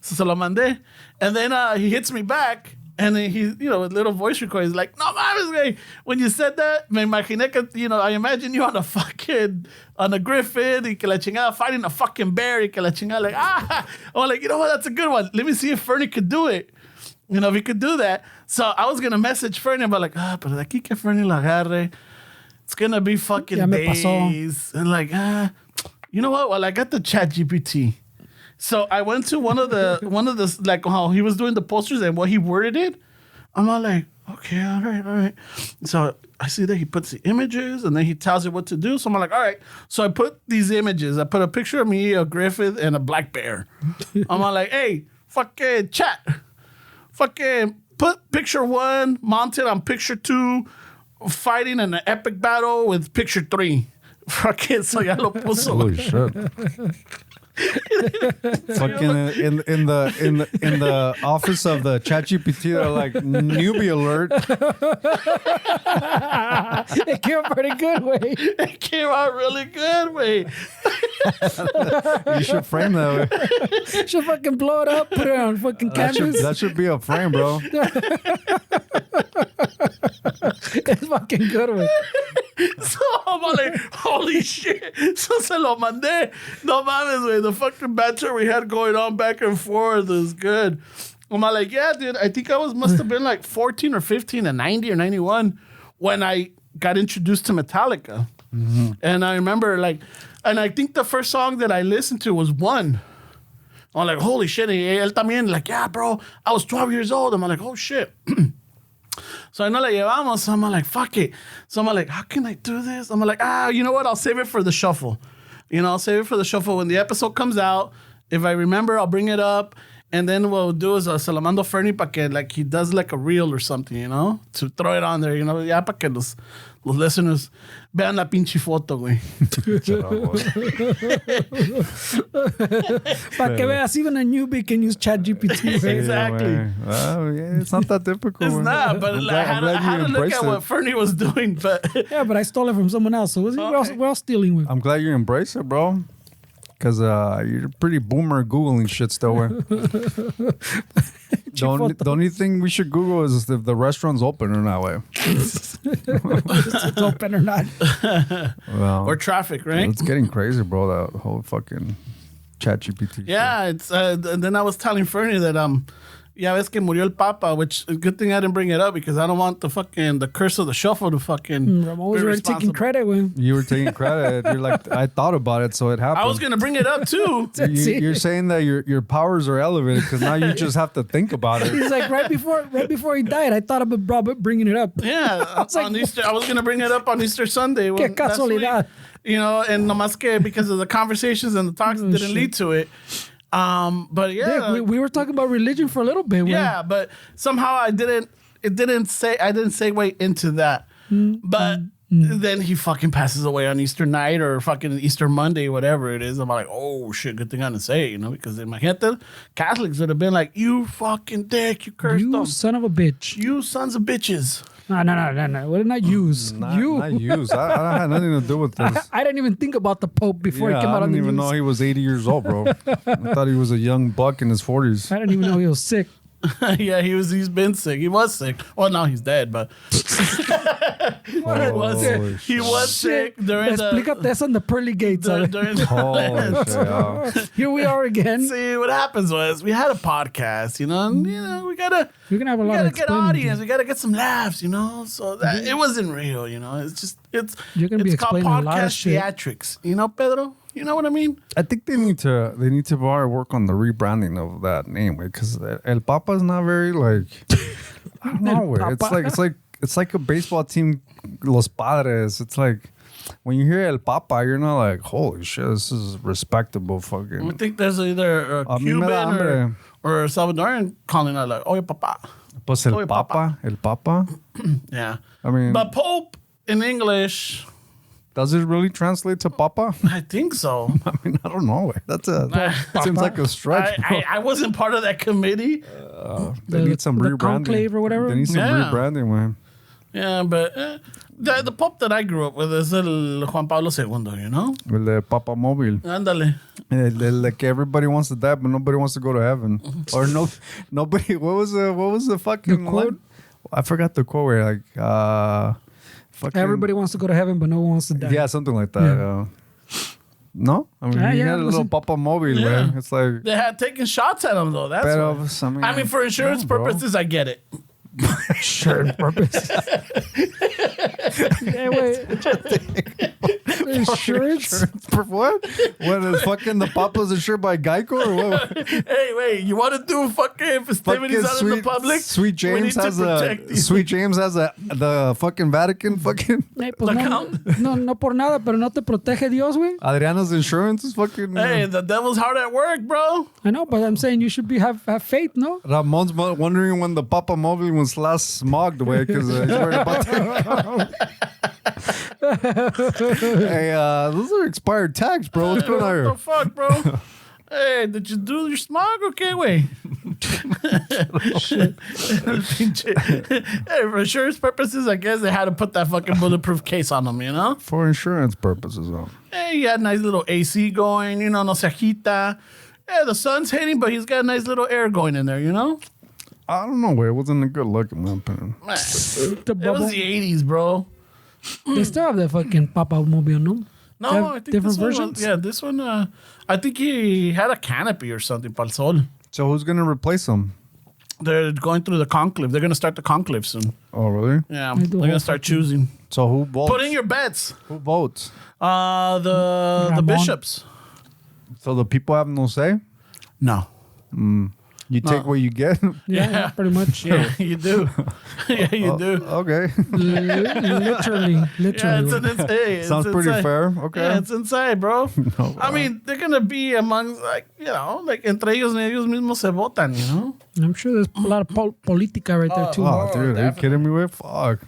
So se lo mandé. And then he hits me back. And then he, with little voice recorder, he's like, no mames, güey. When you said that, me imaginé que, I imagine you on a griffin, y que la chingada fighting a fucking bear, y que la chingada, like, I'm like, you know what, that's a good one. Let me see if Fernie could do it. If he could do that. So I was going to message Fernie, but like, pero de aquí que Fernie la agarre. It's gonna be fucking Ya me pasó. days. And like, you know what? Well, I got the Chat GPT. So I went to one of the like how he was doing the posters and what he worded it. I'm all like, okay, all right. So I see that he puts the images and then he tells it what to do. So I'm like, all right. So I put these images. I put a picture of me, a griffin, and a black bear. I'm all like, hey, fucking chat. Fucking put picture 1 mounted on picture 2, fighting in an epic battle with picture 3. Fucking, so ya lo puso. Holy shit. Fucking in the office of the ChatGPT, they're like, newbie alert. It came out pretty good, way. It came out really good, way. You should frame that way. Should fucking blow it up, put it on fucking canvas. That should be a frame, bro. It's fucking good, way. So I'm like, holy shit. So se lo mandé. No mames, güey. The fucking banter we had going on back and forth is good. I'm like, yeah, dude. I think must have been like 14 or 15 and 90 or 91 when I got introduced to Metallica. Mm-hmm. And I remember and I think the first song that I listened to was One. I'm like, holy shit. And él también, like, yeah, bro. I was 12 years old. I'm like, oh shit. So I know la llevamos. So I'm like, fuck it. So I'm like, how can I do this? I'm like, you know what? I'll save it for the shuffle. I'll save it for the shuffle. When the episode comes out, if I remember, I'll bring it up. And then what we'll do is se lo mando Fernie para que he does like a reel or something, to throw it on there, ya para que los listeners vean la pinche foto, güey. Para que veas, even a newbie can use ChatGPT. Exactly. Yeah, it's not that difficult. It's not, but I had to look at what Fernie was doing. But Yeah, but I stole it from someone else. So we're all stealing with. I'm glad you embrace it, bro. Because you're pretty boomer Googling shit still. The only thing we should Google is if the restaurant's open or not. Way. It's open or not. Well, or traffic, right? It's getting crazy, bro. That whole fucking ChatGPT. Yeah, it's. And then I was telling Fernie that ya ves que murió el Papa, which a good thing I didn't bring it up because I don't want the curse of the shuffle to fucking. I'm always already taking credit, güey. You were taking credit. You're like, I thought about it, so it happened. I was gonna bring it up too. You're saying that your powers are elevated because now you just have to think about it. He's like, right before he died, I thought about bringing it up. Yeah, on Easter, I was gonna bring it up on Easter Sunday. Qué casualidad. And nomás que because of the conversations and the talks didn't lead to it. But yeah, Dick, we were talking about religion for a little bit. Yeah, but somehow I didn't segue into that. But then he fucking passes away on Easter night or fucking Easter Monday, whatever it is. I'm like, oh shit, good thing I didn't say it, because in my head, Catholics would have been like, you fucking dick, you cursed them. You son of a bitch. You sons of bitches. No. What did not use? Not use. I had nothing to do with this. I didn't even think about the Pope before he came out on the news. I didn't even know he was 80 years old, bro. I thought he was a young buck in his 40s. I didn't even know he was sick. Yeah, he's been sick. He was sick. Well, now he's dead, but he was sick during Explícate eso in the pearly gates. during Here we are again. See, what happens was we had a podcast, and we gotta get audience. We gotta get some laughs, So that it wasn't real, You're gonna be it's called explaining a lot of podcast shit. theatrics, Pedro. You know what I mean? I think they need to probably work on the rebranding of that name, because El Papa is not very I don't know. It's like a baseball team, Los Padres. It's like when you hear El Papa, you're not like, holy shit, this is respectable fucking. I think there's either a Cuban or Salvadoran calling out like, oye, papa. Pues El Papa. El Papa. Yeah. I mean, but Pope in English. Does it really translate to Papa? I think so. I mean, I don't know. That seems like a stretch. I wasn't part of that committee. They need some rebranding. Conclave or whatever. They need some rebranding, man. Yeah, but the Pope that I grew up with is el Juan Pablo II, El de Papa Móvil. Ándale. Like everybody wants to die, but nobody wants to go to heaven. Or nobody. What was the fucking quote? I forgot the quote. Where everybody wants to go to heaven, but no one wants to die. Yeah, something like that. Yeah. No, I mean he had a little Papa Móvil. Yeah. It's like they had taken shots at him though. That's why. I mean, for insurance purposes, I get it. Insurance purposes. Hey, wait. Insurance? For what? What is fucking the Papa's insured by Geico or what? Hey, wait! You want to do fucking festivities out in the public? Sweet James has the fucking Vatican fucking. Hey, pues no por nada, pero no te protege Dios, güey. Adriana's insurance is fucking. Hey, the devil's hard at work, bro. I know, but I'm saying you should have faith, no? Ramon's wondering when the Papa Móvil was last smogged away because he's worried about that. Hey, those are expired tags, bro. What's going on What here? the fuck, bro? Hey, did you do your smog? Okay, wait. Hey, for insurance purposes, I guess they had to put that fucking bulletproof case on them, you know? For insurance purposes, though. Hey, he had a nice little AC going, you know, no se agita. Yeah, the sun's hitting, but he's got a nice little air going in there, you know? I don't know, way. It wasn't a good look, in my opinion. Man, The it bubble. was the 80s, bro. They still have that fucking Papa Mobile, no? No, They have I think different this one was- versions? yeah, this one, I think he had a canopy or something, pal sol. So who's going to replace them? They're going through the conclave. They're going to start the conclave soon. Oh, really? Yeah, They they're do going to whole start choosing. So who votes? Put in your bets. Who votes? The Ramon. bishops. So the people have no say? No. You take what you get? Yeah, pretty much. Yeah, you do. Yeah, you do. Okay. Literally. Yeah, it's Sounds pretty inside. fair. Okay. Yeah, it's inside, bro. No, I mean, they're gonna be amongst, like, you know, like entre ellos mismos se votan, you know. I'm sure there's a lot of politica right there, too. Oh, dude, are you definitely. kidding me with? Fuck.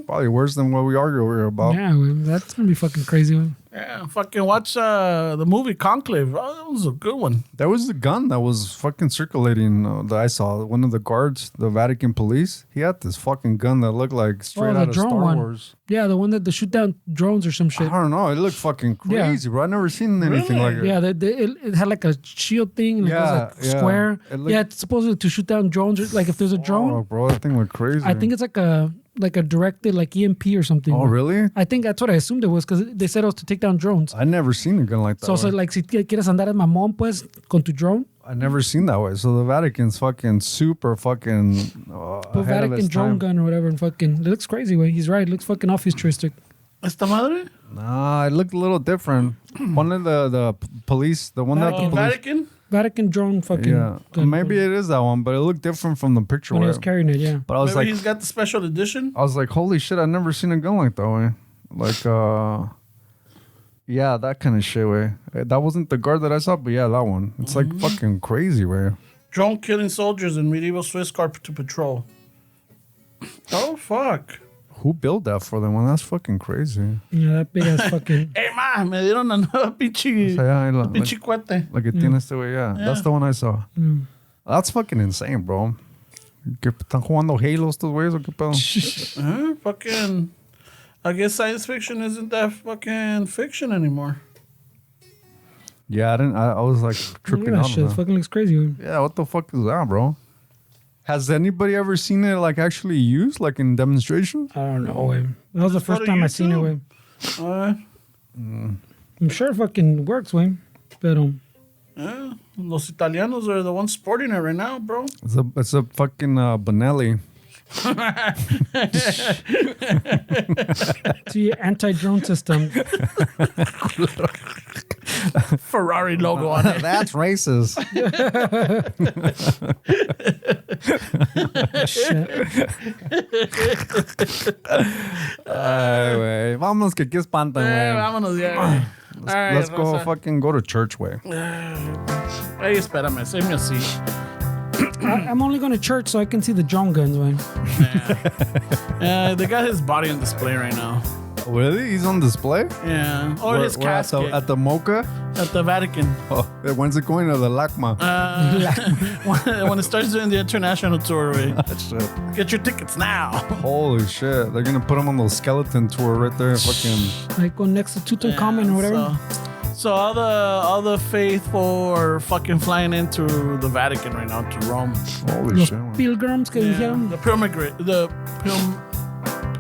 Probably worse than what we argue over here about. Yeah, man, that's going to be fucking crazy, man. Yeah, fucking watch the movie Conclave. Oh, that was a good one. There was the gun that was fucking circulating that I saw. One of the guards, the Vatican police, he had this fucking gun that looked like straight the out of drone Star one. Wars. Yeah, the one that they shoot down drones or some I shit. don't know. It looked fucking Yeah. crazy, bro. I never seen anything Really? like it. Yeah, it had like a shield thing. And it Yeah, was like yeah. square. It looked- Yeah, it's supposed to shoot down drones. Like if there's a drone, Oh, bro, that thing looked crazy. I think it's like a directed like EMP or something. Oh, really? I think that's what I assumed it was because they said it was to take down drones. I never seen a gun like that. So way. like si quieres andar en mamón pues con tu drone, I never seen that way. So the Vatican's fucking super fucking put ahead of Vatican its drone time. gun or whatever, and fucking it looks crazy. Way he's right. It looks fucking off futuristic. Esta madre? Nah, it looked a little different. One of the police, the one that the police. Vatican? Vatican drone fucking. Yeah, gun. maybe it is that one, but it looked different from the picture. when he where- was carrying it. Yeah. But I was Maybe like, he's got the special edition. I was like, holy shit, I've never seen a gun like that way. Like, yeah, that kind of shit way. That wasn't the guard that I saw, but yeah, that one. It's like fucking crazy way. Drone killing soldiers in medieval Swiss car to patrol. Oh, fuck. Who built that for them? Well, that's fucking crazy. Yeah, that big ass fucking. Hey, ma, me dieron a nueva pinche Like, cuete. like it tiene este way, yeah. That's the one I saw. That's fucking insane, bro. ¿Qué, ¿Están jugando Halo estos güeyes o qué pedo? Fucking. I guess science fiction isn't that fucking fiction anymore. Yeah, I was like Look tripping at that out shit. on It that. fucking looks crazy. Way. Yeah, what the fuck is that, bro? Has anybody ever seen it like actually used, like in demonstration? I don't know. Way. That was the Just go first to time I seen it. YouTube. Way. I'm sure it fucking works. Way. But Yeah. Los Italianos are the ones sporting it right now, bro. It's a fucking Benelli. see anti-drone system. Ferrari logo on it. That's racist. Shit. Ay, güey. Vámonos que aquí espantan, Eh, güey. vámonos ya. All Let's right, go Rosa. fucking go to church, way. Hey, espérame, save me a seat. I'm only going to church so I can see the drone guns. Way. They got his body on display right now. Really? He's on display? Yeah. Or his Where at casket the Mocha? at the Vatican. Oh, when's it going to the LACMA? When it starts doing the international tour, we Shit. get your tickets now. Holy shit. They're going to put him on the skeleton tour right there. Fucking. Like go next to Tutankhamun or whatever. So all the faithful are fucking flying into the Vatican right now to Rome. Holy Los shit. Man. pilgrims que dijeron. The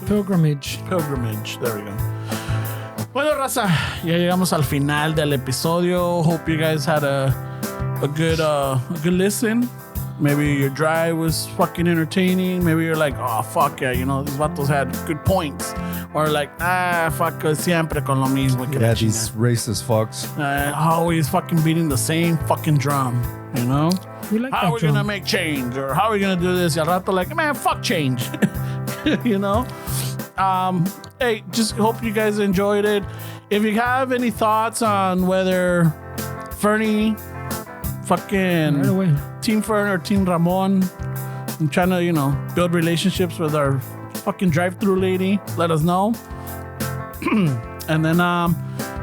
Pilgrimage. pilgrimage. There we go. Bueno, raza, ya llegamos al final del episodio. Hope you guys had a good listen. Maybe your drive was fucking entertaining. Maybe you're like, oh, fuck yeah, you know, these vatos had good points. Or like, fuck, siempre con lo mismo. Que la Yeah, chingada. these racist fucks. Always fucking beating the same fucking drum, you know? We like How that are we gonna drum. make change? Or how are we gonna do this? Y al rato like, man, fuck change. You know? Hey, just hope you guys enjoyed it. If you have any thoughts on whether Fernie, fucking Right away. Team Fern or Team Ramon, I'm trying to, build relationships with our fucking drive-through lady, let us know. And then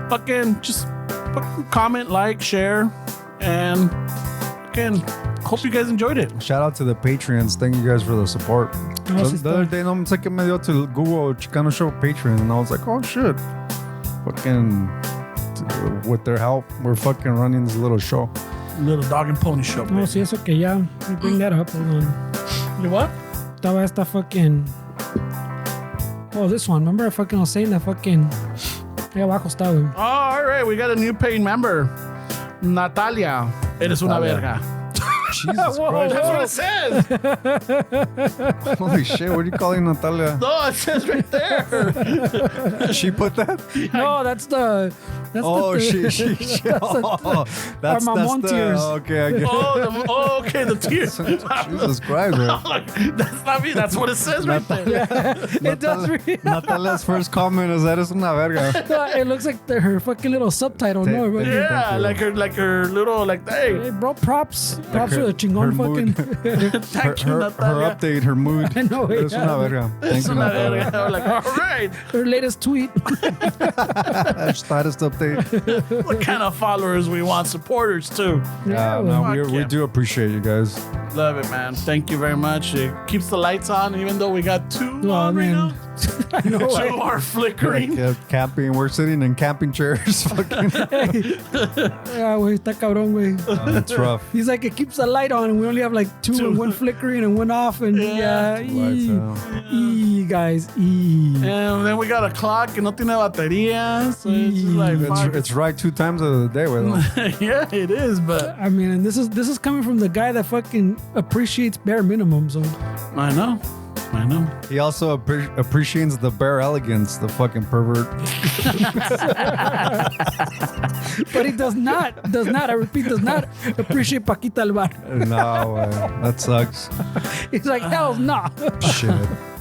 fucking just fucking comment, like, share, and fucking hope you guys enjoyed it. Shout out to the Patreons. Thank you guys for the support. No, The other day, no me que me dio to Google Chicano Show Patreon, and I was like, oh shit. Fucking with their help, we're fucking running this little show. Little dog and pony show. No, sí, eso que ya. Let me bring that up. Hold on. You what? Estaba esta fucking. Oh, this one. Remember I fucking was saying that fucking. Ahí abajo está, güey. Oh, all right. We got a new paying member. Natalia. Eres una Natalia. verga. Jesus Whoa, Christ. That's what it says. Holy shit, what are you calling Natalia? No, it says right there. She put that? No, that's the. That's Oh, the, she. Oh, that's Mamon the. tears. Okay, I get Okay, the tears. Jesus Christ, bro. That's not me. That's what it says right there. It does read. Natalia's first comment is eres una verga. It looks like her fucking little subtitle. Thank- No, thank right? you. Yeah, like her little Hey, hey. bro, props for the her chingón mood. fucking. Thank you, Her Natalia. update, her mood. I know, Eres yeah. una verga. Thank It's you, una Natalia. verga. I'm like, all right. Her latest tweet. Status update. What kind of followers we want? Supporters too. Yeah, well, no, fuck we yeah. do appreciate you guys. Love it, man. Thank you very much. It keeps the lights on, even though we got two Oh, on right man. now. I know. Two are flickering. Camping, we're sitting in camping chairs. Fucking, Yeah, güey, está cabrón, güey. it's rough. He's like, it keeps the light on, and we only have like two, and one flickering and one off, and Yeah. Lights out. guys, E. And then we got a clock and no tiene batería. So it's just like, fuck. It's right 2 times of the day with them. Yeah, it is, but I mean, and this is coming from the guy that fucking appreciates bare minimum. So I know. He also appreciates the bare elegance, the fucking pervert. but he does not, I repeat, does not appreciate Paquita al bar. No, that sucks. He's like, hell no. Shit.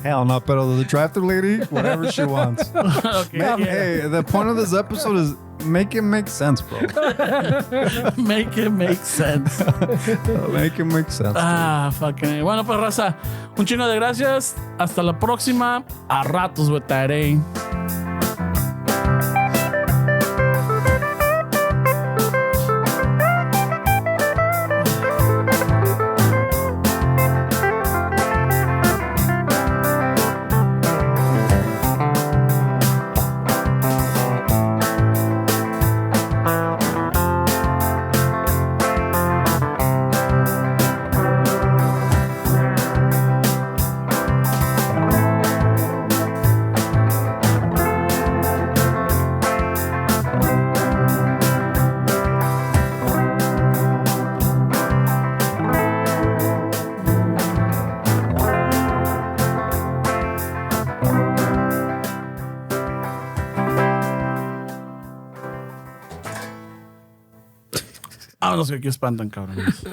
Hell no, pero the drive-thru lady, whatever she wants. Okay. Yeah. Hey, the point of this episode is make it make sense, bro. Make it make sense. Make it make sense. Ah, fucking. Bueno, pues raza, un chingo de gracias. Hasta la próxima. A ratos, vetaré. Vámonos que aquí espantan, cabrones.